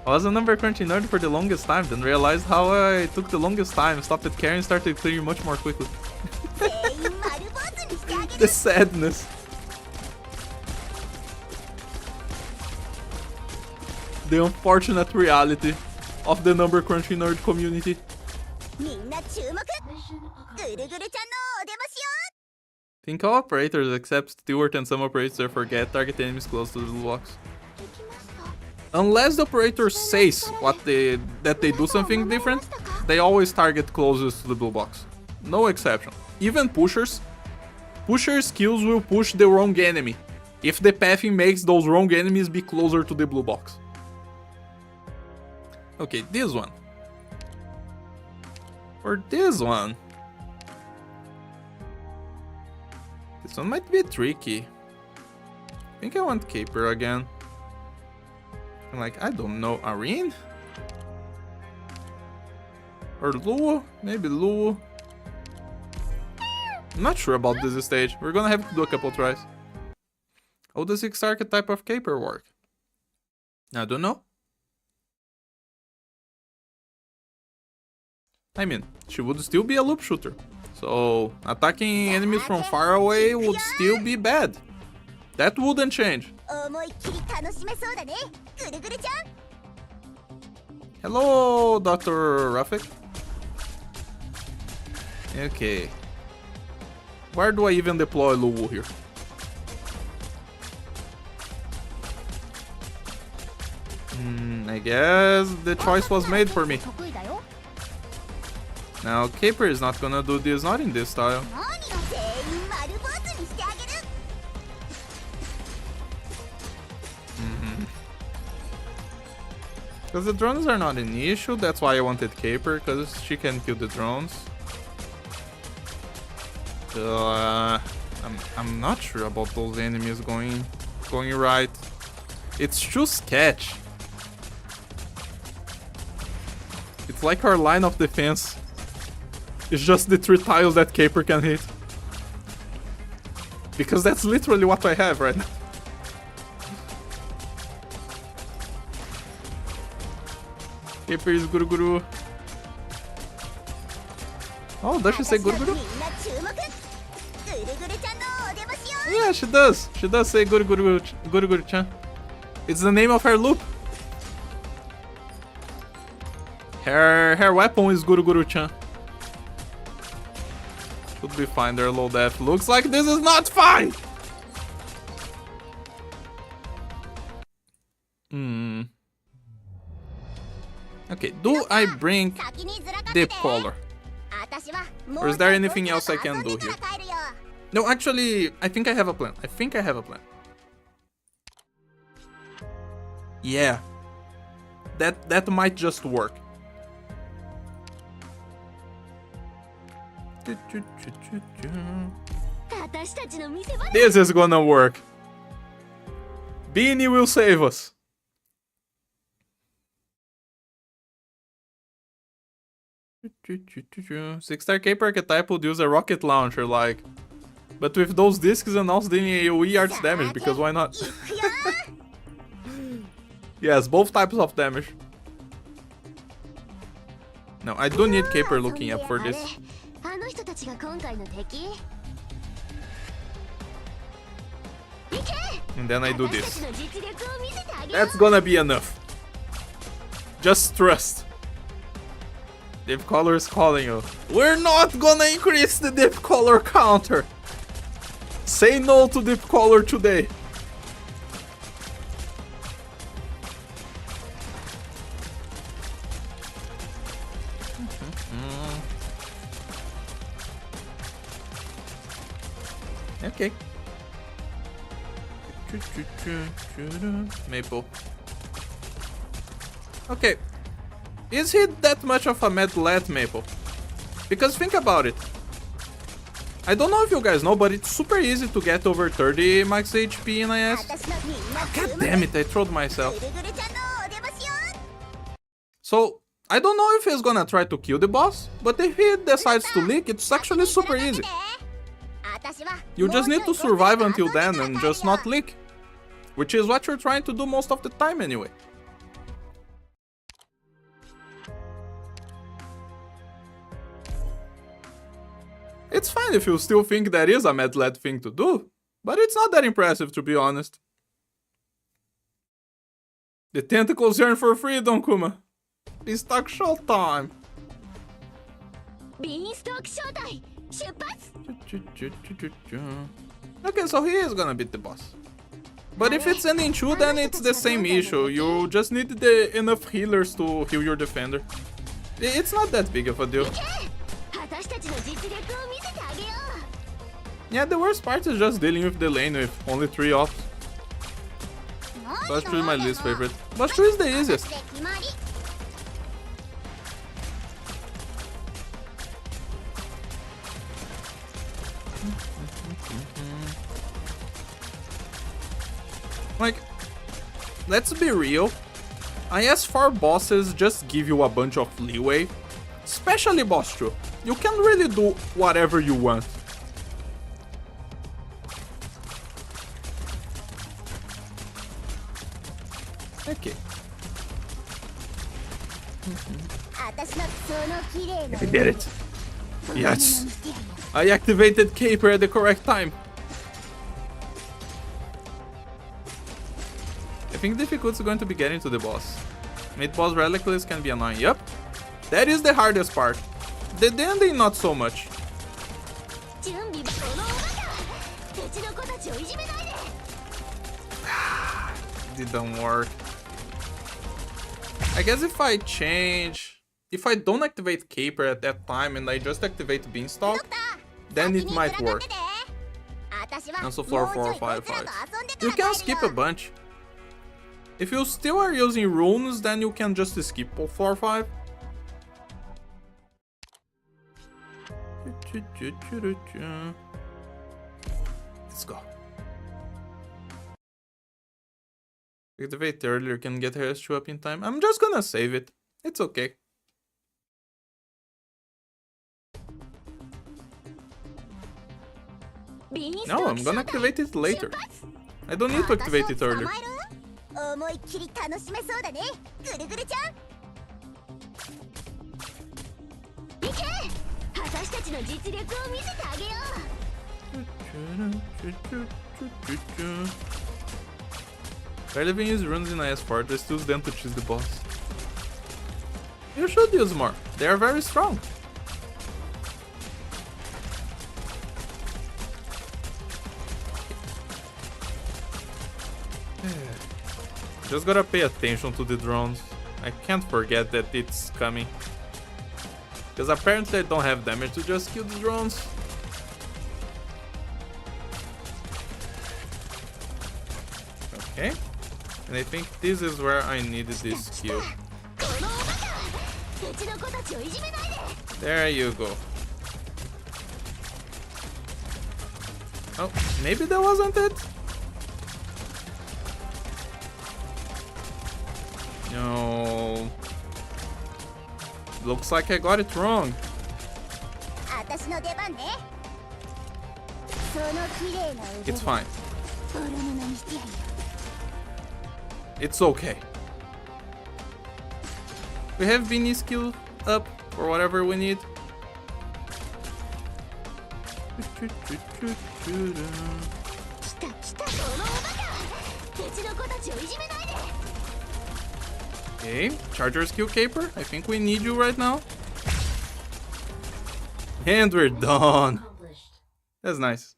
[SPEAKER 1] I was a number crunching nerd for the longest time, then realized how I took the longest time, stopped at carrying, started clearing much more quickly. The sadness. The unfortunate reality of the number crunching nerd community. Think all operators except Stewart and some operators forget target enemies close to the blue box. Unless the operator says that they do something different, they always target closest to the blue box. No exception. Even pushers skills will push the wrong enemy if the pathing makes those wrong enemies be closer to the blue box. Okay, this one. Or this one. This one might be tricky. I think I want Caper again. I'm like, I don't know, Arin? Or Luo? Maybe Luo. I'm not sure about this stage. We're gonna have to do a couple tries. How does 6 archetype of Caper work? I don't know. I mean, she would still be a loop shooter, So attacking enemies from far away would still be bad. That wouldn't change.
[SPEAKER 2] 思いっきり楽しめそうだねぐるぐるちゃん
[SPEAKER 1] Hello, Dr. Rafik. Okay. Where do I even deploy Luwu here? I guess the choice was made for me.
[SPEAKER 2] 得意だよ
[SPEAKER 1] Now, Caper is not gonna do this, not in this style.
[SPEAKER 2] 何を全員丸坊主にしてあげる
[SPEAKER 1] Because the drones are not an issue, that's why I wanted Caper, because she can kill the drones. I'm not sure about those enemies going right. It's too sketch. It's like our line of defense. It's just the 3 tiles that Caper can hit. Because that's literally what I have right now. Caper is Guru Guru. Oh, does she say Guru Guru?
[SPEAKER 2] みんな注目ぐるぐるちゃんのお出ましよ
[SPEAKER 1] Yeah, she does. She does say Guru Guru Guru Guru-chan. It's the name of her loop. Her weapon is Guru Guru-chan. Should be fine. They're low def. Looks like this is not fine. Okay, do I bring
[SPEAKER 2] 先にずらかけ
[SPEAKER 1] Dip
[SPEAKER 2] て
[SPEAKER 1] Collar?
[SPEAKER 2] 私はも
[SPEAKER 1] Or
[SPEAKER 2] う
[SPEAKER 1] is there
[SPEAKER 2] ちょっと
[SPEAKER 1] anything else I can do
[SPEAKER 2] 遊んで
[SPEAKER 1] here?
[SPEAKER 2] から帰るよ
[SPEAKER 1] No, actually, I think I have a plan. Yeah. That might just work.
[SPEAKER 2] 私たちの見せ場
[SPEAKER 1] This is gonna work. Beanie will save us. Six-star Cape archetype would use a rocket launcher, like. But with those discs and also dealing AoE arts damage, because why not?
[SPEAKER 2] 行くよ
[SPEAKER 1] Yes, both types of damage. No, I do need Caper looking up for this.
[SPEAKER 2] あの人たちが今回の敵
[SPEAKER 1] And then I do
[SPEAKER 2] 私た
[SPEAKER 1] this.
[SPEAKER 2] ちの実力を見せてあげよ
[SPEAKER 1] That's gonna be enough. Just trust. Dip Collar is calling you. We're not gonna increase the Dip Collar counter. Say no to Dip Collar today. Okay. Maple. Okay. Is he that much of a medlet, Maple? Because think about it. I don't know if you guys know, but it's super easy to get over 30 max HP in IS.
[SPEAKER 2] 私のみんな
[SPEAKER 1] God damn it, I trolled myself.
[SPEAKER 2] ぐるぐるちゃんのお出ましよ
[SPEAKER 1] So, I don't know if he's gonna try to kill the boss, but if he decides to leak, it's actually super easy.
[SPEAKER 2] 私は
[SPEAKER 1] You just need to survive until then and just not
[SPEAKER 2] もう
[SPEAKER 1] leak. Which is what you're trying to do most of the time anyway. It's fine if you still think that is a medlet thing to do, but it's not that impressive to be honest. The tentacles yearn for freedom, Kuma. It's talk showtime.
[SPEAKER 2] ビーンストーク招待出発
[SPEAKER 1] Okay, so he is gonna beat the boss. But if it's ending 2, then it's the same issue. You just need enough healers to heal your defender. It's not that big of a deal.
[SPEAKER 2] 私たちの実力を見せてあげよ
[SPEAKER 1] Yeah, the worst part is just dealing with the lane with only 3 ops.
[SPEAKER 2] う
[SPEAKER 1] Bush 2 is my least favorite. Bush 2 is the easiest.
[SPEAKER 2] で決まり
[SPEAKER 1] Like, let's be real. IS4 bosses just give you a bunch of leeway. Especially boss 2. You can really do whatever you want. Okay.
[SPEAKER 2] 私のその綺麗な
[SPEAKER 1] I did it. Yes! I activated Caper at the correct time. I think difficult is going to be getting to the boss. Mid-boss relicles can be annoying. Yup. That is the hardest part. The ending, not so much. Didn't work. I guess if I change... If I don't activate Caper at that time and I just activate Beanstalk, then it might work. Also floor 4, 5, 5. You can skip a bunch. If you still are using runes, then you can just skip floor 5. Let's go. Activate earlier, can get her show up in time. I'm just gonna save it. It's okay. No, I'm gonna activate it later. I don't need to activate it earlier. Barely even use runes in IS4, just use them to choose the boss. You should use more, they are very strong. Just gotta pay attention to the drones. I can't forget that it's coming. Because apparently I don't have damage to just kill the drones. Okay. And I think this is where I needed this skill. There you go. Oh, maybe that wasn't it? No. Looks like I got it wrong. It's fine. It's okay. We have Beanie skill up for whatever we need. Okay, Charger skill Caper. I think we need you right now. And we're done.
[SPEAKER 4] Accomplished.
[SPEAKER 1] That's nice.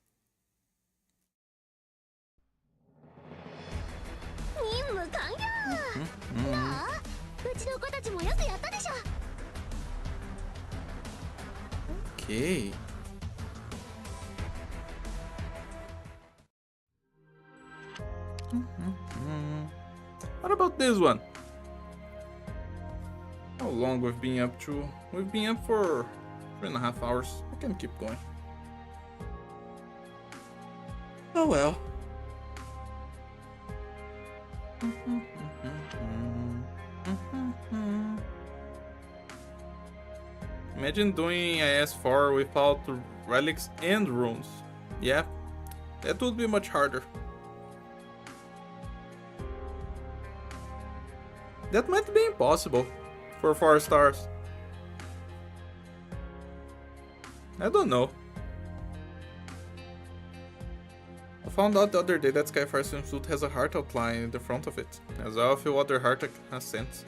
[SPEAKER 1] Okay. What about this one? How long we've been up to? We've been up for 3.5 hours. I can keep going. Oh well. Imagine doing IS4 without relics and runes. Yeah, that would be much harder. That might be impossible for 4 stars. I don't know. I found out the other day that Skyfire swimsuit has a heart outline in the front of it, as well as other heart accents.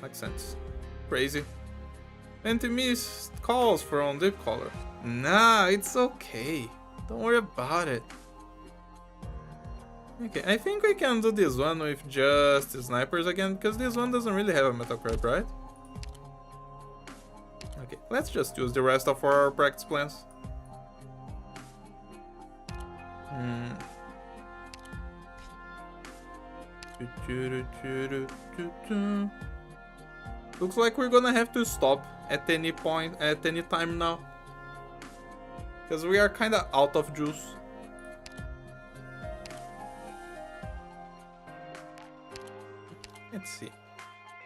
[SPEAKER 1] Crazy. Missed calls from Deep Color. Nah, it's okay. Don't worry about it. Okay, I think we can do this one with just snipers again, because this one doesn't really have a metal crab, right? Okay, let's just use the rest of our practice plans. Looks like we're gonna have to stop at any point, at any time now. Because we are kinda out of juice. Let's see.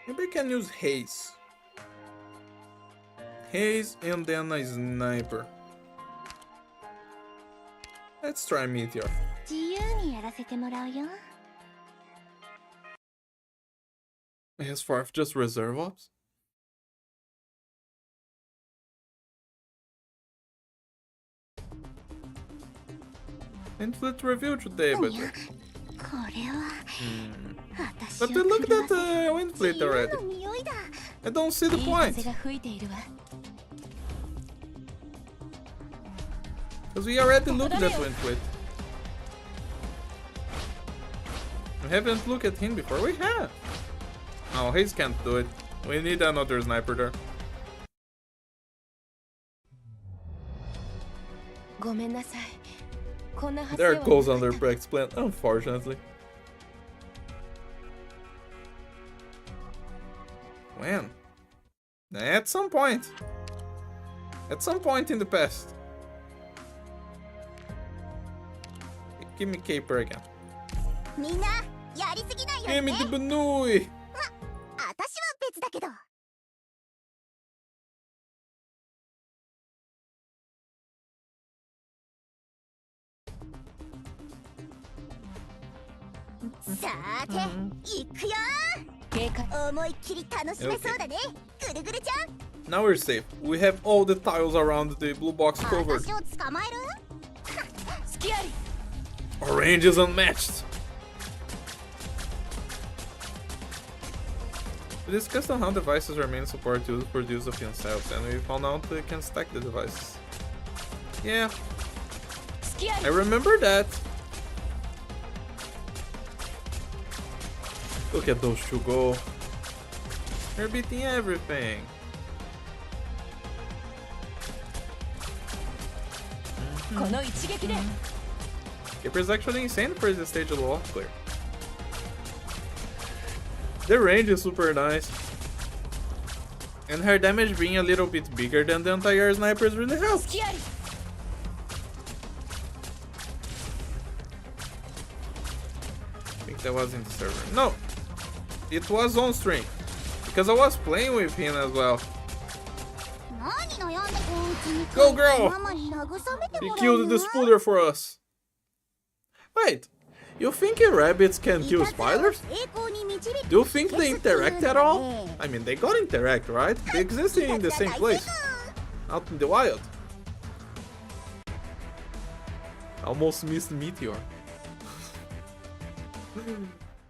[SPEAKER 1] Maybe we can use Haze. Haze and then a sniper. Let's try Meteor. Henceforth, just reserve ops? Wind Fleet review today, but
[SPEAKER 2] これは
[SPEAKER 1] but we looked at the Wind Fleet already.
[SPEAKER 2] の匂いだ
[SPEAKER 1] I don't see the
[SPEAKER 6] いい
[SPEAKER 1] point
[SPEAKER 6] 風が吹いているわ
[SPEAKER 1] because we already looked at Wind Fleet. We haven't looked at him before. We have. Oh, Hayes can't do it. We need another sniper there.
[SPEAKER 6] ごめんなさいこんな発
[SPEAKER 1] There
[SPEAKER 6] 生は
[SPEAKER 1] goes under Brecht's plan, unfortunately. When? At some point. At some point in the past. Give me Caper again.
[SPEAKER 2] みんなやりすぎないよ
[SPEAKER 1] Give
[SPEAKER 2] ね
[SPEAKER 1] me the Banui!
[SPEAKER 2] 私は別だけど さーて行くよ
[SPEAKER 6] 警戒
[SPEAKER 2] 思いっきり楽しめそうだねぐるぐるちゃん
[SPEAKER 1] Now we're safe. We have all the tiles around the blue box covered.
[SPEAKER 2] 私を捕まえる
[SPEAKER 6] 隙あり
[SPEAKER 1] Our range is unmatched. We discussed on how devices remain support used for the use of themselves, and we found out they can stack the devices. Yeah,
[SPEAKER 6] 隙あ
[SPEAKER 1] I
[SPEAKER 6] り
[SPEAKER 1] remember that. Look at those two go. They're beating everything. Mm-hmm.
[SPEAKER 6] この一撃で
[SPEAKER 1] Keeper's actually insane for this stage of the wall clear. The range is super nice. And her damage being a little bit bigger than the entire snipers really helps.
[SPEAKER 6] 隙あり
[SPEAKER 1] I think that was in the server. No! It was on stream. Because I was playing with him as well.
[SPEAKER 2] 何悩んでお家に
[SPEAKER 1] Go, girl!
[SPEAKER 2] ママに慰めて
[SPEAKER 1] He
[SPEAKER 2] もら
[SPEAKER 1] killed
[SPEAKER 2] う
[SPEAKER 1] the
[SPEAKER 2] の
[SPEAKER 1] spooder for us. Wait, you think rabbits can kill spiders? Do you think they interact at all? I mean, they gotta interact, right? They exist in the same place. Out in the wild. Almost missed Meteor.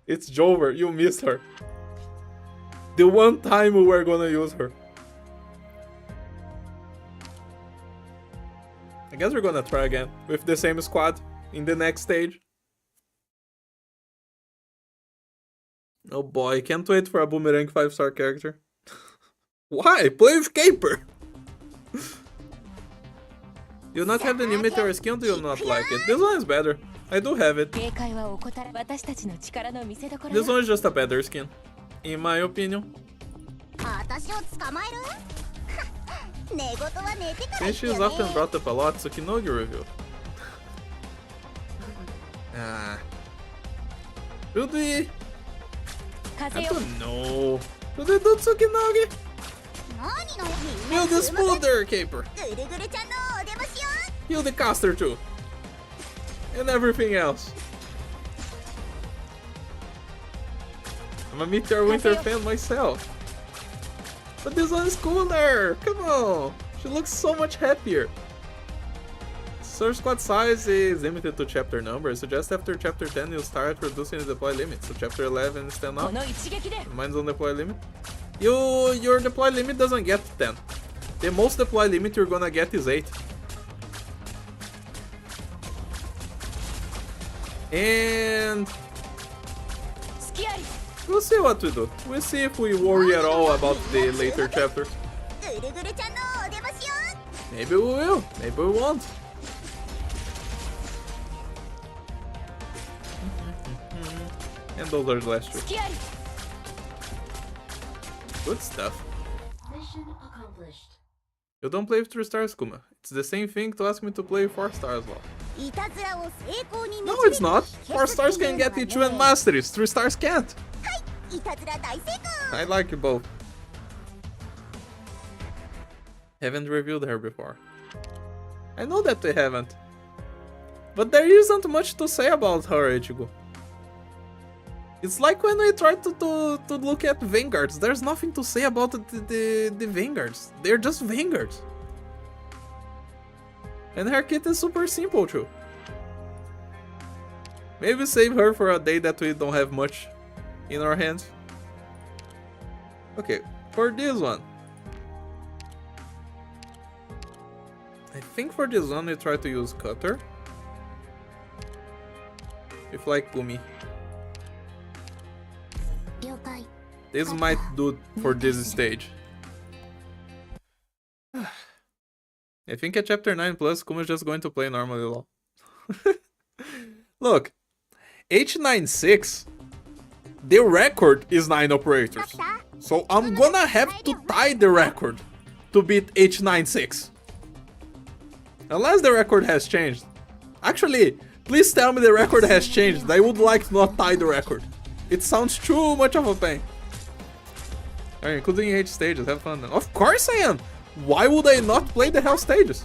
[SPEAKER 1] It's Jover, you missed her. The one time we were gonna use her. I guess we're gonna try again with the same squad in the next stage. Oh boy, can't wait for a Boomerang 5-star character. Why? Play with Caper! You not have the new Meteor skin, do you not like it? This one is better. I do have it.
[SPEAKER 6] 警戒は怠ら私たちの力の見せ所
[SPEAKER 1] This
[SPEAKER 6] よ
[SPEAKER 1] one is just a better skin, in my opinion.
[SPEAKER 2] 私を捕まえる寝言は寝てから
[SPEAKER 1] Since
[SPEAKER 2] 言
[SPEAKER 1] she's
[SPEAKER 2] ってよ
[SPEAKER 1] often
[SPEAKER 2] ね
[SPEAKER 1] brought up a lot, Tsukinogi review. Should we? I
[SPEAKER 6] 風よ
[SPEAKER 1] don't know. Should we do Tsukinogi?
[SPEAKER 2] 何の
[SPEAKER 1] Kill the Spooder, Caper.
[SPEAKER 2] ぐるぐるちゃんのお出ましよ
[SPEAKER 1] Kill the caster too. And everything else. I'm a Meteor Winter fan myself. But this one is cooler! Come on! She looks so much happier. Source squad size is limited to chapter numbers, so just after chapter 10 you'll start reducing the deploy limit. So chapter 11 is 10
[SPEAKER 6] こ
[SPEAKER 1] now.
[SPEAKER 6] の一撃で
[SPEAKER 1] Mine's on deploy limit. Your deploy limit doesn't get 10. The most deploy limit you're gonna get is 8. And
[SPEAKER 6] 隙あり
[SPEAKER 1] we'll see what we do. We'll see if we worry at all about the later chapters.
[SPEAKER 2] ぐるぐるちゃんのお出ましよ
[SPEAKER 1] Maybe we will, maybe we won't. And those are the last two.
[SPEAKER 6] 隙あり
[SPEAKER 1] Good stuff.
[SPEAKER 4] Mission accomplished.
[SPEAKER 1] You don't play with 3 stars, Kuma. It's the same thing to ask me to play 4 stars, well.
[SPEAKER 2] いたずらを成功に
[SPEAKER 1] No,
[SPEAKER 2] 導
[SPEAKER 1] it's not. 4 stars can get each and masteries. 3 stars can't.
[SPEAKER 2] いたずら大成功
[SPEAKER 1] I like you both. Haven't reviewed her before. I know that we haven't. But there isn't much to say about her, Ichigo. It's like when we try to look at Vanguards. There's nothing to say about the Vanguards. They're just Vanguards. And her kit is super simple too. Maybe save her for a day that we don't have much in our hands. Okay, for this one. I think for this one we try to use Cutter. With like Gumi. This might do for this stage. I think at chapter 9 plus, Kuma's just going to play normally LOL. Look, H96, the record is 9 operators. So I'm gonna have to tie the record to beat H96. Unless the record has changed. Actually, please tell me the record has changed. I would like to not tie the record. It sounds too much of a pain. Alright, including H stages, have fun then. Of course I am! Why would I not play the hell stages?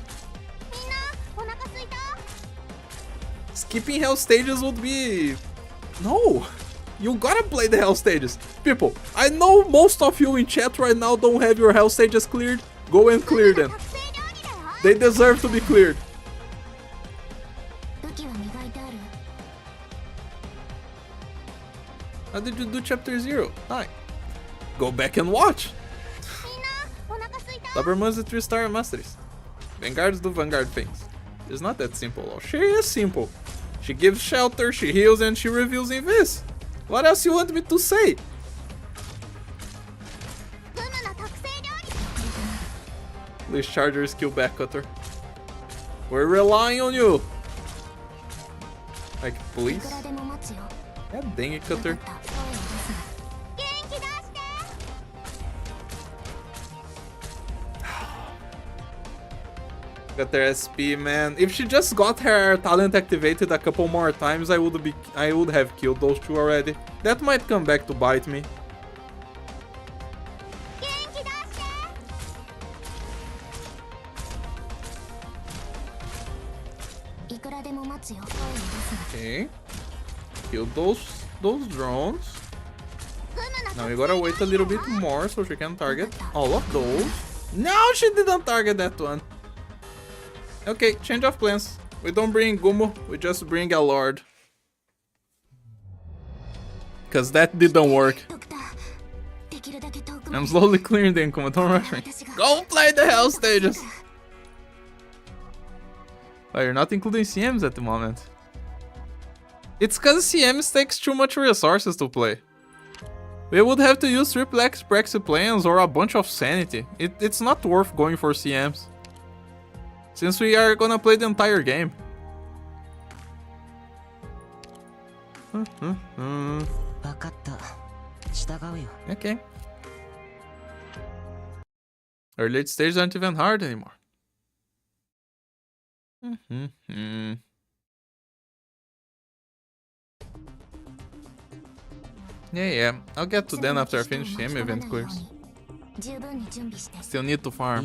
[SPEAKER 1] Skipping hell stages would be... No! You gotta play the hell stages. People, I know most of you in chat right now don't have your hell stages cleared. Go and clear them. They deserve to be cleared. How did you do chapter 0? Hi. Go back and watch. Dobermans e 3-star masteries. Vanguards do Vanguard things. It's not that simple. Oh, she is simple. She gives shelter, she heals, and she reveals invis. What else you want me to say? Please charge your skill back, Cutter. We're relying on you. Like, please. God dang it, Cutter. Got their SP, man. If she just got her talent activated a couple more times, I would have killed those two already. That might come back to bite me. Okay. Kill those drones. Now we gotta wait a little bit more so she can target all of those. No, she didn't target that one. Okay, change of plans. We don't bring Gumo, we just bring a Lord. Cause that didn't work. I'm slowly clearing the income, don't rush me. Go play the hell stages! Oh, you're not including CMs at the moment. It's cause CMs takes too much resources to play. We would have to use triple X Praxi plans or a bunch of sanity. It's not worth going for CMs. Since we are gonna play the entire game. Okay. Our late stages aren't even hard anymore. Yeah, I'll get to them after I finish the event clears. Still need to farm.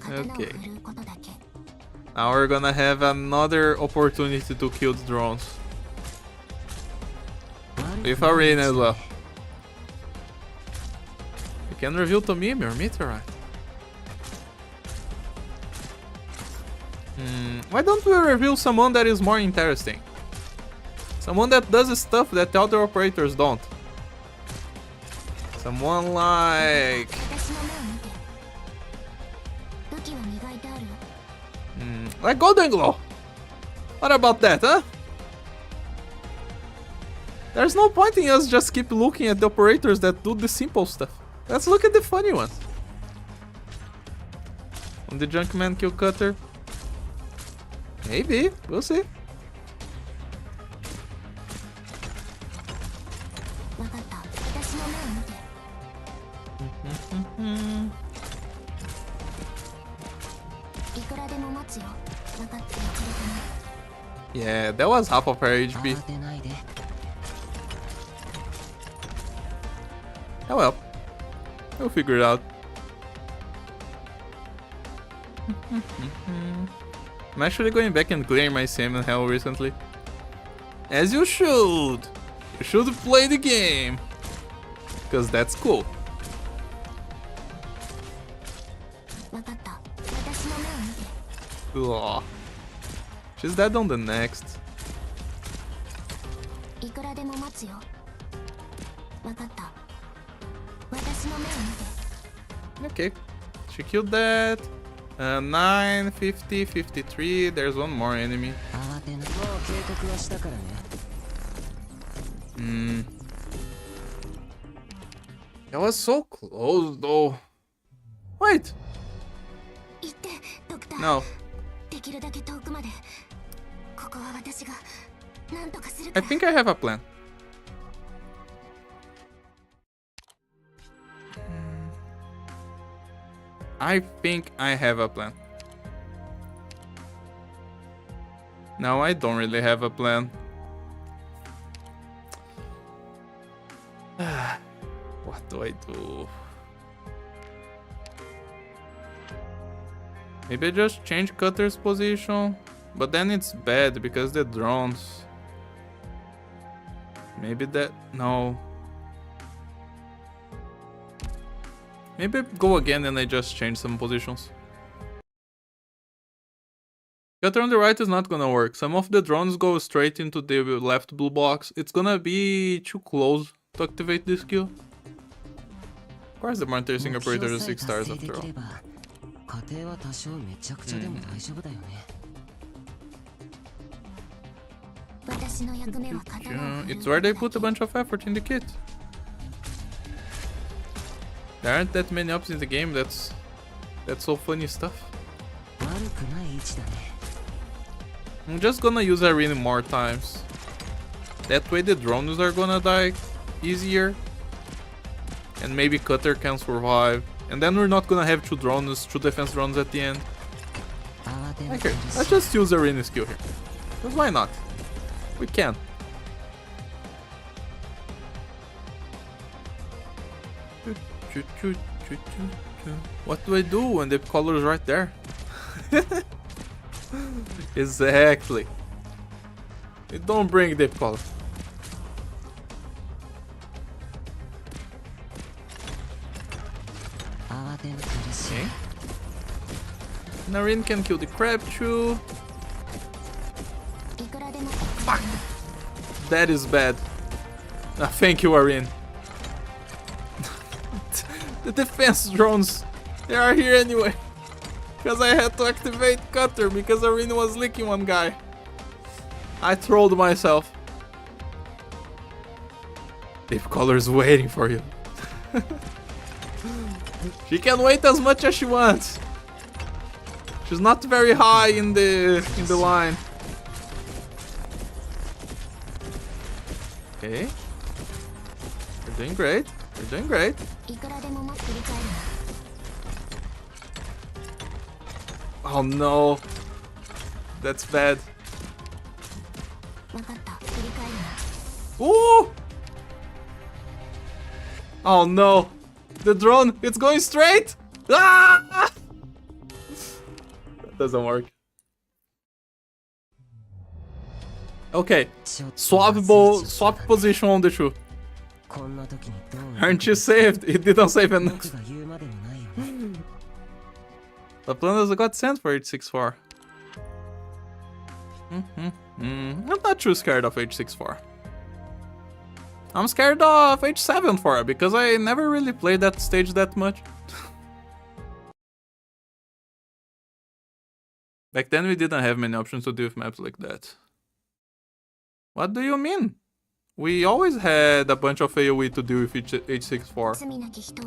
[SPEAKER 1] Okay. Now we're gonna have another opportunity to kill the drones. With a rain as well. You can reveal to me your meteorite. Why don't we reveal someone that is more interesting? Someone that does stuff that the other operators don't. Someone like... like Golden Glow. What about that, huh? There's no point in us just keep looking at the operators that do the simple stuff. Let's look at the funny ones. On the Junkman kill Cutter. Maybe, we'll see. Yeah, that was half of her HP. Oh well, we'll figure it out. I'm actually going back and clearing my salmon hell recently. As you should! You should play the game! Cause that's cool. Ugh. She's dead on the next.
[SPEAKER 6] いくらでも待つよ。わかった。私の目を見て。
[SPEAKER 1] Okay, she killed that. 9, 50, 53. There's one more enemy.
[SPEAKER 3] 慌てな。もう警告はしたからね。
[SPEAKER 1] That was so close though. Wait.
[SPEAKER 6] 行って、ドクター。
[SPEAKER 1] No.
[SPEAKER 6] できるだけ遠くまで。ここは私が何とかする
[SPEAKER 1] I
[SPEAKER 6] から。
[SPEAKER 1] think I have a plan. I think I have a plan. No, I don't really have a plan. What do I do? Maybe I just change Cutter's position, but then it's bad because the drones. Maybe that... no. Maybe I go again and I just change some positions. Cutter on the right is not gonna work. Some of the drones go straight into the left blue box. It's gonna be too close to activate this skill. Of course the Martyr Sing Operator is 6 stars after all.
[SPEAKER 3] 家庭は多少めちゃくちゃでも大丈夫だよね。
[SPEAKER 6] 私の役目は刀を振るう
[SPEAKER 1] It's where they put a bunch of effort in the kit. There aren't that many options in the game. That's so funny stuff.
[SPEAKER 3] 悪くない位置だね。
[SPEAKER 1] I'm just gonna use Arena more times. That way the drones are gonna die easier. And maybe Cutter can survive. And then we're not gonna have two defense drones at the end. Okay, let's just use Arena skill here. Because why not? We can. What do I do when the color is right there? Exactly. You don't bring deep color. Okay. Narin can kill the crab too. Fuck. That is bad. Thank you, Arin. The defense drones, they are here anyway. Because I had to activate Cutter because Arin was licking one guy. I trolled myself. Deep color is waiting for you. She can wait as much as she wants. She's not very high in the line. Okay. You're doing great. You're doing great. Oh no. That's bad. Ooh! Oh no. The drone, it's going straight! Ah! That doesn't work. Okay. Swap position on the shoe. Aren't you saved? It didn't save enough. The plan is a godsend for H64. I'm not too scared of H64. I'm scared of H74 because I never really played that stage that much. Back then we didn't have many options to do with maps like that. What do you mean? We always had a bunch of AoE to do with H64.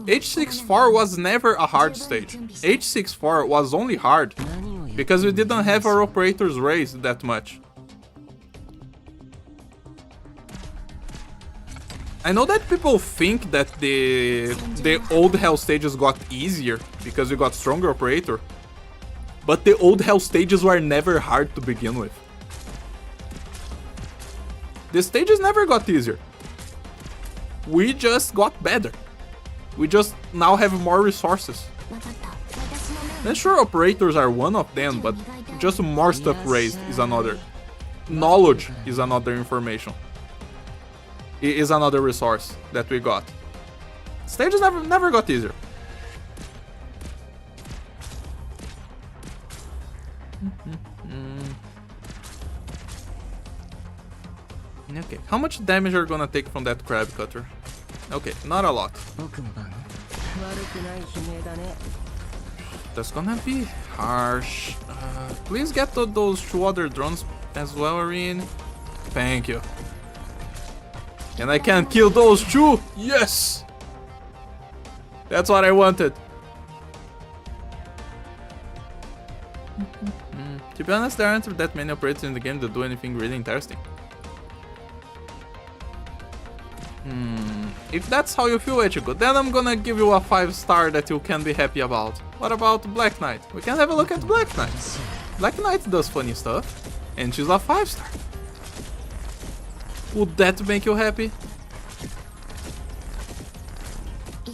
[SPEAKER 1] H64 was never a hard stage. H64 was only hard because we didn't have our operators raised that much. I know that people think that the old hell stages got easier because we got stronger operator, but the old hell stages were never hard to begin with. The stages never got easier. We just got better. We just now have more resources. And sure, operators are one of them, but just more stuff raised is another. Knowledge is another information. It is another resource that we got. Stages never got easier. Okay, how much damage are you gonna take from that crab cutter? Okay, not a lot.
[SPEAKER 3] 僕の番悪くない悲鳴だね
[SPEAKER 1] That's gonna be harsh. Please get to those 2 other drones as well, Arene. Thank you. And I can kill those 2! Yes! That's what I wanted. To be honest, there aren't that many operators in the game that do anything really interesting. If that's how you feel, Ichigo, then I'm gonna give you a 5-star that you can be happy about. What about Black Knight? We can have a look at Black Knight. Black Knight does funny stuff, and she's a 5-star. Would that make you happy?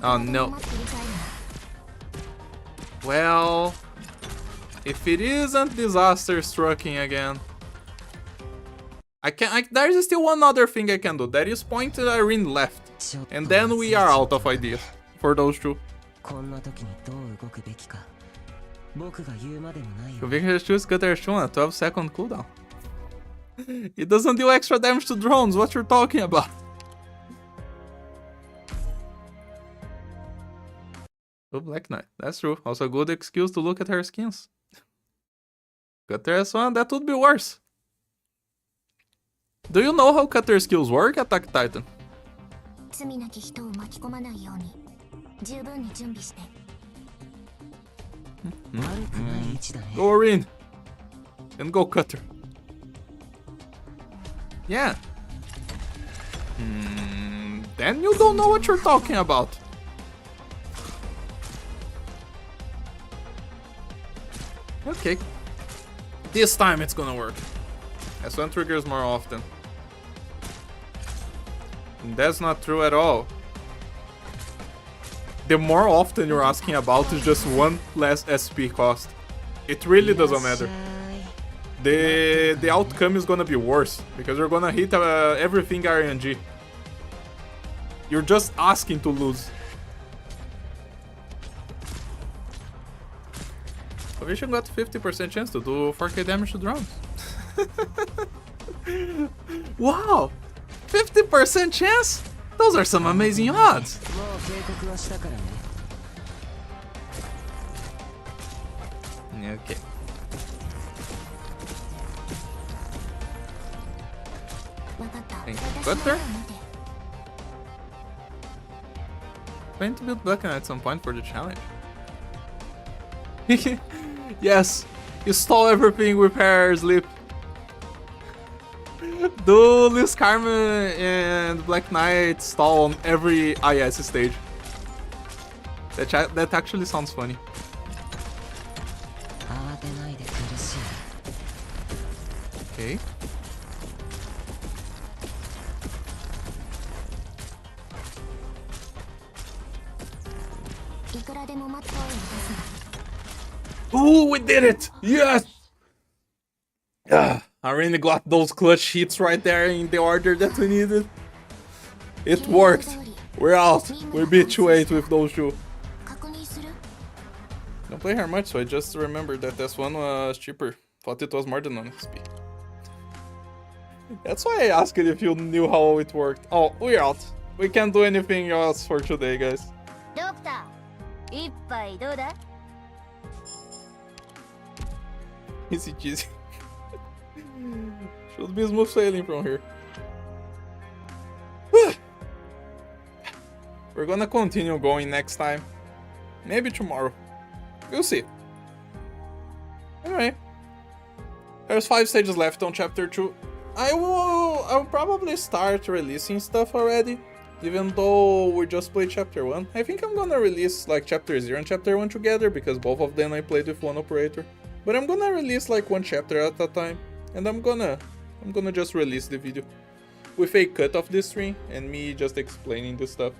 [SPEAKER 1] Oh no. Well, if it isn't disaster striking again, there's still one other thing I can do. That is point Irene left. And then we are out of ideas for those 2.
[SPEAKER 3] こんな時にどう動くべきか僕が言うまでもないよ
[SPEAKER 1] Conviction choose Cutter Shoe on a 12-second cooldown. It doesn't do extra damage to drones. What you're talking about? Oh, Black Knight. That's true. Also a good excuse to look at her skins. Cutter S1, that would be worse. Do you know how Cutter skills work, Attack Titan?
[SPEAKER 6] 罪なき人を巻き込まないように十分に準備して
[SPEAKER 3] 悪くない位置だね
[SPEAKER 1] Go Arene. And go Cutter. Yeah. Then you don't know what you're talking about. Okay. This time it's gonna work. S1 triggers more often. That's not true at all. The more often you're asking about is just 1 less SP cost. It really doesn't matter. The outcome is gonna be worse because you're gonna hit everything RNG. You're just asking to lose. Vision got 50% chance to do 4k damage to drones. Wow! 50% chance? Those are some amazing odds.
[SPEAKER 3] もう警告はしたからね
[SPEAKER 1] Okay. Thank you, Cutter. Plan to build Black Knight at some point for the challenge. Yes, you stole everything with her sleep. Do Liz Carmen and Black Knight stall on every IS stage. That actually sounds funny.
[SPEAKER 3] 慌てないで苦しい
[SPEAKER 1] Okay. Ooh, we did it! Yes! I really got those clutch hits right there in the order that we needed. It worked. We're out. We beat 2-8 with those 2. Don't play her much, so I just remembered that this one was cheaper. Thought it was more than 1 XP. That's why I asked if you knew how it worked. Oh, we're out. We can't do anything else for today, guys.
[SPEAKER 2] Doctor, 一杯どうだ?
[SPEAKER 1] Easy cheesy. Should be smooth sailing from here. We're gonna continue going next time. Maybe tomorrow. We'll see. Anyway. There's 5 stages left on chapter 2. I'll probably start releasing stuff already. Even though we just played chapter 1. I think I'm gonna release like chapter 0 and chapter 1 together because both of them I played with one operator. But I'm gonna release like 1 chapter at a time. And I'm gonna just release the video with a cut of the stream and me just explaining the stuff.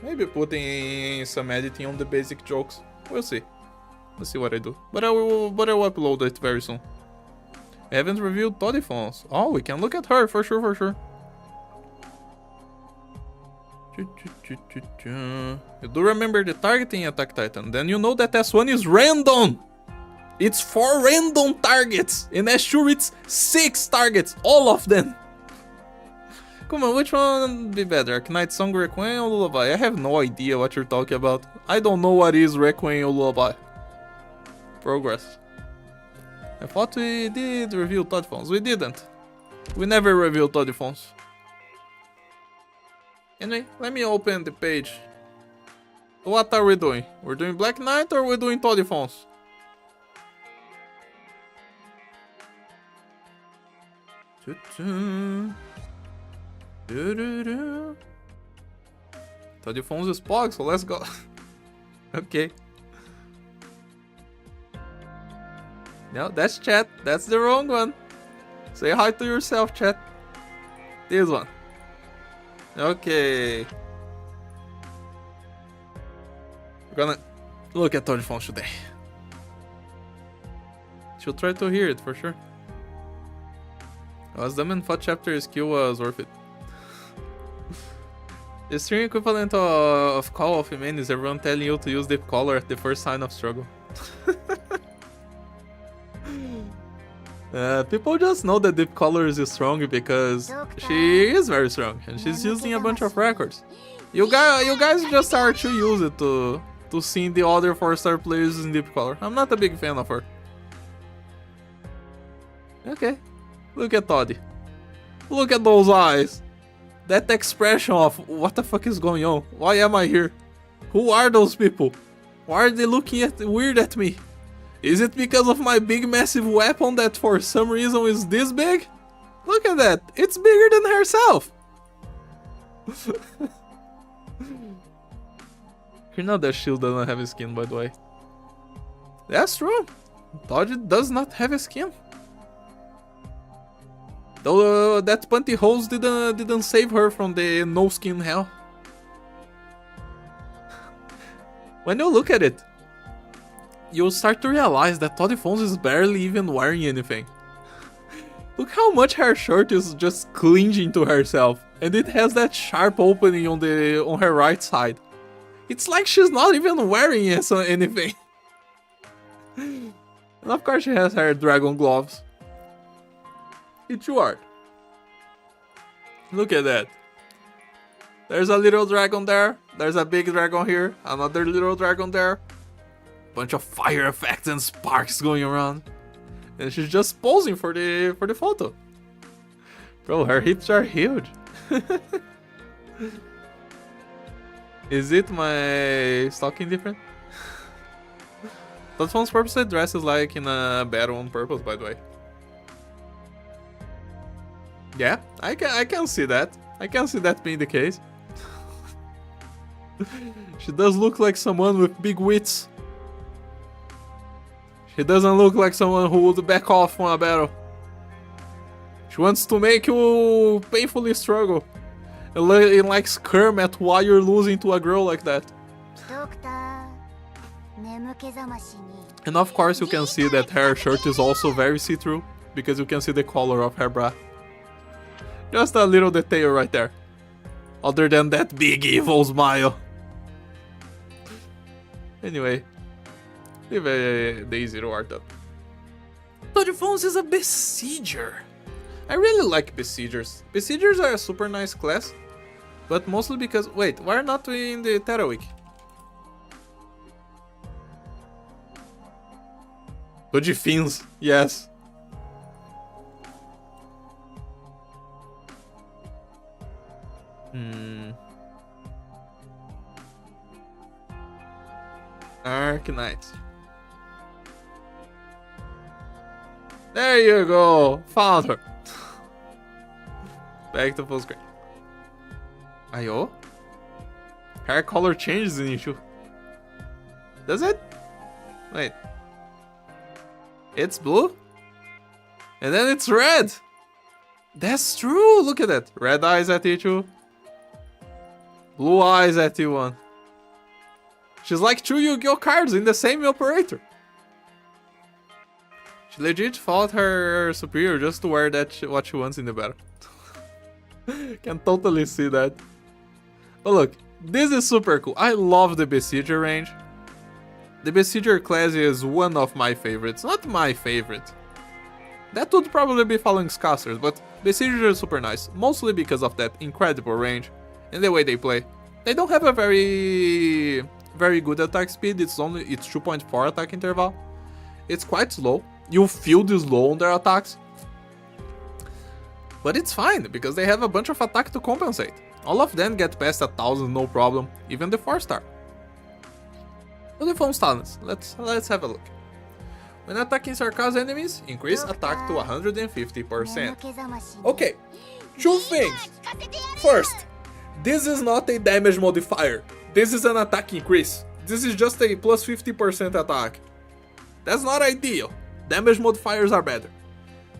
[SPEAKER 1] Maybe putting some editing on the basic jokes. We'll see. We'll see what I do. But I will upload it very soon. I haven't reviewed Toddyphones. Oh, we can look at her for sure, for sure. You do remember the targeting Attack Titan. Then you know that S1 is random. It's 4 random targets. In S2 it's 6 targets. All of them. Come on, which one would be better? Arknights Song, Requiem, or Lullaby? I have no idea what you're talking about. I don't know what is Requiem or Lullaby. Progress. I thought we did review Todd phones. We didn't. We never reviewed Todd phones. Anyway, let me open the page. What are we doing? We're doing Black Knight or we're doing Todd phones? Todd phones is Pog, so let's go. Okay. No, that's chat. That's the wrong one. Say hi to yourself, chat. This one. Okay. We're gonna look at Todd phones today. She'll try to hear it for sure. Was them in 4th chapter skill was worth it. The string equivalent of Call of Human is everyone telling you to use Deep Color at the first sign of struggle. People just know that Deep Color is strong because she is very strong and she's using a bunch of records. You guys just start to use it to see the other 4-star players in Deep Color. I'm not a big fan of her. Okay, look at Toddy. Look at those eyes. That expression of what the fuck is going on? Why am I here? Who are those people? Why are they looking weird at me? Is it because of my big massive weapon that for some reason is this big? Look at that, it's bigger than herself. You know that shield doesn't have a skin, by the way. That's true. Todd does not have a skin. Though that pantyhose didn't save her from the no skin hell. When you look at it, you'll start to realize that Todd Phones is barely even wearing anything. Look how much her shirt is just clinging to herself, and it has that sharp opening on her right side. It's like she's not even wearing anything. And of course she has her dragon gloves. It's art. Look at that. There's a little dragon there. There's a big dragon here. Another little dragon there. Bunch of fire effects and sparks going around. And she's just posing for the photo. Bro, her hips are huge. Is it my stocking different? That one's purposely dresses like in a battle on purpose, by the way. Yeah, I can see that. I can see that being the case. She does look like someone with big wits. She doesn't look like someone who would back off from a battle. She wants to make you painfully struggle. It likes Kermit while you're losing to a girl like that. And of course you can see that her shirt is also very see-through, because you can see the color of her bra. Just a little detail right there. Other than that big evil smile. Anyway, leave the easy art up. Todd Phones is a Besieger. I really like Besiegers. Besiegers are a super nice class, but mostly because... Wait, why are not we in the Terra Week? Hoodie Fins, yes. Arknights. There you go, found her. Back to full screen. Ayo? Hair color changes in issue. Does it? Wait. It's blue? And then it's red! That's true! Look at that. Red eyes at Ichu. Blue eyes at T1. She's like two Yu-Gi-Oh cards in the same operator. She legit fought her superior just to wear that what she wants in the battle. Can totally see that. But look, this is super cool. I love the Besieger range. The Besieger class is one of my favorites. Not my favorite. That would probably be following Scasters, but Besiegers are super nice, mostly because of that incredible range and the way they play. They don't have a very good attack speed, it's 2.4 attack interval. It's quite slow, you feel the slow on their attacks. But it's fine, because they have a bunch of attack to compensate. All of them get past 1000 no problem, even the 4-star. Uniform talents, let's have a look. When attacking Sarkaz enemies, increase attack to 150%. Okay, two things. First, this is not a damage modifier. This is an attack increase. This is just a plus 50% attack. That's not ideal. Damage modifiers are better.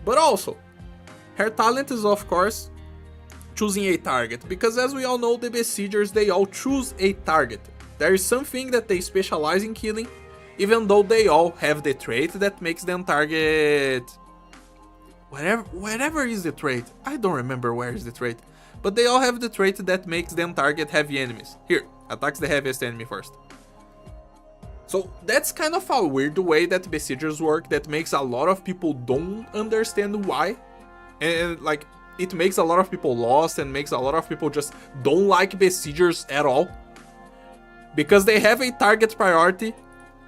[SPEAKER 1] But also, her talent is of course choosing a target, because as we all know, the Besiegers, they all choose a target. There is something that they specialize in killing, even though they all have the trait that makes them target whatever is the trait. I don't remember where is the trait, but they all have the trait that makes them target heavy enemies. Here, attacks the heaviest enemy first. So that's kind of a weird way that Besiegers work, that makes a lot of people don't understand why, and like it makes a lot of people lost and makes a lot of people just don't like Besiegers at all, because they have a target priority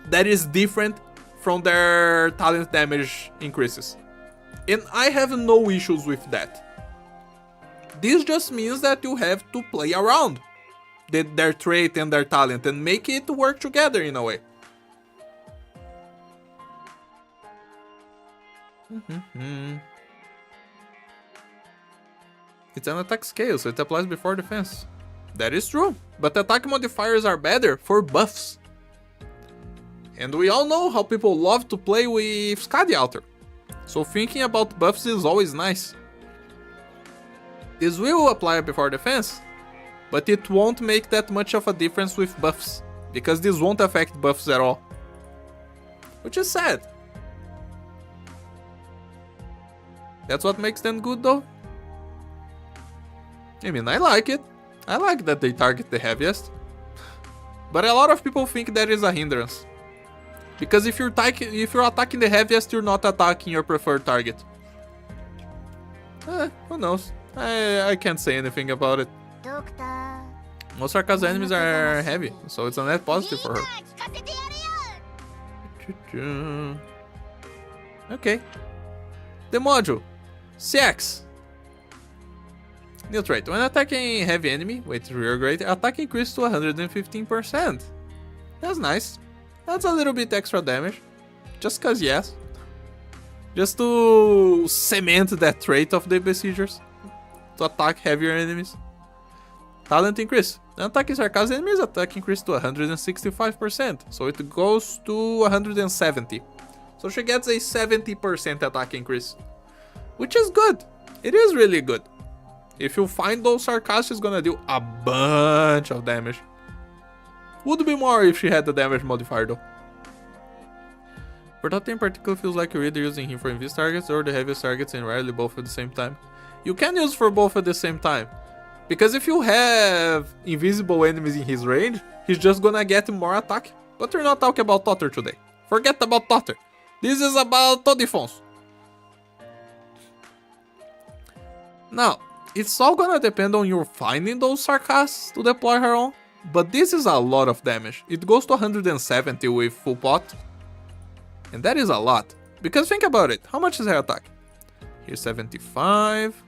[SPEAKER 1] that is different from their talent damage increases. And I have no issues with that. This just means that you have to play around their trait and their talent and make it work together in a way. It's an attack scale, so it applies before defense. That is true, but attack modifiers are better for buffs. And we all know how people love to play with Skadi Alter, so thinking about buffs is always nice. This will apply before defense, but it won't make that much of a difference with buffs, because this won't affect buffs at all. Which is sad. That's what makes them good though. I mean, I like it. I like that they target the heaviest. But a lot of people think that is a hindrance. Because if you're attacking the heaviest, you're not attacking your preferred target. Who knows? I can't say anything about it. Most Sarkaz enemies are heavy, so it's a net positive for her. Okay. The module. CX. New trait. When attacking heavy enemy, with rear grade, attack increase to 115%. That's nice. That's a little bit extra damage. Just cause yes. Just to cement that trait of the Besiegers. To attack heavier enemies. Talent increase. When attacking Sarkaz enemies, attack increase to 165%. So it goes to 170. So she gets a 70% attack increase. Which is good. It is really good. If you find those Sarkaz, she's gonna do a bunch of damage. Would be more if she had the damage modifier though. Fortnite in particular feels like you're either using him for invis targets or the heaviest targets, and rarely both at the same time. You can use for both at the same time. Because if you have invisible enemies in his range, he's just gonna get more attack. But we're not talking about Totter today. Forget about Totter. This is about Todifons. Now, it's all gonna depend on you finding those Sarkaz to deploy her on, but this is a lot of damage. It goes to 170 with full pot, and that is a lot. Because think about it, how much is her attack? Here's 75,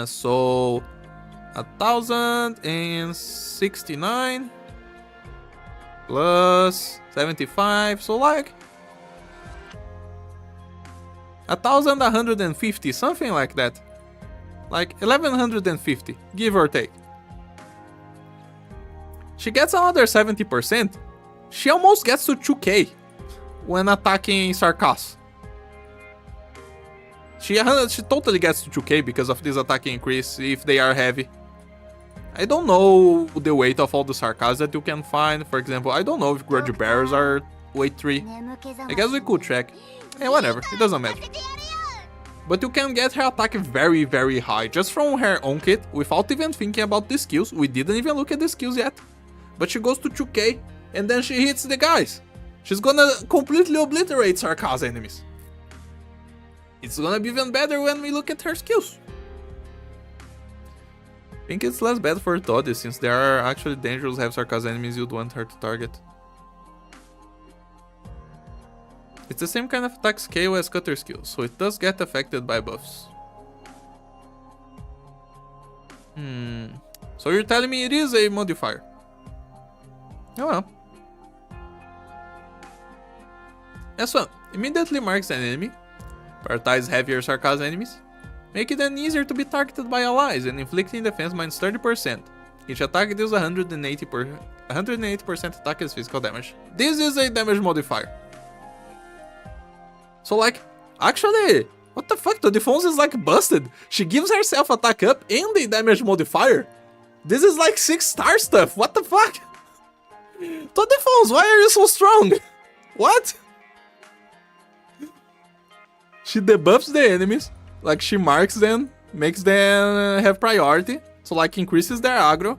[SPEAKER 1] so 1069 plus 75, so like 1150, something like that. Like 1150, give or take. She gets another 70%. She almost gets to 2k when attacking Sarkaz. She totally gets to 2k because of this attack increase if they are heavy. I don't know the weight of all the Sarkaz that you can find. For example, I don't know if Grudge Bearers are weight 3. I guess we could check. Yeah, whatever, it doesn't matter. But you can get her attack very, very high just from her own kit without even thinking about the skills. We didn't even look at the skills yet. But she goes to 2k and then she hits the guys. She's gonna completely obliterate Sarkaz enemies. It's gonna be even better when we look at her skills. I think it's less bad for Toddy, since there are actually dangerous half sarcasm enemies you'd want her to target. It's the same kind of attack scale as Cutter skill, so it does get affected by buffs. So you're telling me it is a modifier? Oh well. S1 immediately marks an enemy, prioritize heavier sarcasm enemies, make it then easier to be targeted by allies, and inflicting defense minus 30%. Each attack deals 180% attack as physical damage. This is a damage modifier. So like, actually, what the fuck? The defense is like busted. She gives herself attack up and a damage modifier. This is like 6-star stuff. What the fuck? The defense, why are you so strong? What? She debuffs the enemies, like she marks them, makes them have priority, so like increases their aggro.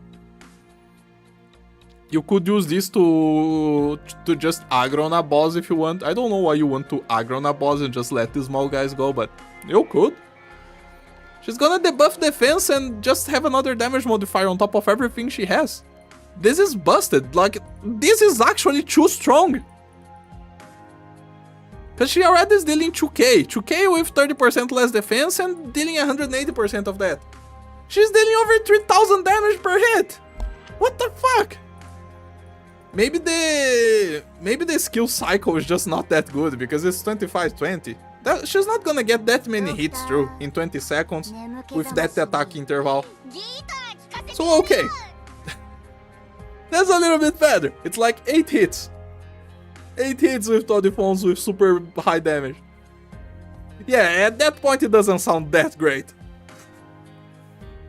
[SPEAKER 1] You could use this to just aggro on a boss if you want. I don't know why you want to aggro on a boss and just let the small guys go, but you could. She's gonna debuff defense and just have another damage modifier on top of everything she has. This is busted, like, this is actually too strong. Cause she already is dealing 2k. 2k with 30% less defense and dealing 180% of that. She's dealing over 3000 damage per hit. What the fuck? Maybe the skill cycle is just not that good because it's 25-20. She's not gonna get that many hits through in 20 seconds with that attack interval. So okay. That's a little bit better. It's like 8 hits. 8 hits with Toddyphones with super high damage. Yeah, at that point it doesn't sound that great.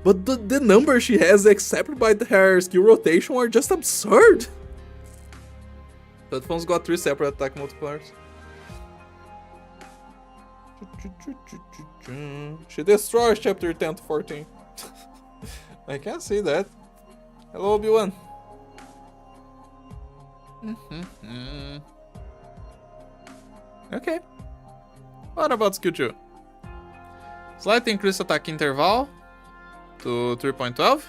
[SPEAKER 1] But the numbers she has except by her skill rotation are just absurd. Toddyphones got 3 separate attack multipliers. She destroys chapter 10 to 14. I can't see that. Hello, Obi-Wan. Okay. What about skill 2? Slight increase attack interval to 3.12.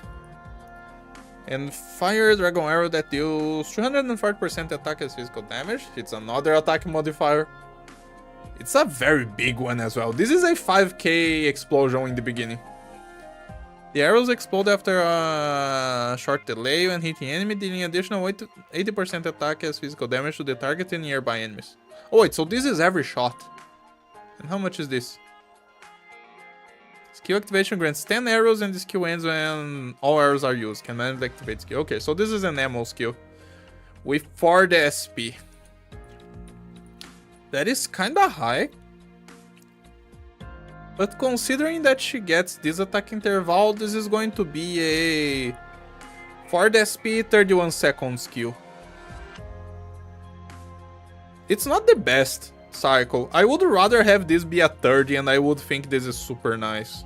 [SPEAKER 1] And fire dragon arrow that deals 340% attack as physical damage. It's another attack modifier. It's a very big one as well. This is a 5k explosion in the beginning. The arrows explode after a short delay when hitting enemy, dealing additional 80% attack as physical damage to the target and nearby enemies. Oh wait, so this is every shot. And how much is this? Skill activation grants 10 arrows and the skill ends when all arrows are used. Can manually activate skill. Okay, so this is an ammo skill with 4 the SP. That is kinda high. But considering that she gets this attack interval, this is going to be a 4 the SP 31 second skill. It's not the best cycle. I would rather have this be a 30 and I would think this is super nice.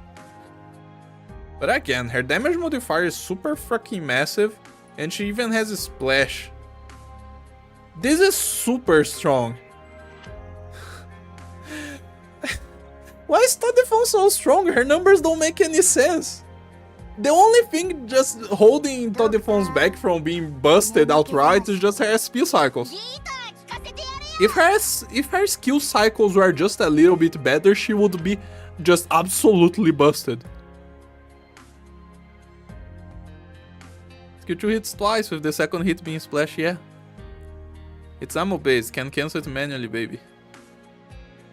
[SPEAKER 1] But again, her damage modifier is super fucking massive and she even has a splash. This is super strong. Why is Toddyphone so strong? Her numbers don't make any sense. The only thing just holding Toddyphone's back from being busted outright is just her SP cycles. If her skill cycles were just a little bit better, she would be just absolutely busted. Skill 2 hits twice with the second hit being splash, yeah. It's ammo based, can cancel it manually, baby.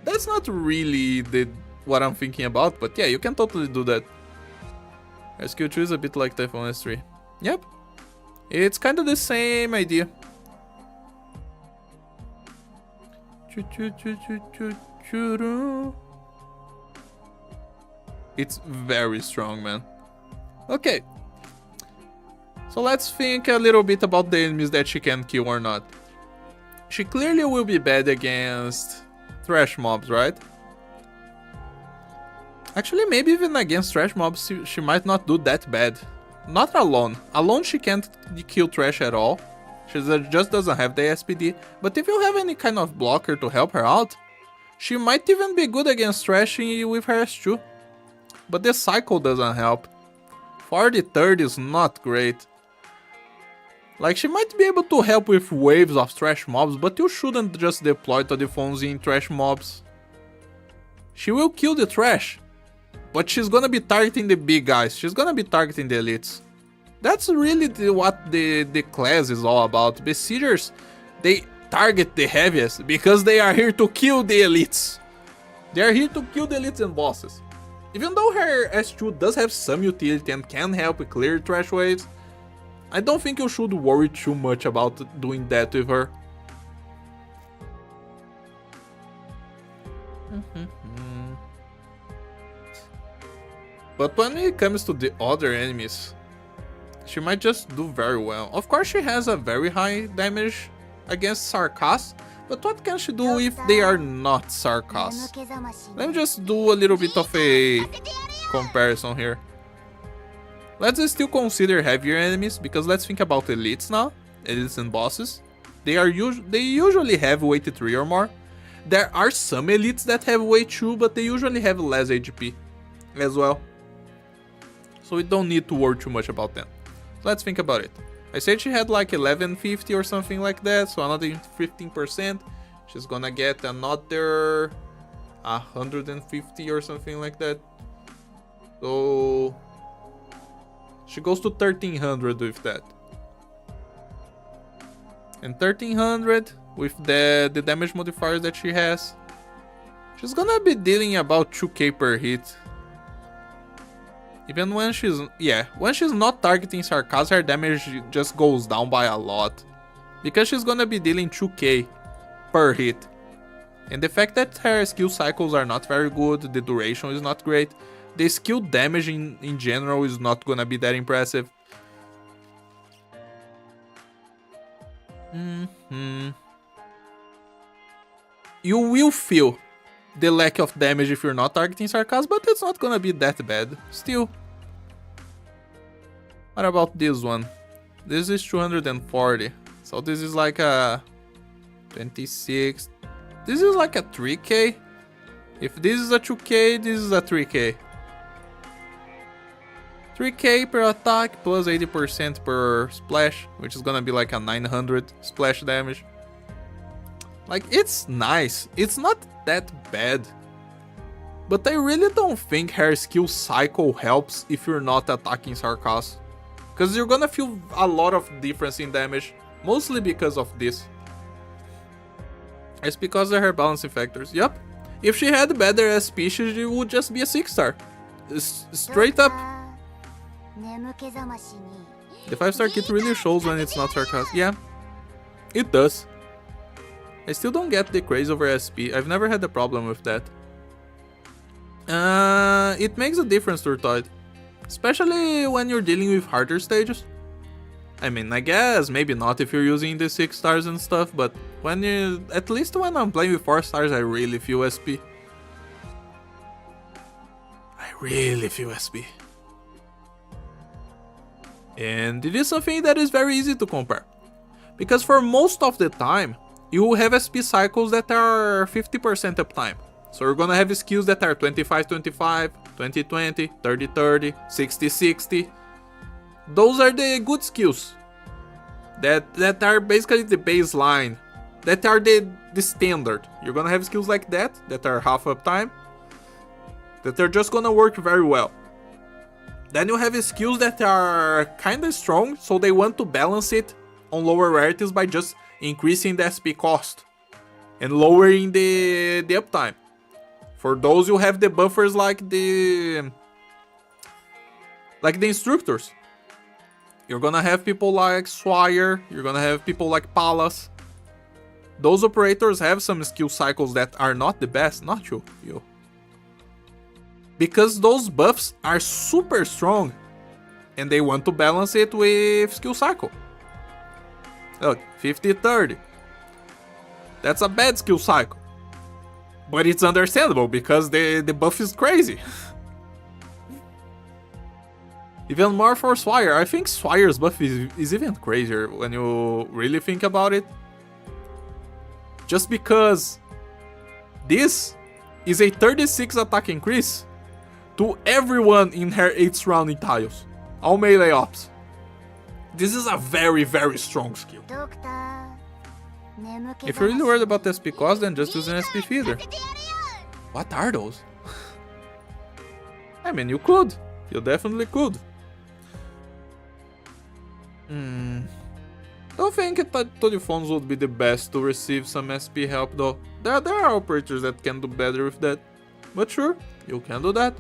[SPEAKER 1] That's not really what I'm thinking about, but yeah, you can totally do that. Her skill 2 is a bit like Typhoon S3. Yep. It's kind of the same idea. It's very strong, man. Okay. So let's think a little bit about the enemies that she can kill or not. She clearly will be bad against trash mobs, right? Actually, maybe even against trash mobs, she might not do that bad. Not alone. Alone, she can't kill trash at all. She just doesn't have the SPD. But if you have any kind of blocker to help her out, She might even be good against Thrashing with her S2. But the cycle doesn't help. 40-30 is not great. Like, she might be able to help with waves of Thrash mobs, but you shouldn't just deploy Todifonzi in Thrash mobs. She will kill the Thrash, but she's gonna be targeting the big guys. She's gonna be targeting the elites. That's really what the class is all about. Besiegers, they target the heaviest because they are here to kill the elites. They are here to kill the elites and bosses. Even though her S2 does have some utility and can help clear Thrash waves, I don't think you should worry too much about doing that with her. But when it comes to the other enemies, she might just do very well. Of course, she has a very high damage against Sarkas, but what can she do if they are not Sarkas? Let me just do a little bit of a comparison here. Let's still consider heavier enemies, because let's think about elites now. Elites and bosses. They usually have weight 3 or more. There are some elites that have weight 2, but they usually have less HP as well. So we don't need to worry too much about them. Let's think about it. I said she had like 1150 or something like that, so another 15%. She's gonna get another 150 or something like that. So she goes to 1300 with that. And 1300 with the damage modifiers that she has, she's gonna be dealing about 2k per hit. Even when she's not targeting Sarkas, her damage just goes down by a lot. Because she's gonna be dealing 2k per hit. And the fact that her skill cycles are not very good, the duration is not great, the skill damage in general is not gonna be that impressive. You will feel the lack of damage if you're not targeting Sarkas, but it's not gonna be that bad. Still. What about this one? This is 240. So this is like a 26. This is like a 3k. If this is a 2k, this is a 3k. 3k per attack plus 80% per splash, which is gonna be like a 900 splash damage. Like, it's nice. It's not that bad. But I really don't think her skill cycle helps if you're not attacking Sarkas. Because you're gonna feel a lot of difference in damage. Mostly because of this. It's because of her balancing factors. Yup. If she had better SP, she would just be a 6-star. Straight up. The 5-star kit really shows when it's not Sarkas. Yeah. It does. I still don't get the craze over SP. I've never had a problem with that. It makes a difference, Turtoid. Especially when you're dealing with harder stages. I mean, I guess maybe not if you're using the 6 stars and stuff, but when at least when I'm playing with 4 stars, I really feel SP. I really feel SP. And it is something that is very easy to compare. Because for most of the time, you have SP cycles that are 50% uptime. So you're gonna have skills that are 25-25, 20-20, 30-30, 60-60. Those are the good skills. That are basically the baseline. That are the standard. You're gonna have skills like that are half uptime. That are just gonna work very well. Then you have skills that are kinda strong, so they want to balance it on lower rarities by just increasing the SP cost and lowering the uptime. For those, you have the buffers like the instructors. You're gonna have people like Swire, you're gonna have people like Palas. Those operators have some skill cycles that are not the best, not you. Because those buffs are super strong and they want to balance it with skill cycle. Look, 50-30. That's a bad skill cycle. But it's understandable because the buff is crazy. Even more for Swire. I think Swire's buff is even crazier when you really think about it. Just because This is a 36 attack increase to everyone in her 8 surrounding tiles. All melee ops. This is a very, very strong skill.
[SPEAKER 6] ドクター眠気
[SPEAKER 1] If you're really worried about the SP cost, then just use an SP feeder. What are those? I mean, you could. You definitely could. Don't think Todiphones would be the best to receive some SP help though. There are operators that can do better with that. But sure, you can do that.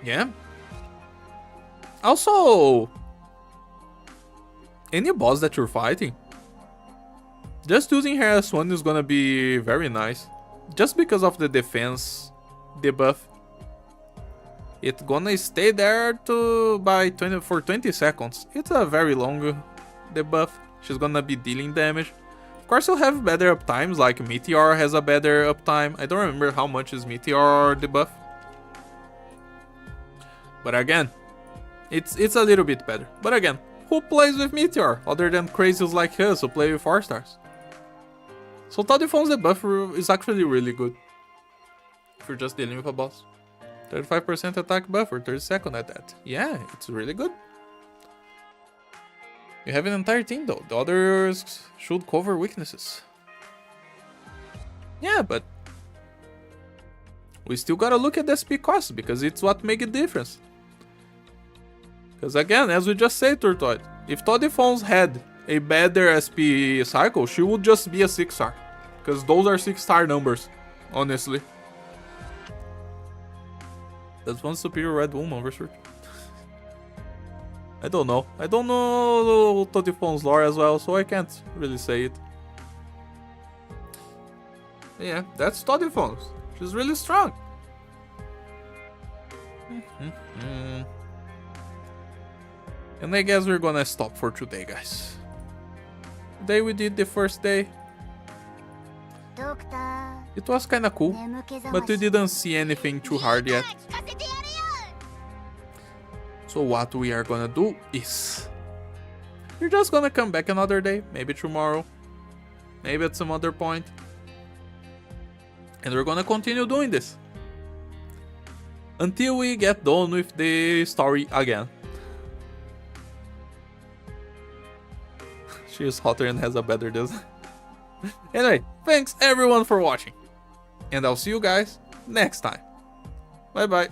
[SPEAKER 1] Yeah. Also, any boss that you're fighting, just using her as one is gonna be very nice. Just because of the defense debuff. It's gonna stay there for 20 seconds. It's a very long debuff. She's gonna be dealing damage. Of course, you'll have better uptimes, like Meteor has a better uptime. I don't remember how much is Meteor debuff. But again, it's a little bit better. But again, who plays with Meteor other than crazies like us who play with 4 stars? So Todiphone's debuff is actually really good if you're just dealing with a boss. 35% attack buff for 30 seconds at that. Yeah, it's really good. You have an entire team though. The others should cover weaknesses. Yeah, but we still gotta look at the SP cost because it's what makes a difference. Because again, as we just said, Turtoid, if Todiphones had a better SP cycle, she would just be a 6-star. Because those are 6-star numbers, honestly. That's one superior red woman versus. I don't know. I don't know Todiphone's lore as well, so I can't really say it. Yeah, that's Todiphones. She's really strong. And I guess we're gonna stop for today, guys. Today we did the first day.
[SPEAKER 6] ドクター
[SPEAKER 1] It was kinda cool,
[SPEAKER 6] 眠気覚
[SPEAKER 1] but
[SPEAKER 6] ま
[SPEAKER 1] we
[SPEAKER 6] し
[SPEAKER 1] didn't see anything too hard yet. So what we are gonna do is we're just gonna come back another day, maybe tomorrow, maybe at some other point, and we're gonna continue doing this until we get done with the story again. She is hotter and has a better design. Anyway, thanks everyone for watching, and I'll see you guys next time. Bye bye.